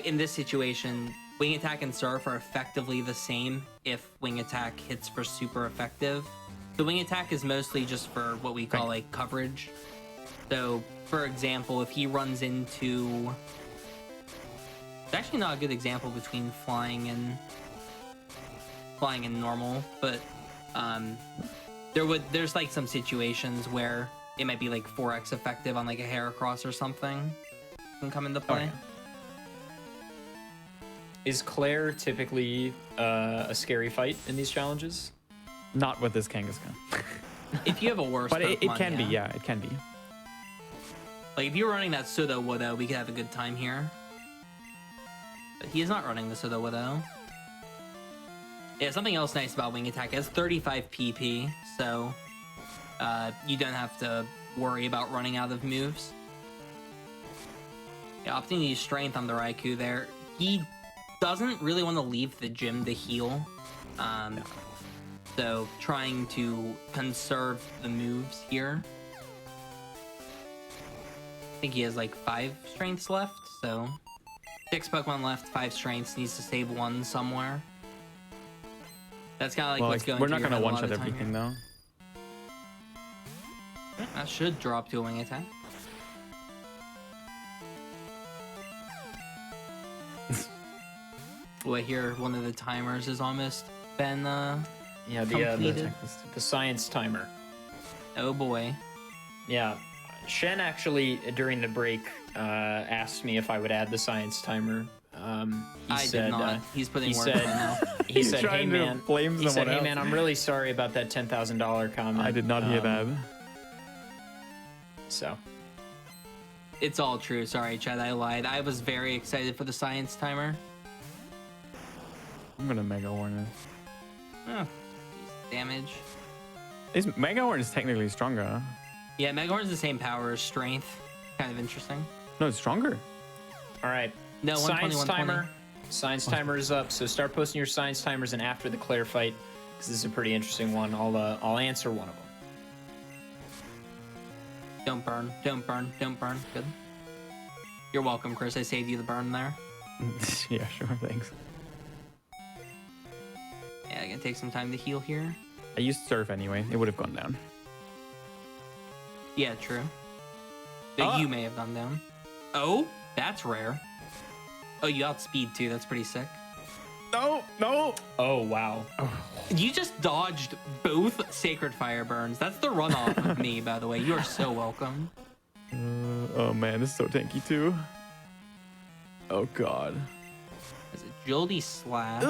in this situation, wing attack and surf are effectively the same if wing attack hits for super effective. The wing attack is mostly just for what we call like coverage. So, for example, if he runs into... It's actually not a good example between flying and normal, but there's like some situations where it might be like 4x effective on like a Heracross or something can come into play. Okay. Is Claire typically a scary fight in these challenges? Not with this Kangaskhan. If you have a worse But it Pokemon, can be, yeah, it can be. Like if you're running that Sudowoodo, we could have a good time here. But he is not running the Sudowoodo. Yeah, something else nice about wing attack, it has 35 PP, so you don't have to worry about running out of moves. Yeah, opting to use strength on the Raikou there. He doesn't really want to leave the gym to heal. So trying to conserve the moves here. I think he has like 5 strengths left, so 6 Pokemon left, 5 strengths, needs to save 1 somewhere. That's kind of like what's going we're through not your gonna head a one lot shot of the time everything here. though. That should drop to a wing attack. Oh, I hear one of the timers has almost been Yeah, completed. the science timer. Oh boy. Yeah, Shen actually during the break asked me if I would add the science timer. I did not. He's putting he work said, in now. He He's said, "Hey trying to man," blame he said, someone "Hey else. man, I'm really sorry about that $10,000 comment." I did not hear that. So It's all true. Sorry, Chad, I lied. I was very excited for the science timer. I'm gonna Mega Horn it. Oh, damage. Mega Horn is technically stronger. Huh? Yeah, Megahorn's the same power as strength. Kind of interesting. No, it's stronger. all right, No, 120, science 120. timer. Science timer is up. So start posting your science timers and after the Claire fight, because this is a pretty interesting one. I'll answer one of them. Don't burn. Don't burn. Don't burn. Good. You're welcome, Chris. I saved you the burn there. Yeah, sure, thanks. Yeah, I'm gonna take some time to heal here. I used Surf anyway. It would have gone down. Yeah, true. That you may have gone down. Oh, that's rare. Oh, you outspeed too. That's pretty sick. No, no. Oh wow. You just dodged both Sacred Fire burns. That's the runoff of me, by the way. You are so welcome. Oh man, this is so tanky too. Oh god. Is it Agility Slash?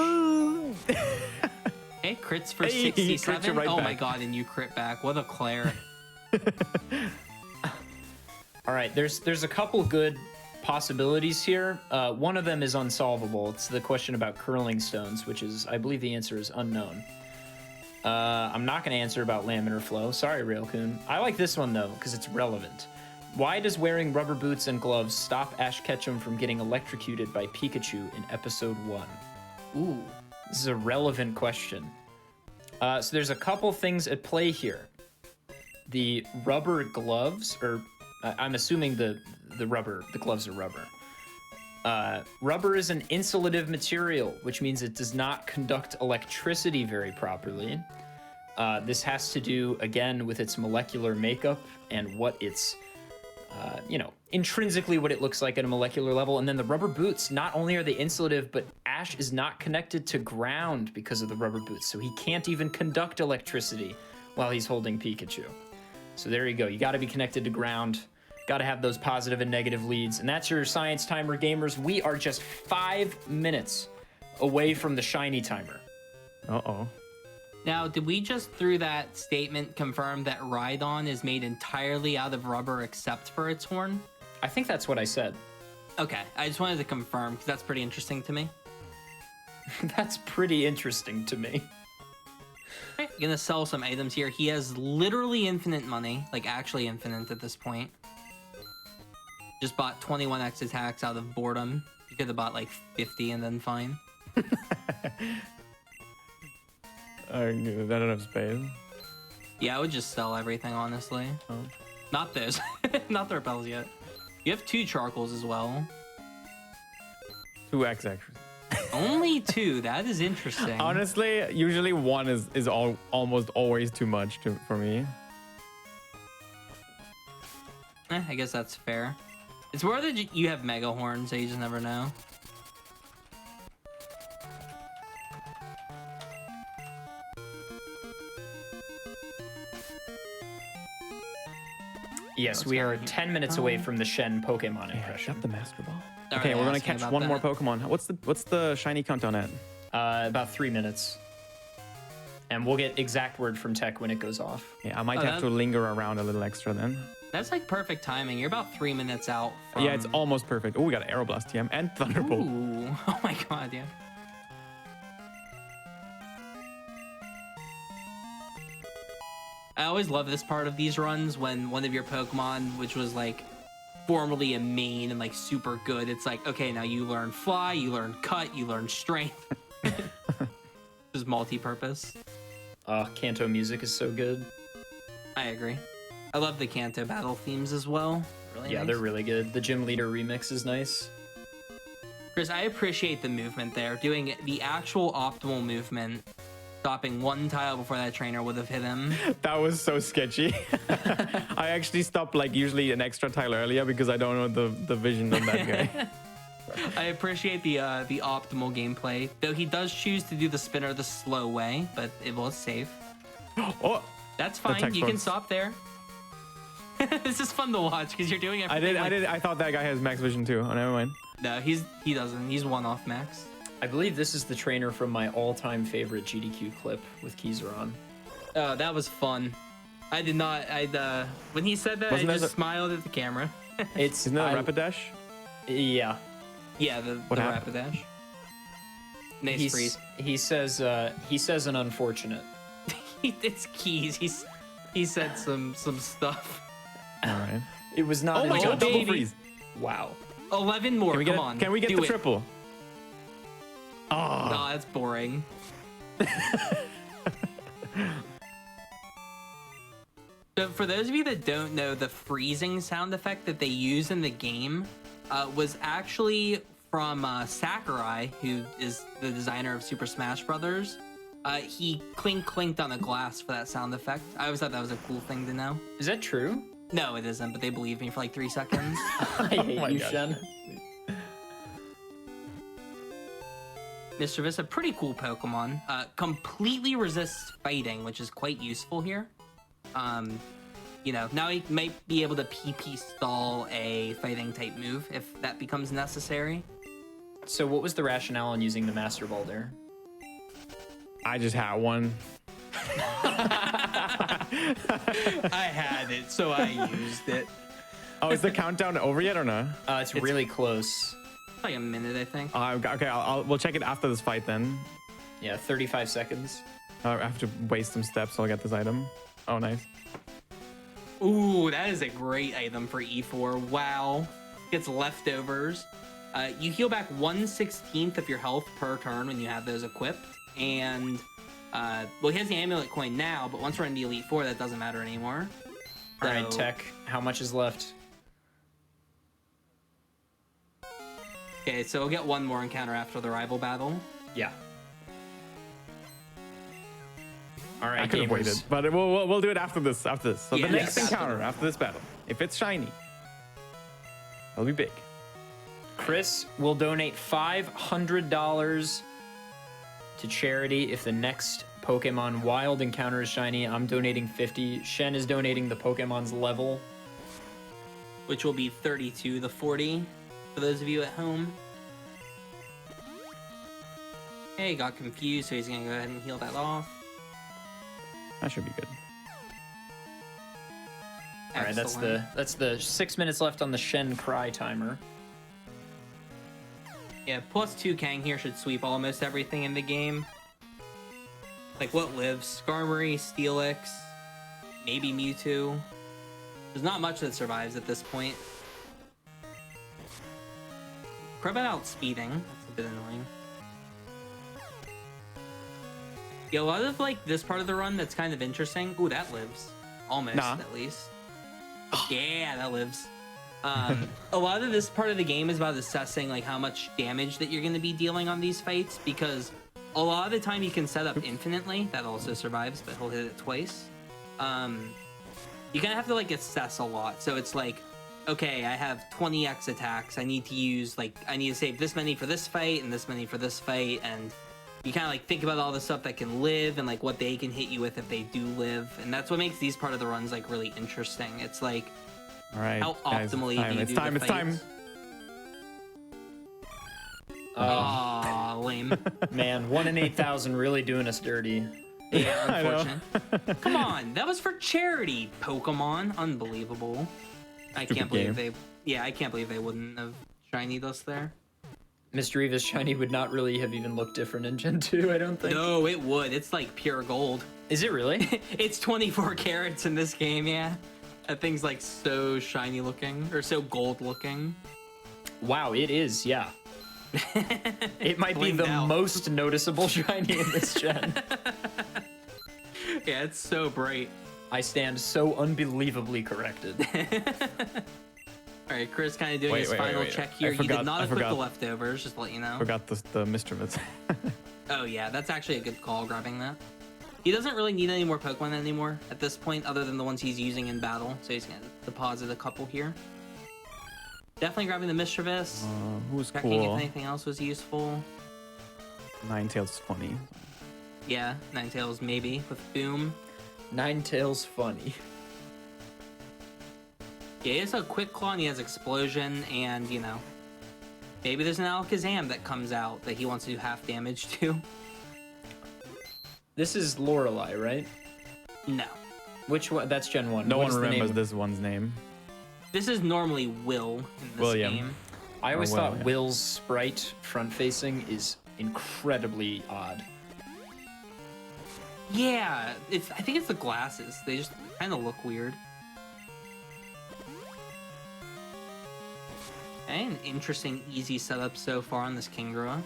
Hey, crits for Hey, he crits you 67. right Oh my back. god, and you crit back. What a Claire. All right, there's a couple good possibilities here. One of them is unsolvable. It's the question about curling stones, which is, I believe the answer is unknown. I'm not going to answer about laminar flow. Sorry, Railcoon. I like this one, though, because it's relevant. Why does wearing rubber boots and gloves stop Ash Ketchum from getting electrocuted by Pikachu in Episode 1? Ooh. This is a relevant question. So there's a couple things at play here. The rubber gloves, or I'm assuming the gloves are rubber. Rubber is an insulative material, which means it does not conduct electricity very properly. This has to do, again, with its molecular makeup and what it's, intrinsically what it looks like at a molecular level. And then the rubber boots, not only are they insulative, but Ash is not connected to ground because of the rubber boots. So he can't even conduct electricity while he's holding Pikachu. So there you go. You got to be connected to ground. Got to have those positive and negative leads. And that's your science timer, gamers. We are just 5 minutes away from the shiny timer. Uh-oh. Now, did we just, through that statement, confirm that Rhydon is made entirely out of rubber except for its horn? I think that's what I said. Okay, I just wanted to confirm, because that's pretty interesting to me. That's pretty interesting to me. Okay, gonna sell some items here. He has literally infinite money, like actually infinite at this point. Just bought 21x attacks out of boredom. You could have bought like 50 and then fine. I don't have space. Yeah, I would just sell everything, honestly. Oh. Not those. Not the repels yet. You have 2 charcoals as well. 2x actually. Only 2. That is interesting. Honestly, usually 1 is almost always too much for me. I guess that's fair. It's more that you have mega horn, so you just never know. Yes, we are 10 minutes away from the Shen Pokemon Yeah, impression. shut the Master Ball. Alright, Okay, we're gonna asking catch about one more that. Pokemon. What's the shiny countdown at? About 3 minutes. And we'll get exact word from Tech when it goes off. Yeah, I might Oh, have to linger around a little extra then. That's like perfect timing. You're about 3 minutes out from... Yeah, it's almost perfect. Oh, we got Aeroblast TM and Thunderbolt. Ooh. Oh my god, yeah. I always love this part of these runs when one of your Pokemon, which was like formerly a main and like super good, it's like, okay, now you learn Fly, you learn Cut, you learn Strength. Just multi-purpose. Kanto music is so good. I agree. I love the Kanto battle themes as well. Really Yeah, nice. they're really good. The Gym Leader remix is nice. Chris, I appreciate the movement there. Doing the actual optimal movement, stopping one tile before that trainer would have hit him. That was so sketchy. I actually stopped like usually an extra tile earlier because I don't know the vision of that guy. I appreciate the optimal gameplay, though he does choose to do the spinner the slow way, but it was safe. Oh, That's fine. text You can box. stop there. This is fun to watch because you're doing everything. I thought that guy has max vision too. Oh, never mind. No, he doesn't. He's one off max. I believe this is the trainer from my all-time favorite GDQ clip with Kizaron. Oh, that was fun. I did not. When he said that, Wasn't I there just smiled at the camera. It's Isn't that a Rapidash? Yeah. Yeah, the happened? Rapidash. Nice He's, freeze. he says an unfortunate. It's keys. He said some stuff. All right. It was not Oh my until- god, double baby. freeze. Wow. 11 more. Can we get, Come on. can we get do the it. triple? Oh, Nah, that's boring. So for those of you that don't know, the freezing sound effect that they use in the game was actually from Sakurai, who is the designer of Super Smash Brothers. He clinked on a glass for that sound effect. I always thought that was a cool thing to know. Is that true? No, it isn't, but they believed me for like 3 seconds. I hate my you, gosh. Shen. Mr. Vis, a pretty cool Pokemon. Completely resists fighting, which is quite useful here. You know, now he might be able to PP stall a fighting type move if that becomes necessary. So what was the rationale on using the Master Ball there? I just had one. I had it, so I used it. Oh, is the countdown over yet or no? It's really close. Like a minute, I think. Okay, we'll check it after this fight then. Yeah, 35 seconds. I have to waste some steps so I'll get this item. Oh, nice. Ooh, that is a great item for E4. Wow. Gets leftovers. You heal back 1/16 of your health per turn when you have those equipped. And, well, he has the Amulet Coin now, but once we're in the Elite Four, that doesn't matter anymore. All right, So- Tech, how much is left? Okay, so we'll get one more encounter after the rival battle. Yeah. All right, I could have gamers. waited, but we'll do it after this. So Yeah, the next yes. encounter after this battle, if it's shiny, it'll be big. Chris will donate $500 to charity if the next Pokemon Wild encounter is shiny. I'm donating 50. Shen is donating the Pokemon's level. Which will be 32 to 40 for those of you at home. Hey, got confused, so he's gonna go ahead and heal that off. That should be good. All right, Excellent. that's the 6 minutes left on the Shen Cry timer. Yeah, +2 Kang here should sweep almost everything in the game. Like what lives? Skarmory, Steelix, maybe Mewtwo. There's not much that survives at this point. Crobat outspeeding. That's a bit annoying. Yeah, a lot of like this part of the run that's kind of interesting. Ooh, that lives. Almost, at least. Yeah, that lives. A lot of this part of the game is about assessing like how much damage that you're going to be dealing on these fights, because a lot of the time you can set up infinitely. That also survives, but he'll hit it twice. You kind of have to like assess a lot. So it's like, okay, I have 20x attacks. I need to save this many for this fight and this many for this fight. And you kind of like think about all the stuff that can live and like what they can hit you with if they do live. And that's what makes these part of the runs like really interesting. It's like, All right, how guys, optimally do you it's do time. the It's time. Aw, lame. Man, 1 in 8,000 really doing us dirty. Yeah, I know. unfortunate. Come on, that was for charity, Pokemon. Unbelievable. I Stupid can't believe game. I can't believe they wouldn't have shinied us there. Mr. Eva's shiny would not really have even looked different in Gen 2, I don't think. No, it would. It's like pure gold. Is it really? It's 24 carats in this game, yeah. That thing's like so shiny looking, or so gold looking. Wow, it is, yeah. It might be Blinged the out. most noticeable shiny in this gen. Yeah, it's so bright. I stand so unbelievably corrected. All right, Chris kind of doing his Wait, final wait. check I here. He forgot- did not I equip the forgot. leftovers, just to let you know. Forgot the Mischievous. Oh yeah, that's actually a good call, grabbing that. He doesn't really need any more Pokemon anymore at this point, other than the ones he's using in battle. So he's gonna deposit a couple here. Definitely grabbing the Mischievous. Who's Checking cool? if anything else was useful. Ninetales funny. Yeah, Ninetales maybe with Boom. Ninetales funny. Yeah, he has a Quick Claw and he has Explosion, and you know, maybe there's an Alakazam that comes out that he wants to do half damage to. This is Lorelei, right? No, Which one? That's Gen 1. No What one is the name remembers of- this one's name. this is normally Will in this William. game. I always Will, thought yeah. Will's sprite front-facing is incredibly odd. Yeah, I think it's the glasses. They just kind of look weird. Okay, an interesting, easy setup so far on this Kingura.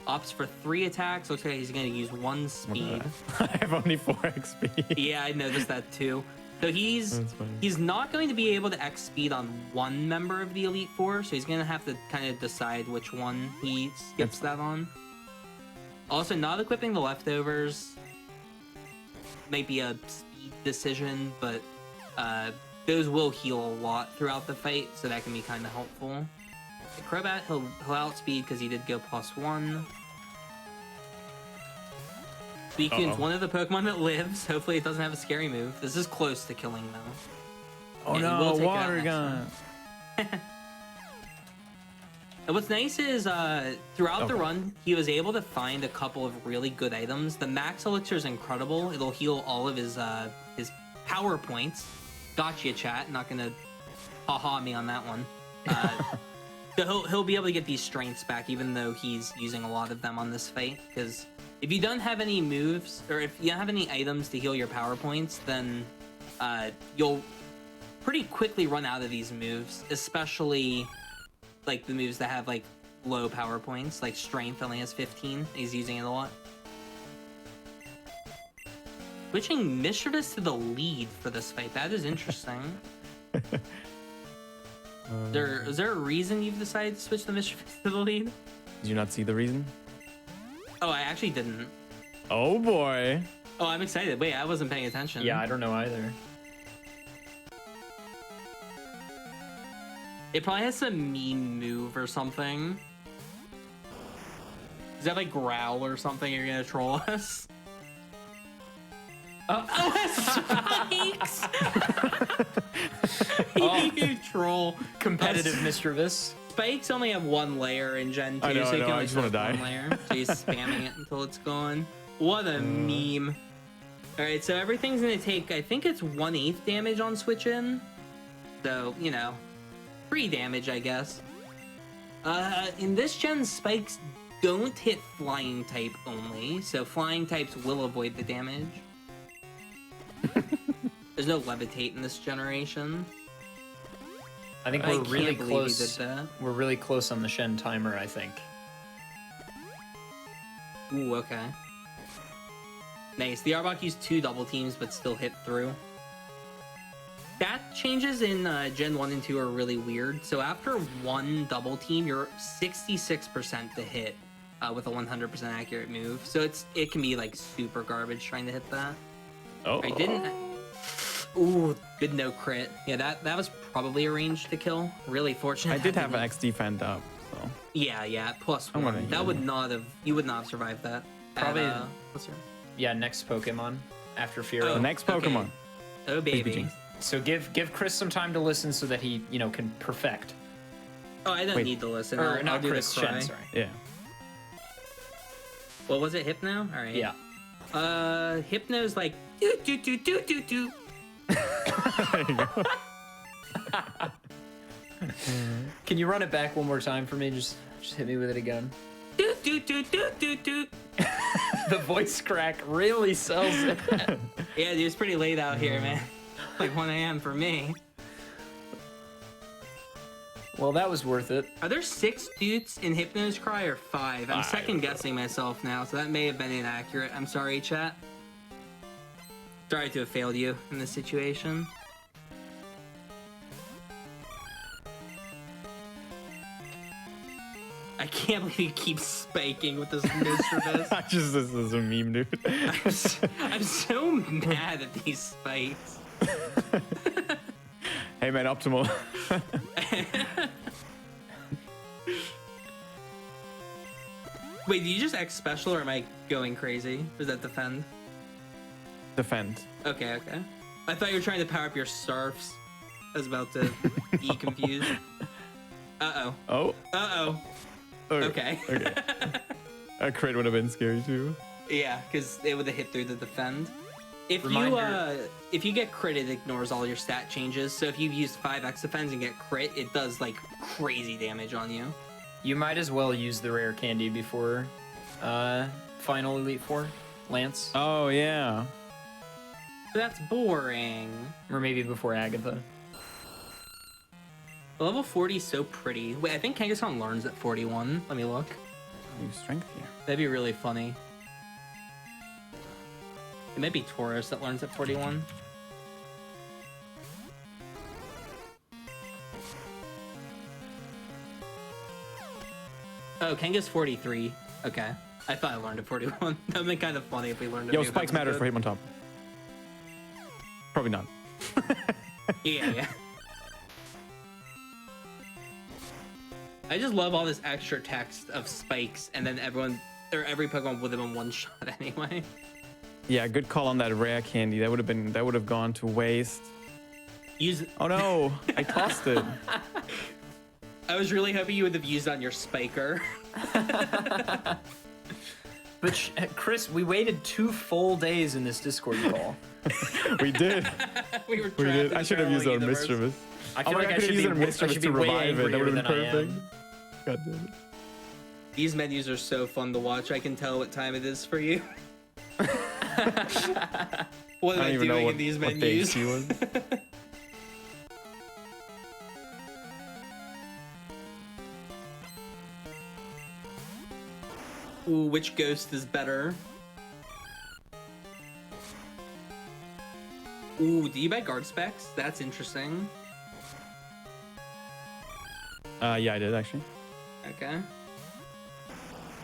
Opts for 3 attacks. Looks like he's going to use 1 speed. I have only 4 XP. Yeah, I noticed that too. So That's funny. he's not going to be able to X speed on one member of the Elite Four, so he's going to have to kind of decide which one he skips that on. Also, not equipping the leftovers might be a speed decision, but those will heal a lot throughout the fight, so that can be kind of helpful. The Crobat, he'll outspeed because he did go +1. Suicune's Uh-oh. one of the Pokemon that lives. Hopefully it doesn't have a scary move. This is close to killing though. Oh Yeah, he will no, take it out water next gun. And what's nice is throughout the Okay. run, he was able to find a couple of really good items. The Max Elixir is incredible. It'll heal all of his power points. Gotcha, chat. Not gonna haha me on that one. So he'll be able to get these strengths back, even though he's using a lot of them on this fight. Because if you don't have any moves, or if you don't have any items to heal your power points, then you'll pretty quickly run out of these moves, especially like the moves that have like low power points, like Strength only has 15. He's using it a lot. Switching Mischievous to the lead for this fight, that is interesting. Is there a reason you've decided to switch the Mischievous to the lead? Did you not see the reason? Oh, I actually didn't. Oh boy. Oh, I'm excited. Wait, I wasn't paying attention. Yeah, I don't know either. It probably has some mean move or something. Is that like Growl or something? You're gonna troll us? Oh, spikes! You troll. Competitive mischievous. Spikes only have 1 layer in Gen 2, I know, so you can I only just wanna put 1 die. layer. So he's spamming it until it's gone. What a meme. All right, so everything's gonna take, I think it's 1/8 damage on switch in. So, you know, free damage, I guess. In this gen, spikes don't hit flying type only, so flying types will avoid the damage. There's no levitate in this generation. I think I we're really can't believe he close. did that. We're really close on the Shen timer, I think. Ooh, okay. Nice. The Arbok used 2 double teams, but still hit through. Stat changes in Gen 1 and 2 are really weird. So after 1 double team, you're 66% to hit with a 100% accurate move. So it can be like super garbage trying to hit that. Oh. I didn't. Ooh, good no crit. Yeah, that was probably a range to kill. Really fortunate. I did have an X defend up, so. Yeah, plus I'm 1. gonna That heal. would not have. You would not have survived that. Probably- What's your? Yeah, next Pokemon after Fearow. The next okay. Pokemon. Oh baby. Jinx. So give Chris some time to listen so that he, you know, can perfect. Oh, I don't Wait. need to listen. Or I'll not do Chris, the cry. Shen, sorry. Yeah. What was it? Hypno? All right. Yeah. Hypno's like do. There you go. Can you run it back one more time for me? Just hit me with it again. Do. The voice crack really sells it. Yeah, dude, it's pretty late out here, man. Like 1 a.m. for me. Well, that was worth it. Are there 6 dudes in Hypno's cry or 5? I'm 5. second guessing myself now, so that may have been inaccurate. I'm sorry, chat. Sorry to have failed you in this situation. I can't believe you keep spiking with this Mr. Just this is a meme, dude. I'm so mad at these spikes. Hey man, optimal. Wait, did you just X special or am I going crazy? Was that defend? Defend. Okay. I thought you were trying to power up your Starfs. I was about to be confused. Uh-oh. Oh. Uh-oh. Okay. Okay. A crit would have been scary too. Yeah, because it would have hit through the defend. If Reminder. you get crit, it ignores all your stat changes. So if you use 5x defense and get crit, it does like crazy damage on you. You might as well use the rare candy before final Elite Four, Lance. Oh yeah. That's boring. Or maybe before Agatha. Level 40 is so pretty. Wait, I think Kangaskhan learns at 41. Let me look. Use strength here. That'd be really funny. It might be Taurus that learns at 41. Oh, Kanga's 43. Okay. I thought I learned at 41. That would be kind of funny if we learned at Yo, spikes matter for Hitmontop. Probably not. Yeah. I just love all this extra text of spikes, and then every Pokemon with them in one shot anyway. Yeah, good call on that rare candy. That would have gone to waste. Use. Oh no, I tossed it. I was really hoping you would have used on your spiker. But Chris, we waited 2 full days in this Discord call. We did. We were. We trapped did. in I should have used parallel our universe. Mischievous. I Oh feel my like God, I I could should have used be, our I Mischievous should to be way revive it. That would angrier have been than I perfect. am. God damn it. These menus are so fun to watch. I can tell what time it is for you. What am I I don't even know doing what, in these what the menus? HT was. Ooh, which ghost is better? Ooh, do you buy guard specs? That's interesting. Yeah, I did actually. Okay.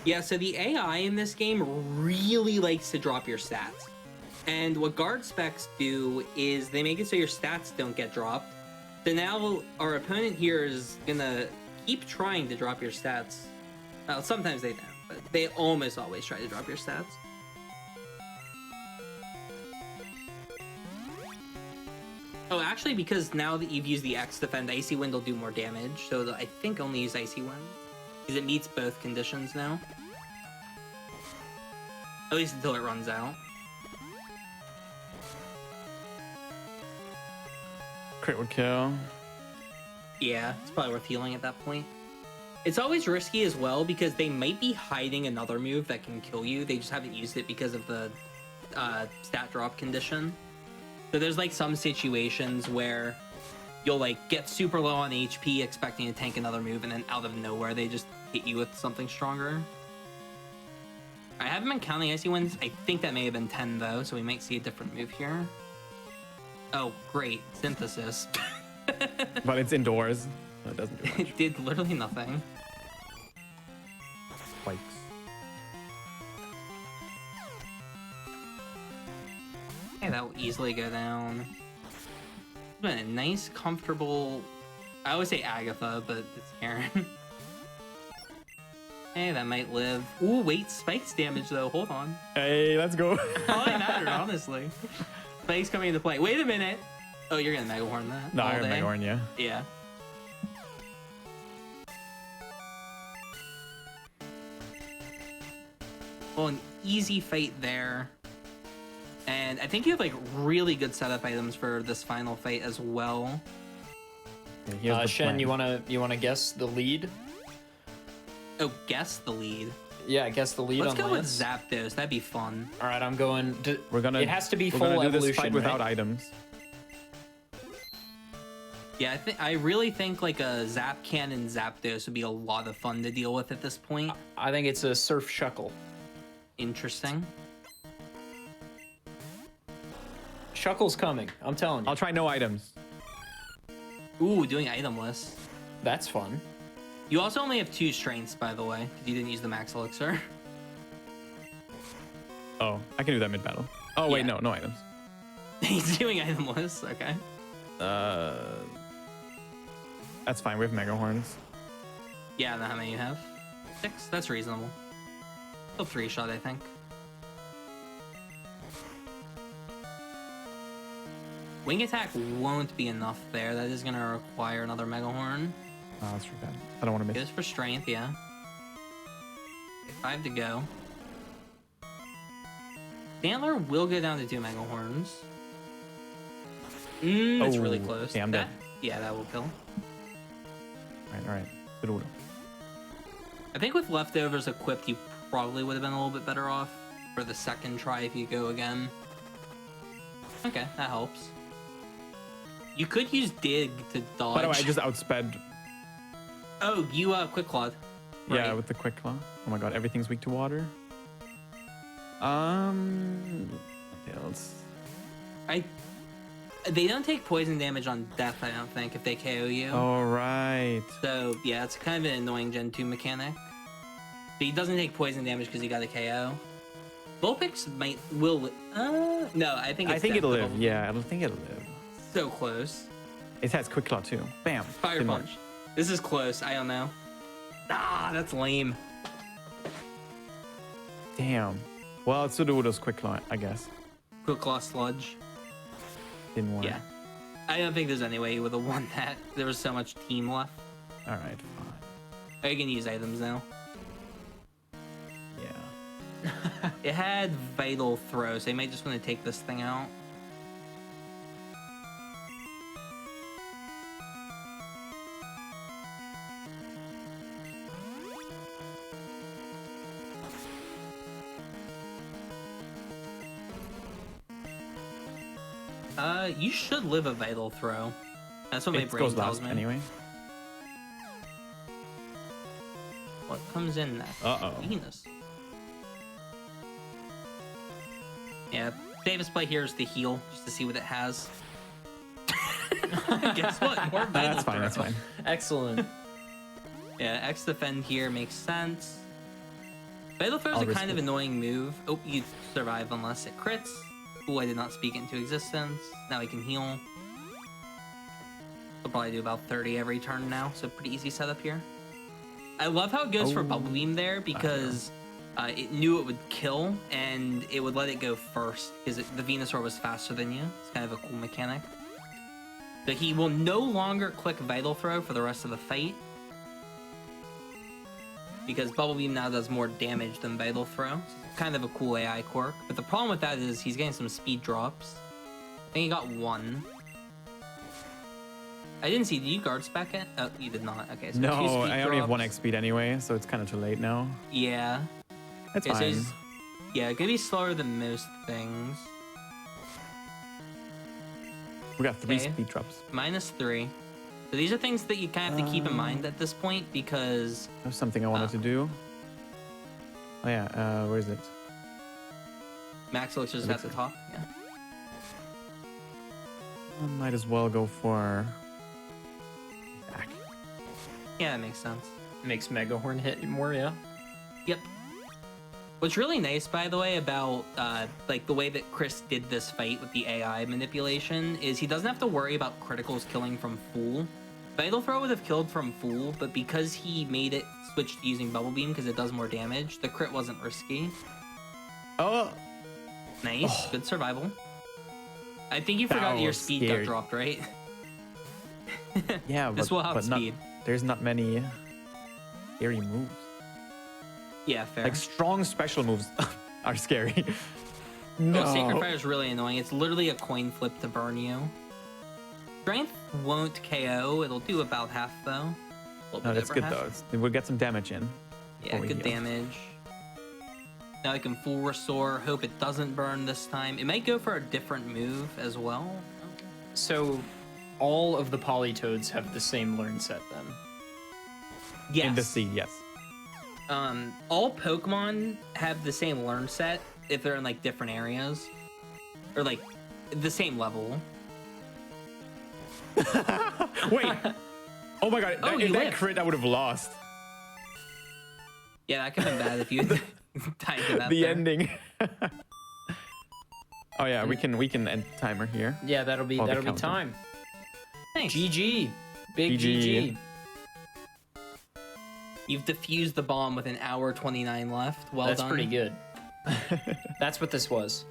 Yeah, so the AI in this game really likes to drop your stats. And what guard specs do is they make it so your stats don't get dropped. So now our opponent here is gonna keep trying to drop your stats. Well, sometimes they don't, but they almost always try to drop your stats. Oh, actually, because now that you've used the X defend, Icy Wind will do more damage. So I think only use Icy Wind. Because it meets both conditions now. At least until it runs out. Crit would kill. Yeah, it's probably worth healing at that point. It's always risky as well because they might be hiding another move that can kill you. They just haven't used it because of the stat drop condition. So there's like some situations where you'll like get super low on HP expecting to tank another move, and then out of nowhere they just hit you with something stronger. I haven't been counting icy winds. I think that may have been 10 though, so we might see a different move here. Oh, great. Synthesis. But it's indoors, so it doesn't do much. It did literally nothing. Spikes. Okay, that will easily go down. It's been a nice, comfortable... I always say Agatha, but it's Karen. Hey, that might live. Ooh, wait, Spike's damage though. Hold on. Hey, let's go. Probably mattered, honestly. Spike's coming into play. Wait a minute. Oh, you're gonna Mega Horn that? No, all I got day? Mega Horn, yeah. Yeah. Well, an easy fight there. And I think you have like really good setup items for this final fight as well. Yeah, here's the Shen, plan. you wanna guess the lead? Oh, guess the lead. Yeah, guess the lead Let's on go with Lance. Zapdos. That'd be fun. All right, I'm going. We're gonna. It has to be we're full gonna do evolution, this fight without right? items. Yeah, I really think like a Zap Cannon Zapdos would be a lot of fun to deal with at this point. I think it's a Surf Shuckle. Interesting. Shuckle's coming. I'm telling you. I'll try no items. Ooh, doing itemless. That's fun. You also only have 2 strengths, by the way, because you didn't use the max elixir. Oh, I can do that mid battle. Oh wait, Yeah. no items. He's doing itemless. Okay. That's fine. We have Mega Horns. Yeah, I don't know how many you have. 6. That's reasonable. Still 3 shot, I think. Wing attack won't be enough there. That is going to require another Mega Horn. Oh, that's too bad. I don't want to miss. Goes for strength, yeah. 5 to go. Stantler will go down to 2 Mega Horns. It's really Oh, close. yeah, I'm dead. Yeah, that will kill. All right. Sudoku. I think with leftovers equipped, you probably would have been a little bit better off for the second try if you go again. Okay, that helps. You could use dig to dodge. By the way, I just outsped. Oh, you quick clawed. Yeah, Right. with the quick claw. Oh my god, everything's weak to water. Tails. They don't take poison damage on death, I don't think, if they KO you. All right. So yeah, it's kind of an annoying Gen 2 mechanic. But he doesn't take poison damage because he got a KO. Vulpix will. No, I think. I It's think death it'll to live. Vulpix. Yeah, I don't think it'll live. So close. It has quick claw too. Bam. Fire Didn't work. punch. This is close. I don't know. Ah, that's lame. Damn. Well, it's Sudowoodo's quick claw, I guess. Quick claw sludge. Didn't work. Yeah. I don't think there's any way he would have won that. There was so much team left. All right. Fine. I can use items now. Yeah. It had Vital Throw, so you might just want to take this thing out. You should live a Vital Throw. That's what my It brain goes tells last me. anyway. What comes in next? Uh-oh. Venus. Yeah, safest play here is to heal, just to see what it has. Guess what? More Vital That's fine. Throw. That's fine. Excellent. Yeah, X defend here makes sense. Vital Throw is I'll a risk kind of it. annoying move. Oh, you survive unless it crits. Ooh, I did not speak it into existence. Now I can heal. I'll probably do about 30 every turn now, so pretty easy setup here. I love how it goes for Oh. Bubble Beam there because it knew it would kill and it would let it go first because the Venusaur was faster than you. It's kind of a cool mechanic. But he will no longer click Vital Throw for the rest of the fight because Bubble Beam now does more damage than Vital Throw. So it's kind of a cool AI quirk. But the problem with that is he's getting some speed drops. I think he got 1. I didn't see. Did you guard spec it? Oh, you did not. Okay. So 2 No, speed I only have drops. 1x speed anyway, so it's kind of too late now. Yeah. That's Okay, so fine. he's- yeah, gonna be slower than most things. We got 3 Okay. speed drops. -3. So these are things that you kind of have to keep in mind at this point because There's something I wanted to do. Oh yeah, where is it? max elixir is at the top. Yeah. I might as well go for back. Yeah, that makes sense. Makes Megahorn hit more, yeah. Yep. What's really nice, by the way, about like the way that Chris did this fight with the AI manipulation is he doesn't have to worry about criticals killing from full. Vital Throw would have killed from full, but because he made it switch to using Bubble Beam because it does more damage, the crit wasn't risky. Oh, Nice, good survival. I think you That forgot that your was speed scary. got dropped, right? yeah, This will but have speed. There's not many scary moves. Yeah, fair. Like strong special moves are scary. No. Well, Sacred Fire is really annoying. It's literally a coin flip to burn you. Strength won't KO. It'll do about half though. A little No, bit that's over good half. though. We'll get some damage in. Yeah, before we good heal. damage. Now I can full restore. Hope it doesn't burn this time. It might go for a different move as well. So all of the Polytoads have the same learn set then. Yes. In the seed, yes. All Pokemon have the same learn set if they're in like different areas, or like the same level. Wait. Oh my god. Oh, if you that lived. crit, I would have lost. Yeah, that could have been bad if you died to that. The there. ending. Oh yeah, we can end the timer here. Yeah, that'll be I'll be that'll be counting. time. Nice. GG. Big GG. GG. You've defused the bomb with an hour 29 left. Well That's done. pretty good. That's what this was.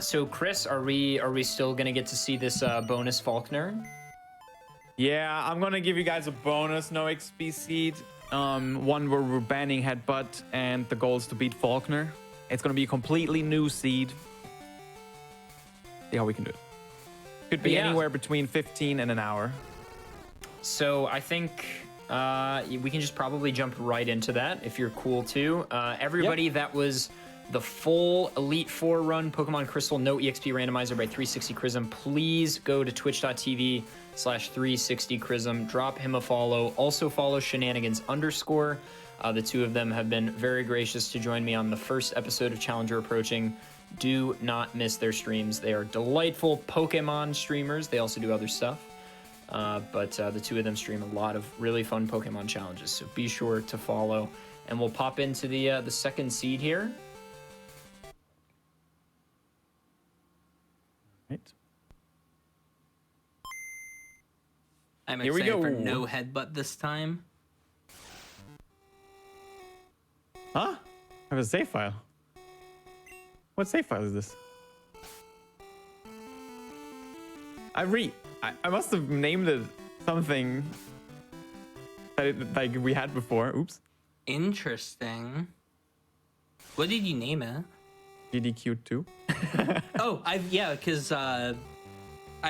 So Chris, are we still gonna get to see this bonus Faulkner? Yeah, I'm gonna give you guys a bonus no XP seed. One where we're banning Headbutt, and the goal is to beat Faulkner. It's gonna be a completely new seed. See how we can do it. Could be Yeah. anywhere between 15 and an hour. So I think we can just probably jump right into that if you're cool too. Everybody, that was the full Elite Four run Pokemon Crystal no EXP randomizer by 360 Chrism. Please go to twitch.tv/360 Chrism. Drop him a follow. Also follow Shenanigans _. The two of them have been very gracious to join me on the first episode of Challenger Approaching. Do not miss their streams. They are delightful Pokemon streamers. They also do other stuff. But the two of them stream a lot of really fun Pokemon challenges, so be sure to follow. And we'll pop into the second seed here. Right. I'm Here we excited for go. no headbutt this time. Huh? I have a save file. What save file is this? I must have named it something that like we had before. Oops. Interesting. What did you name it? GDQ2. Oh, because I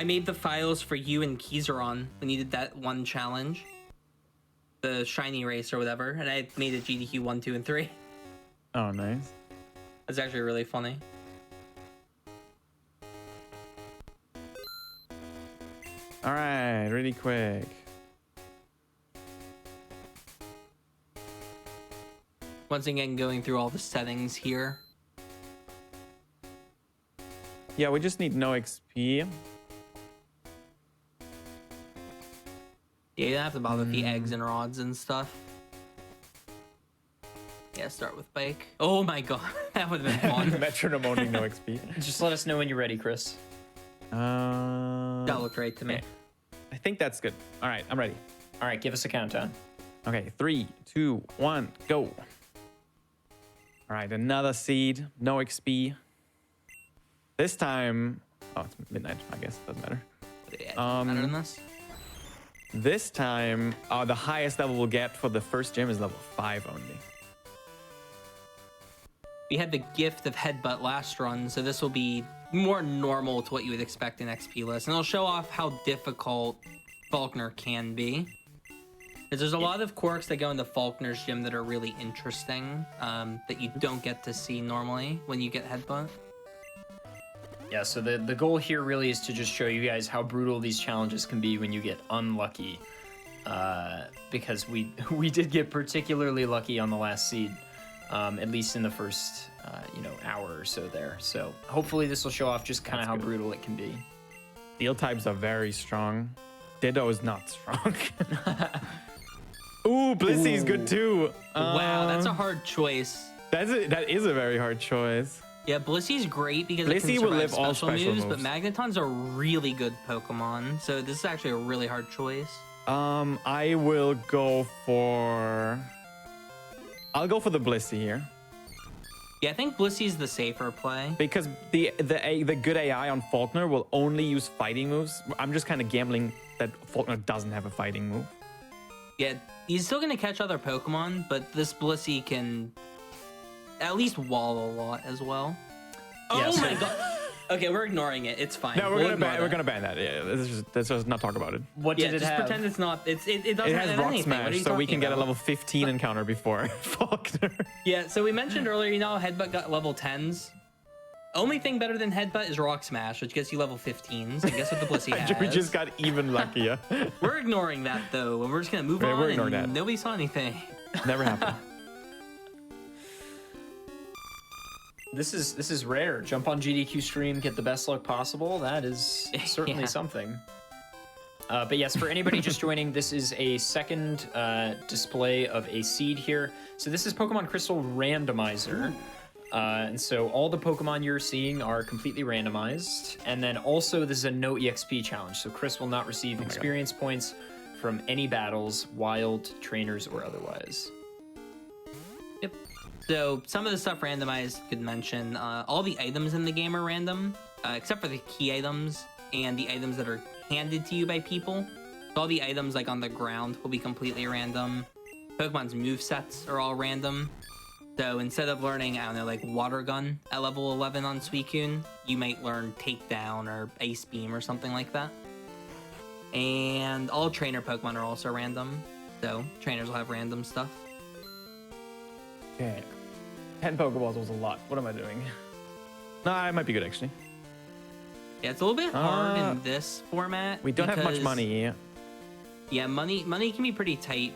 made the files for you and Kizaron when you did that one challenge, the shiny race or whatever, and I made it GDQ 1, 2, and 3. Oh, nice. That's actually really funny. All right, really quick. Once again, going through all the settings here. Yeah, we just need no XP. Yeah, you don't have to bother with the eggs and rods and stuff. Yeah, start with bike. Oh my god, that would have been fun. Metronome only no XP. Just let us know when you're ready, Chris. That looked right to me. Okay. I think that's good. All right, I'm ready. All right, give us a countdown. Okay, 3, 2, 1, go. All right, another seed, no XP. This time, oh, it's midnight, I guess, doesn't matter. Yeah, better than this. This time, the highest level we'll get for the first gym is level 5 only. We had the gift of headbutt last run, so this will be more normal to what you would expect in XP list, and it'll show off how difficult Faulkner can be. Because there's a lot of quirks that go into Faulkner's gym that are really interesting, that you don't get to see normally when you get Headbutt. Yeah, so the goal here really is to just show you guys how brutal these challenges can be when you get unlucky. Because we did get particularly lucky on the last seed, at least in the first hour or so there. So hopefully this will show off just kind of how brutal it can be. Steel types are very strong. Ditto is not strong. Ooh, Blissy's good too. Wow, that's a hard choice. That is a very hard choice. Yeah, Blissy's great because Blissey it can will survive live all special moves, but moves. Magneton's a really good Pokemon, so this is actually a really hard choice. I will go for... I'll go for the Blissey here. Yeah, I think Blissy's the safer play. Because the good AI on Faulkner will only use fighting moves. I'm just kind of gambling that Faulkner doesn't have a fighting move. Yeah, he's still gonna catch other Pokemon, but this Blissey can at least wall a lot as well. Yeah, Oh my god. Okay, we're ignoring it. It's fine. No, we're We'll gonna ignore ban that. Yeah, let's just not talk about it. What Yeah, did it just have? pretend it's not. It doesn't It has have Rock anything. What are Smash, you so we talking can get a about? level 15 encounter before Faulkner. Yeah, so we mentioned earlier, Headbutt got level 10s. Only thing better than Headbutt is Rock Smash, which gets you level 15s. And guess what the Blissey has? We just got even luckier. We're ignoring that though, and we're just gonna move Yeah, on. we're ignoring and that. Nobody saw anything. Never happened. This is rare. Jump on GDQ stream, get the best luck possible. That is certainly Yeah. something. But yes, for anybody just joining, this is a second display of a seed here. So this is Pokemon Crystal Randomizer. And so all the Pokemon you're seeing are completely randomized. And then also this is a no-exp challenge. So Chris will not receive experience points from any battles, wild, trainers, or otherwise. Yep. So some of the stuff randomized could mention all the items in the game are random, except for the key items and the items that are handed to you by people. So all the items like on the ground will be completely random. Pokemon's movesets are all random. So instead of learning, I don't know, like Water Gun at level 11 on Suicune, you might learn Takedown or Ace Beam or something like that. And all trainer Pokemon are also random. So trainers will have random stuff. Okay. 10 Pokeballs was a lot. What am I doing? Nah, it might be good actually. Yeah, it's a little bit hard in this format. We don't have much because- money. Yeah, money can be pretty tight.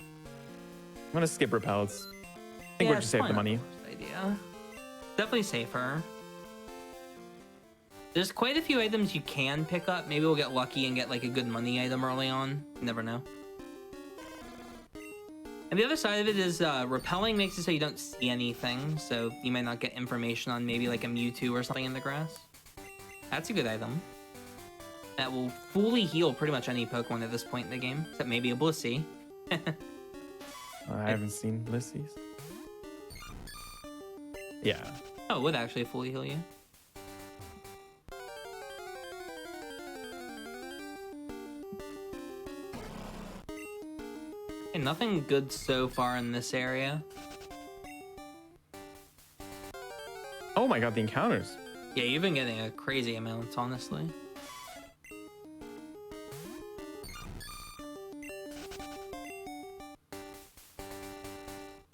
I'm gonna skip repels. I think we'll just save the money. Worst idea. Definitely safer. There's quite a few items you can pick up. Maybe we'll get lucky and get like a good money item early on. You never know. And the other side of it is repelling makes it so you don't see anything. So you might not get information on maybe like a Mewtwo or something in the grass. That's a good item. That will fully heal pretty much any Pokemon at this point in the game. Except maybe a Blissey. I haven't seen Blissy's. Yeah. Oh, it would actually fully heal you. Okay, nothing good so far in this area. Oh my god, the encounters. Yeah, you've been getting a crazy amount, honestly.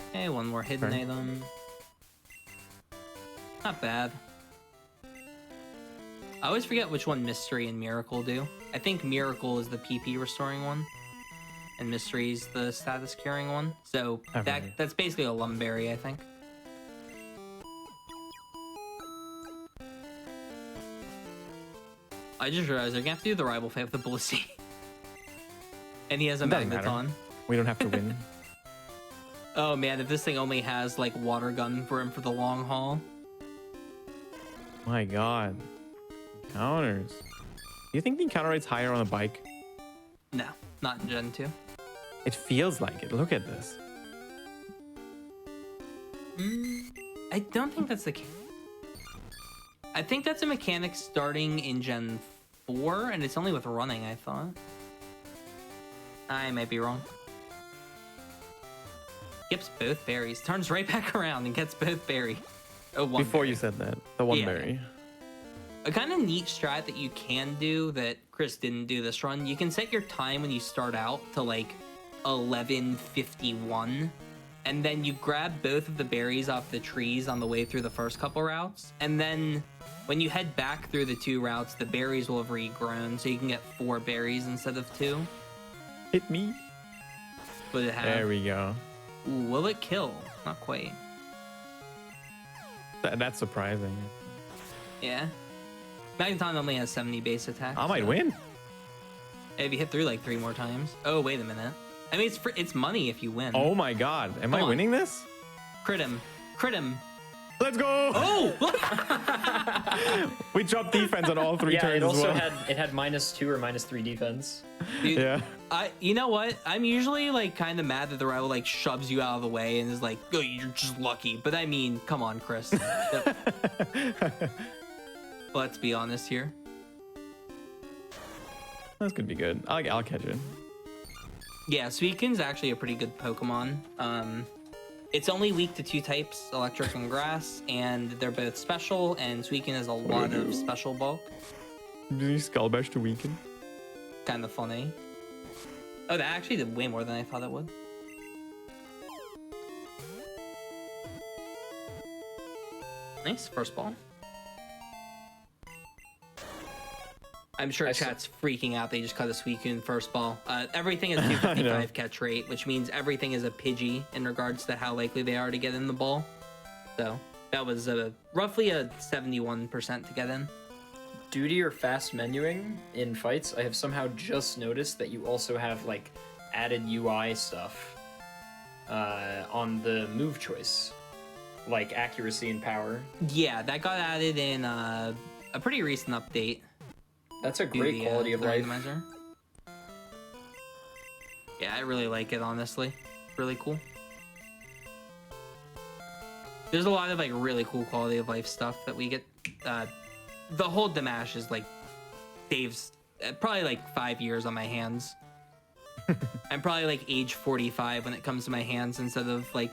Okay, one more hidden Okay. item. Not bad. I always forget which one Mystery and Miracle do. I think Miracle is the PP restoring one, and Mystery's the status curing one. So Okay. that's basically a Lumberry, I think. I just realized they're gonna have to do the rival fight with the Blissey. And he has a Doesn't matter. Magneton. We don't have to win. Oh man, if this thing only has like Water Gun for him for the long haul. My god. Encounters. Do you think the encounter rate's higher on a bike? No, not in Gen 2. It feels like it. Look at this. I don't think that's the case. I think that's a mechanic starting in Gen 4, and it's only with running, I thought. I might be wrong. Skips both berries, turns right back around and gets both berries. Oh, one Before berry. you said that. The one Yeah. berry. A kind of neat strat that you can do that Chris didn't do this run, you can set your time when you start out to like 11:51, and then you grab both of the berries off the trees on the way through the first couple routes, and then when you head back through the 2 routes, the berries will have regrown, so you can get 4 berries instead of 2. Hit me. Would it have? There we go. Ooh, will it kill? Not quite. That's surprising. Yeah. Magneton only has 70 base attack. I might so- win. If you hit through like 3 more times. Oh, wait a minute. I mean, it's money if you win. Oh my god. Am I Come on. winning this? Crit him. Crit him. Let's go. Oh! We dropped defense on all 3 Yeah, turns it also as well. had -2 or -3 defense. Dude, Yeah. you know what? I'm usually like kind of mad that the rival like shoves you out of the way and is like, "Oh, you're just lucky." But I mean, come on, Chris. Let's be honest here. That's gonna be good. I'll catch it. Yeah, Suicune's actually a pretty good Pokemon. It's only weak to 2 types, electric and grass, and they're both special, and Suicune has a lot of special bulk. Did you Skull Bash to weaken? Kind of funny. Oh, that actually did way more than I thought it would. Nice, first ball. I'm sure chat's freaking out. They just cut a Suicune first ball. Everything is 255 catch rate, which means everything is a Pidgey in regards to how likely they are to get in the ball. So that was roughly a 71% to get in. Due to your fast menuing in fights, I have somehow just noticed that you also have like added UI stuff on the move choice, like accuracy and power. Yeah, that got added in a pretty recent update. That's a to great the, quality of the life. randomizer. Yeah, I really like it, honestly. Really cool. There's a lot of like really cool quality of life stuff that we get. The whole Damash is like saves probably like 5 years on my hands. I'm probably like age 45 when it comes to my hands instead of like,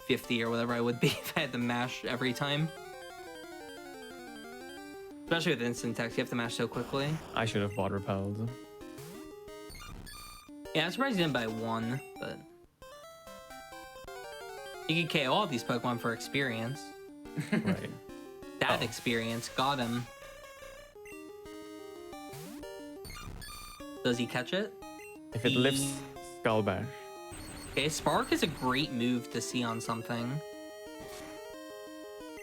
50 or whatever I would be if I had to mash every time. Especially with instant text, you have to mash so quickly. I should have bought repelled. Yeah, I'm surprised you didn't buy 1, but you can KO all these Pokemon for experience. Right. That experience got him. Does he catch it? If it lifts Skull Bash. Okay, Spark is a great move to see on something.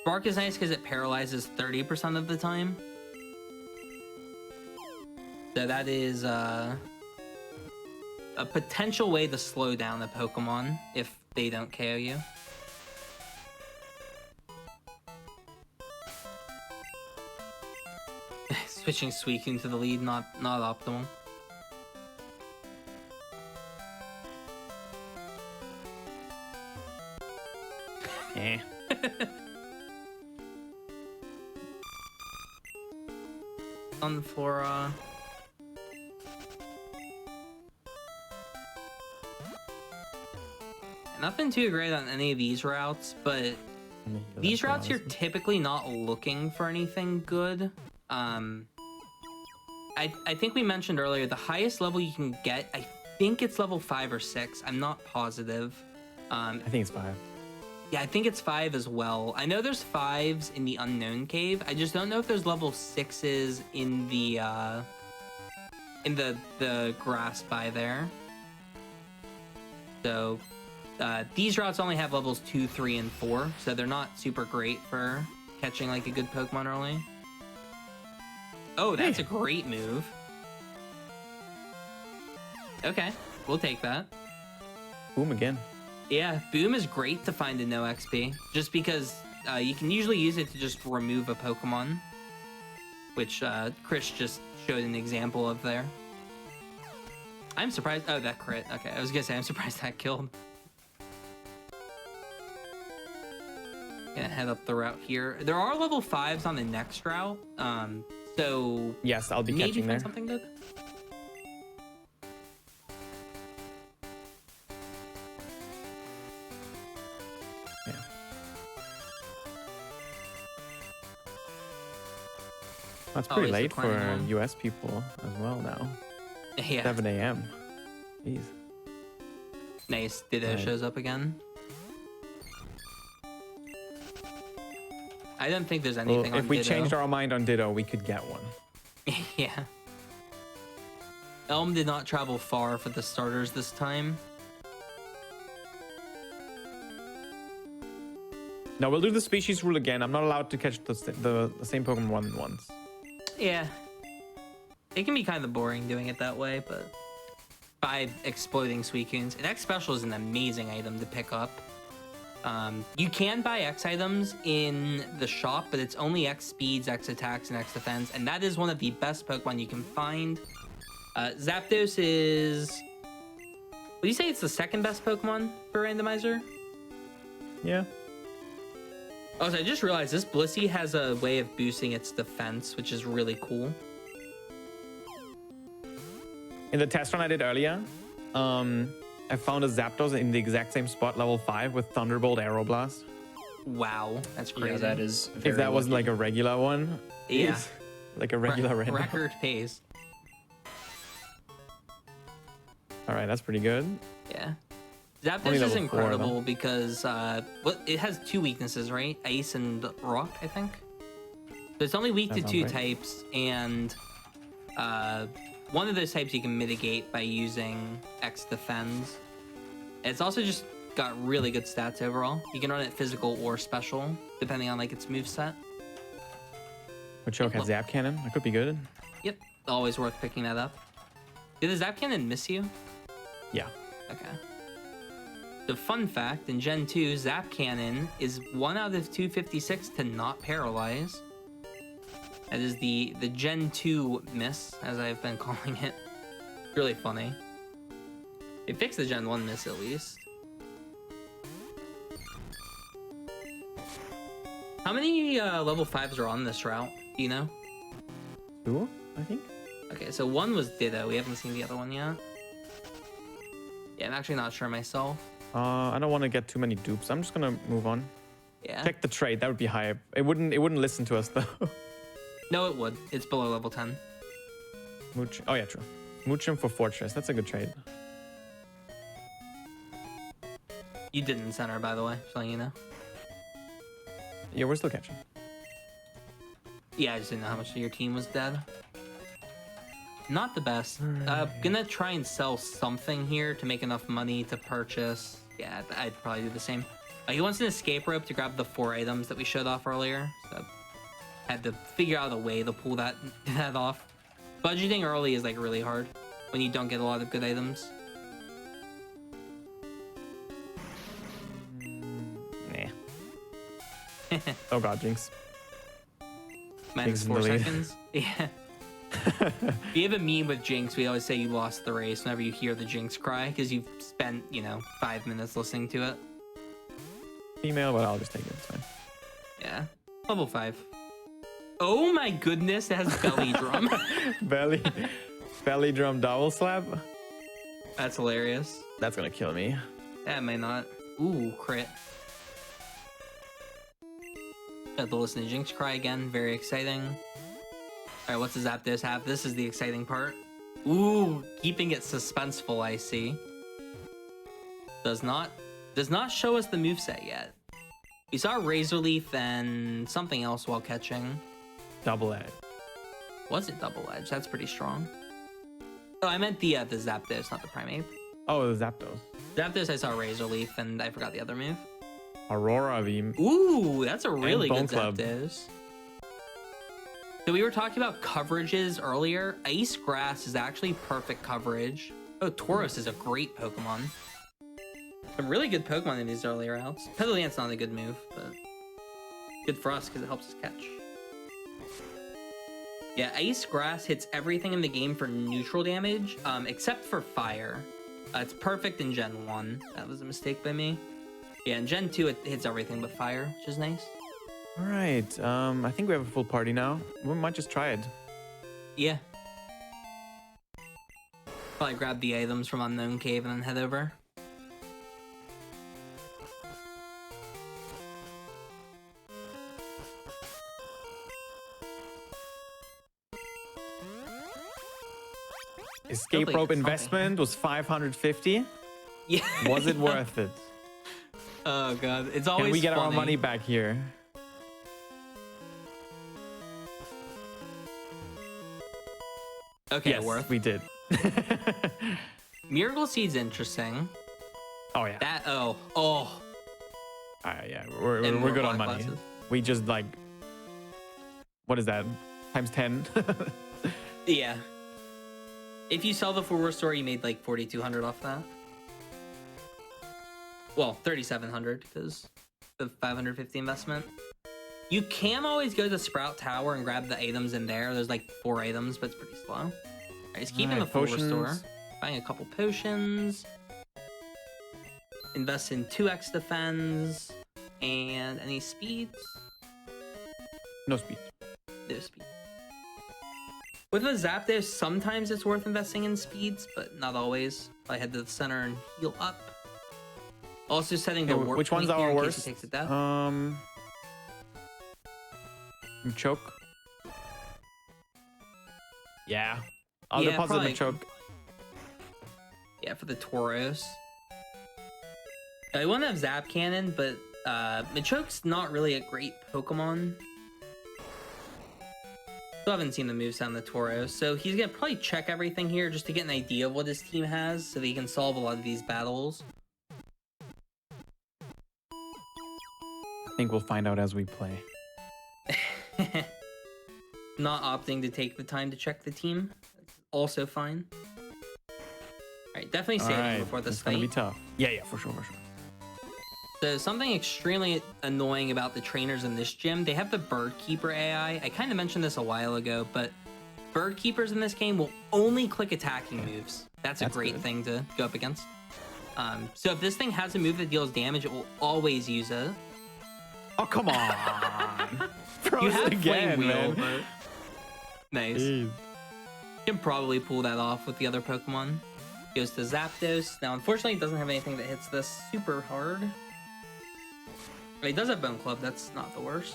Spark is nice because it paralyzes 30% of the time. So that is a potential way to slow down a Pokemon if they don't KO you. Switching Suicune to the lead, not optimal. Eh. On for nothing too great on any of these routes, but these routes you're typically not looking for anything good. I think we mentioned earlier the highest level you can get, I think it's level 5 or 6. I'm not positive. I think it's 5. Yeah, I think it's 5 as well. I know there's 5s in the Unknown Cave. I just don't know if there's level 6s in the grass by there. So these routes only have levels 2, 3, and 4, so they're not super great for catching like a good Pokemon early. Oh, that's a great move. Okay, we'll take that. Boom again. Yeah, Boom is great to find a no-exp, just because you can usually use it to just remove a Pokemon, which Chris just showed an example of there. I'm surprised. Oh, that crit. Okay, I was gonna say I'm surprised that killed. Gonna head up the route here. There are level 5s on the next route, so Yes, I'll be maybe catching find there. something good. Yeah. That's Oh, pretty he's late for declining one. US people as well now. Yeah. 7 a.m. Jeez. Nice. Ditto Right. shows up again. I don't think there's Well, anything on if we Ditto. changed our mind on Ditto, we could get one. Yeah. Elm did not travel far for the starters this time. No, we'll do the species rule again. I'm not allowed to catch the same Pokemon more than once. Yeah. It can be kind of boring doing it that way, but 5 exploding Suicunes. An X Special is an amazing item to pick up. You can buy X items in the shop, but it's only X speeds, X attacks, and X defense, and that is one of the best Pokemon you can find. Zapdos is... Would you say it's the second best Pokemon for Randomizer? Yeah. Also, I just realized this Blissey has a way of boosting its defense, which is really cool. In the test run I did earlier, I found a Zapdos in the exact same spot, level 5, with Thunderbolt Aeroblast. Wow, that's crazy. Yeah, that is very If that wasn't lucky. like a regular one. Yeah. Jeez. Like a regular random. Record pace. All right, that's pretty good. Yeah. Only Zapdos is level 4, incredible though. because it has 2 weaknesses, right? Ice and rock, I think. So it's only weak That to sounds 2 right. types, and one of those types you can mitigate by using X defends. It's also just got really good stats overall. You can run it physical or special, depending on like its moveset. But Choke had Zap Cannon. That could be good. Yep, always worth picking that up. Did the Zap Cannon miss you? Yeah. Okay. The fun fact, in Gen 2, Zap Cannon is 1 out of 256 to not paralyze. That is the Gen 2 miss, as I've been calling it. Really funny. They fixed the Gen 1 miss, at least. How many level 5s are on this route? Do you know? 2, I think. Okay, so 1 was Ditto. We haven't seen the other one yet. Yeah, I'm actually not sure myself. I don't want to get too many dupes. I'm just gonna move on. Yeah. Check the trade. That would be high. It wouldn't listen to us though. No, it would. It's below level 10. Mooch. Oh yeah, true. Moochum for Fortress. That's a good trade. You didn't center, by the way, just letting you know. Yeah, we're still catching. Yeah, I just didn't know how much of your team was dead. Not the best. Gonna try and sell something here to make enough money to purchase. Yeah, I'd probably do the same. He wants an escape rope to grab the 4 items that we showed off earlier. So had to figure out a way to pull that off. Budgeting early is like really hard when you don't get a lot of good items. Nah. Oh god, Jinx. Minus Jinx in 4 the lead. seconds. Yeah. We have a meme with Jinx. We always say you lost the race whenever you hear the Jinx cry because you've spent, 5 minutes listening to it. Female, but I'll just take it. It's fine. Yeah. Level 5. Oh my goodness, it has belly drum. belly drum double slap. That's hilarious. That's gonna kill me. That may not. Ooh, crit. Got to listen to Jinx cry again. Very exciting. Alright, what's the Zapdos have? This is the exciting part. Ooh, keeping it suspenseful, I see. Does not show us the moveset yet. We saw Razor Leaf and something else while catching. Double edge. Was it Double Edge? That's pretty strong. Oh, I meant the Zapdos, not the Primeape. Oh, the Zapdos. Zapdos, I saw Razor Leaf, and I forgot the other move. Aurora Beam. Ooh, that's a really Bone good Club. Zapdos. So we were talking about coverages earlier. Ice Grass is actually perfect coverage. Oh, Tauros is a great Pokemon. Some really good Pokemon in these earlier routes. Petalant's not a good move, but good for us because it helps us catch. Yeah, Ice Grass hits everything in the game for neutral damage, except for fire. It's perfect in Gen 1. That was a mistake by me. Yeah, in Gen 2, it hits everything but fire, which is nice. All right. I think we have a full party now. We might just try it. Yeah. Probably grab the items from Unknown Cave and then head over. escape Hopefully rope it's something. investment was 550. Yeah. Was it worth it? Oh god, it's always Can we get our funny. money back here? Okay, Yes, worth. we did. Miracle Seed's interesting. Oh yeah. That oh. Yeah, And we're more good on black money. glasses. We just like, what is that? Times 10. Yeah. If you sell the full restore, you made like 4,200 off that. Well, 3,700 because the 550 investment. You can always go to Sprout Tower and grab the items in there. There's like 4 items, but it's pretty slow. Alright, just keeping the full restore. Buying a couple potions. Invest in 2x defense. And any speeds? No speed. No speed. With a Zapdos, sometimes it's worth investing in speeds, but not always. I head to the center and heal up. Also setting the warp which one's point here our in worst? case he takes a death. Choke. Yeah. I'll Yeah, deposit probably. the choke. Yeah, for the Tauros. I want to have Zap Cannon, but Machoke's not really a great Pokemon. Still haven't seen the moves on the Tauros, so he's gonna probably check everything here just to get an idea of what his team has, so that he can solve a lot of these battles. I think we'll find out as we play. Not opting to take the time to check the team. That's also fine. Alright, definitely saving Alright, before this it's gonna be fight. tough. Yeah, for sure. So something extremely annoying about the trainers in this gym, they have the Bird Keeper AI. I kind of mentioned this a while ago, but Bird Keepers in this game will only click attacking moves. That's a great good. thing to go up against. So if this thing has a move that deals damage, it will always use it. Oh, come on. Throw You it have again, Flame Wheel, man. but... Nice. Jeez. You can probably pull that off with the other Pokemon. Goes to Zapdos. Now, unfortunately, it doesn't have anything that hits this super hard. It does have Bone Club. That's not the worst.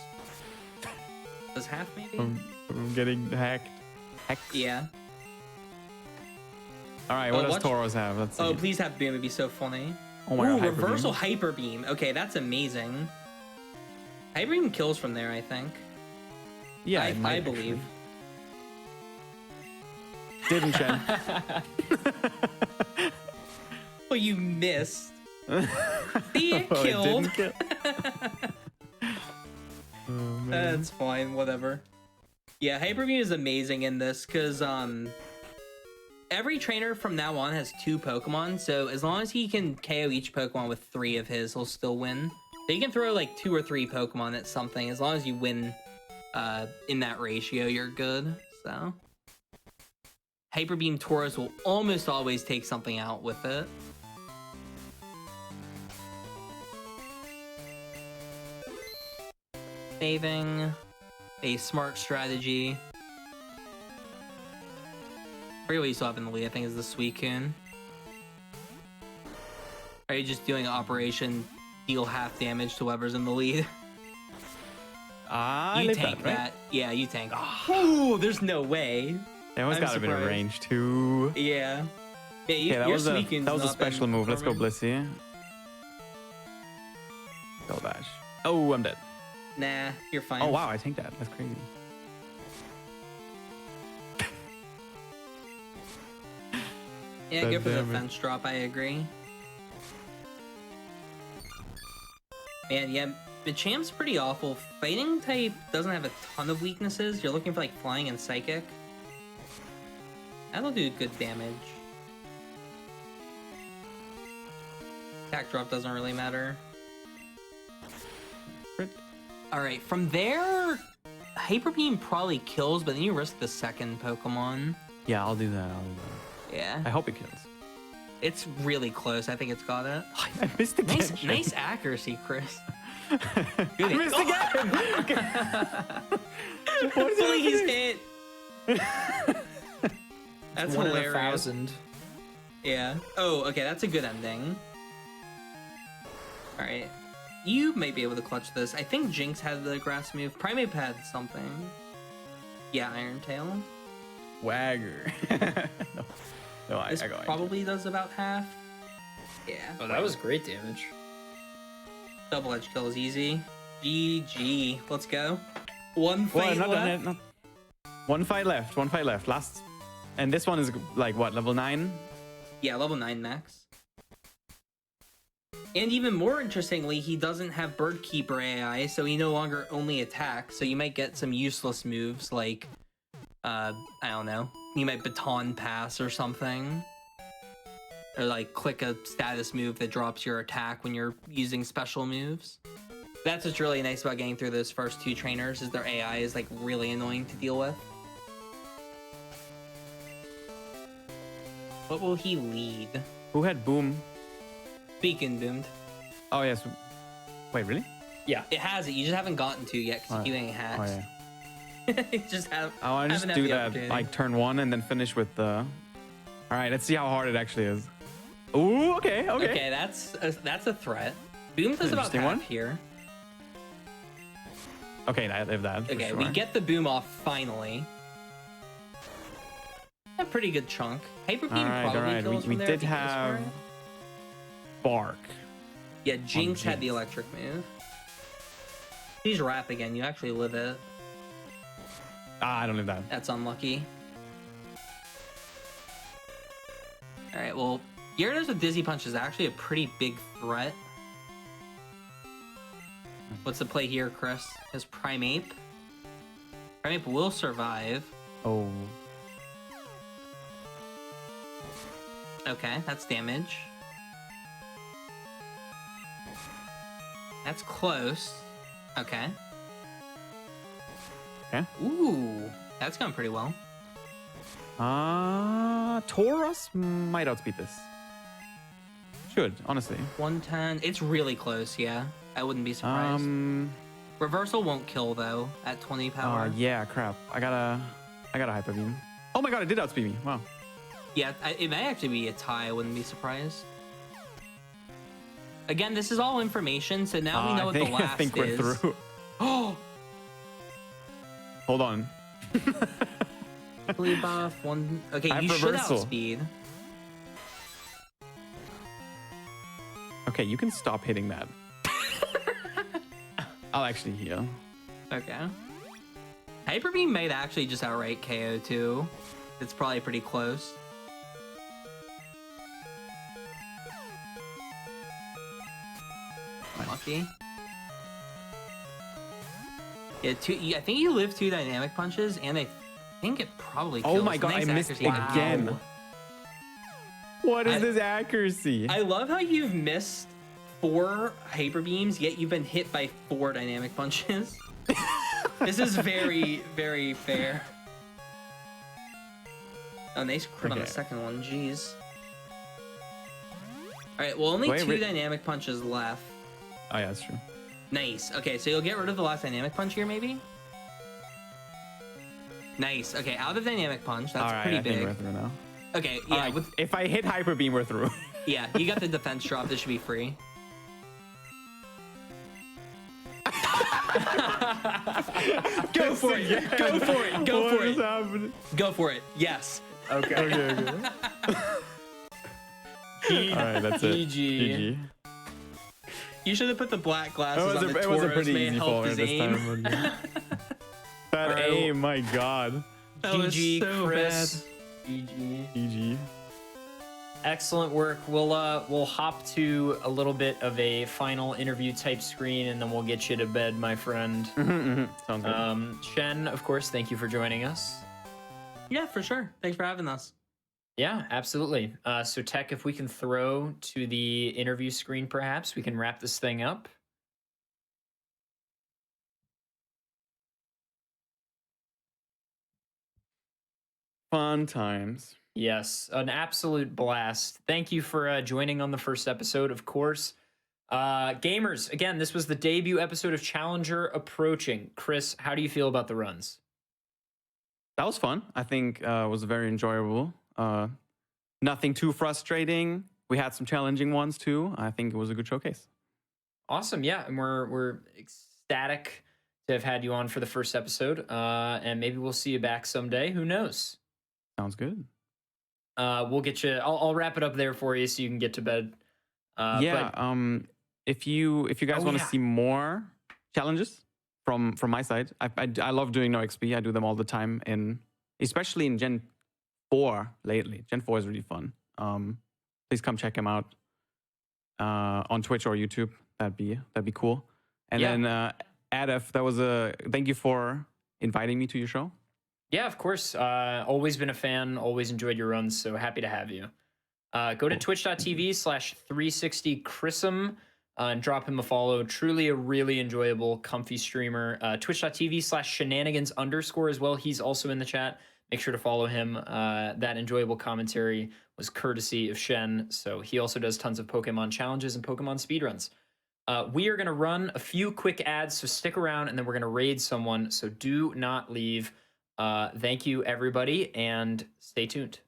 Does half, maybe? I'm getting hacked. Yeah. All right, Oh, what does watch- Tauros have? Let's see. Oh, please have Boom. It'd be so funny. Oh my Ooh, god, Hyper reversal Beam. Hyper Beam. Okay, that's amazing. Hyper Beam kills from there, I think. Yeah, it might I believe. actually. Didn't Chen. Well, you missed. See, it Oh, killed. didn't kill. Oh, man. That's fine, whatever. Yeah, Hyper Beam is amazing in this because every trainer from now on has 2 Pokemon, so as long as he can KO each Pokemon with 3 of his, he'll still win. So you can throw like 2 or 3 Pokemon at something, as long as you win in that ratio, you're good. So Hyper Beam Tauros will almost always take something out with it. Saving, a smart strategy. I forget what you still have in the lead. I think is the Suicune. Are you just doing Operation deal half damage to whoever's in the lead? I You live tank right? that. Yeah, you tank. Ooh, there's no way. That one's I'm got a bit of surprised. range too. Yeah. Yeah, you, Okay, that your was a Suicune's not special been move. Let's go performing. Blissey. Go dash. Oh, I'm dead. Nah, you're fine. Oh wow, I think that. That's crazy. Yeah, go for the damage. fence drop. I agree. Man, yeah, Machamp's pretty awful. Fighting type doesn't have a ton of weaknesses. You're looking for like flying and psychic. That'll do good damage. Attack drop doesn't really matter. Alright, from there, Hyper Beam probably kills, but then you risk the second Pokemon. Yeah, I'll do that. Yeah, I hope it kills. it's really close. I think it's got it. I missed again. Nice accuracy, Chris. I Good. missed again. Please hit. That's One in hilarious. 1,000. Yeah. Oh, okay. That's a good ending. All right. You might be able to clutch this. I think Jinx had the grass move. Primeape had something. Yeah, Iron Tail. Wagger. No. No, I This go. probably does about half. Yeah. Oh, that was great damage. Double edge kill is easy. GG. Let's go. One fight Well, left. not. One fight left. One fight left. Last. And this one is like what, level 9? Yeah, level 9 max. And even more interestingly, he doesn't have Bird Keeper AI, so he no longer only attacks. So you might get some useless moves like, I don't know, you might baton pass or something. Or like click a status move that drops your attack when you're using special moves. That's what's really nice about getting through those first 2 trainers, is their AI is like really annoying to deal with. What will he lead? Who had boom? Beacon boomed. Oh, yes. Wait, really? Yeah. It has it. You just haven't gotten to yet because you keep getting hacked. Oh, yeah. You just have. I want to just haven't had do the that, opportunity. like turn 1 and then finish with the... All right, let's see how hard it actually is. Ooh, okay. Okay, that's a threat. Boom does about Interesting half one. here. Okay, I live that. Okay, for we sure. get the boom off finally. A pretty good chunk. Hyper Beam probably all right. kills We from there. did if he goes for have it. Bark. Yeah, Jinx had the Jinx. electric move. He's Wrap again. You actually live it. Ah, I don't live that. That's unlucky. All right, well, Gyarados with Dizzy Punch is actually a pretty big threat. What's the play here, Chris? His Primeape. Primeape will survive. Oh. Okay, that's damage. That's close. Okay. Okay. Ooh, that's gone pretty well. Tauros might outspeed this. Should, honestly. 110. It's really close, yeah. I wouldn't be surprised. Reversal won't kill, though, at 20 power. Yeah, crap. I got a Hyper Beam. Oh my god, it did outspeed me. Wow. Yeah, it may actually be a tie. I wouldn't be surprised. Again, this is all information, so now we know what the last I think we're is. through. Oh, Hold on. blue buff, one. Okay, I have you should reversal. outspeed. Okay, you can stop hitting that. I'll actually heal. Okay. Hyper Beam might actually just outright KO too. It's probably pretty close. Lucky. Yeah, I think you live 2 dynamic punches, and I think it probably kills. Oh my god, Nice I missed accuracy. again. Wow. What is this accuracy? I love how you've missed 4 hyper beams, yet you've been hit by 4 dynamic punches. This is very, very fair. Oh, nice crit on the Okay. second one. Jeez. All right, well, only Wait, 2 wait. dynamic punches left. Oh yeah, that's true. Nice. Okay, so you'll get rid of the last dynamic punch here, maybe? Nice. Okay, out of dynamic punch. That's All right, pretty I think big. we're through now. Okay, All yeah, right, with, if I hit Hyper Beam, we're through. yeah, you got the defense drop. This should be free. Go for it. Go for it. Go for it. Happening? Go for it. Yes. Okay. Okay. All right, that's it. GG. GG. You should have put the black glasses on the It was a Tauros, pretty may easy help fall his this aim. time. That Alright. aim, my god. That was GG, so Chris. GG. GG. Excellent work. We'll hop to a little bit of a final interview type screen, and then we'll get you to bed, my friend. Sounds good. Shen, of course, thank you for joining us. Yeah, for sure. Thanks for having us. Yeah, absolutely. So Tech, if we can throw to the interview screen, perhaps we can wrap this thing up. Fun times. Yes, an absolute blast. Thank you for joining on the first episode, of course. Gamers, again, this was the debut episode of Challenger approaching. Chris, how do you feel about the runs? That was fun. I think it was very enjoyable. Nothing too frustrating. We had some challenging ones too. I think it was a good showcase. Awesome, yeah, and we're ecstatic to have had you on for the first episode, and maybe we'll see you back someday. Who knows? Sounds good. We'll get you. I'll wrap it up there for you so you can get to bed. Yeah. But If you guys Oh, want to yeah. see more challenges from my side, I love doing no-exp. I do them all the time, especially in Gen 4 lately. Gen 4 is really fun. Please come check him out on Twitch or YouTube. That'd be cool. And Yeah. then Adef, thank you for inviting me to your show. Yeah, of course. Always been a fan. Always enjoyed your runs. So happy to have you. Go to twitch.tv/360chrism and drop him a follow. Truly a really enjoyable, comfy streamer. Twitch.tv/shenanigans_ as well. He's also in the chat. Make sure to follow him. That enjoyable commentary was courtesy of Shen. So he also does tons of Pokemon challenges and Pokemon speedruns. We are going to run a few quick ads, so stick around, and then we're going to raid someone. So do not leave. Thank you, everybody, and stay tuned.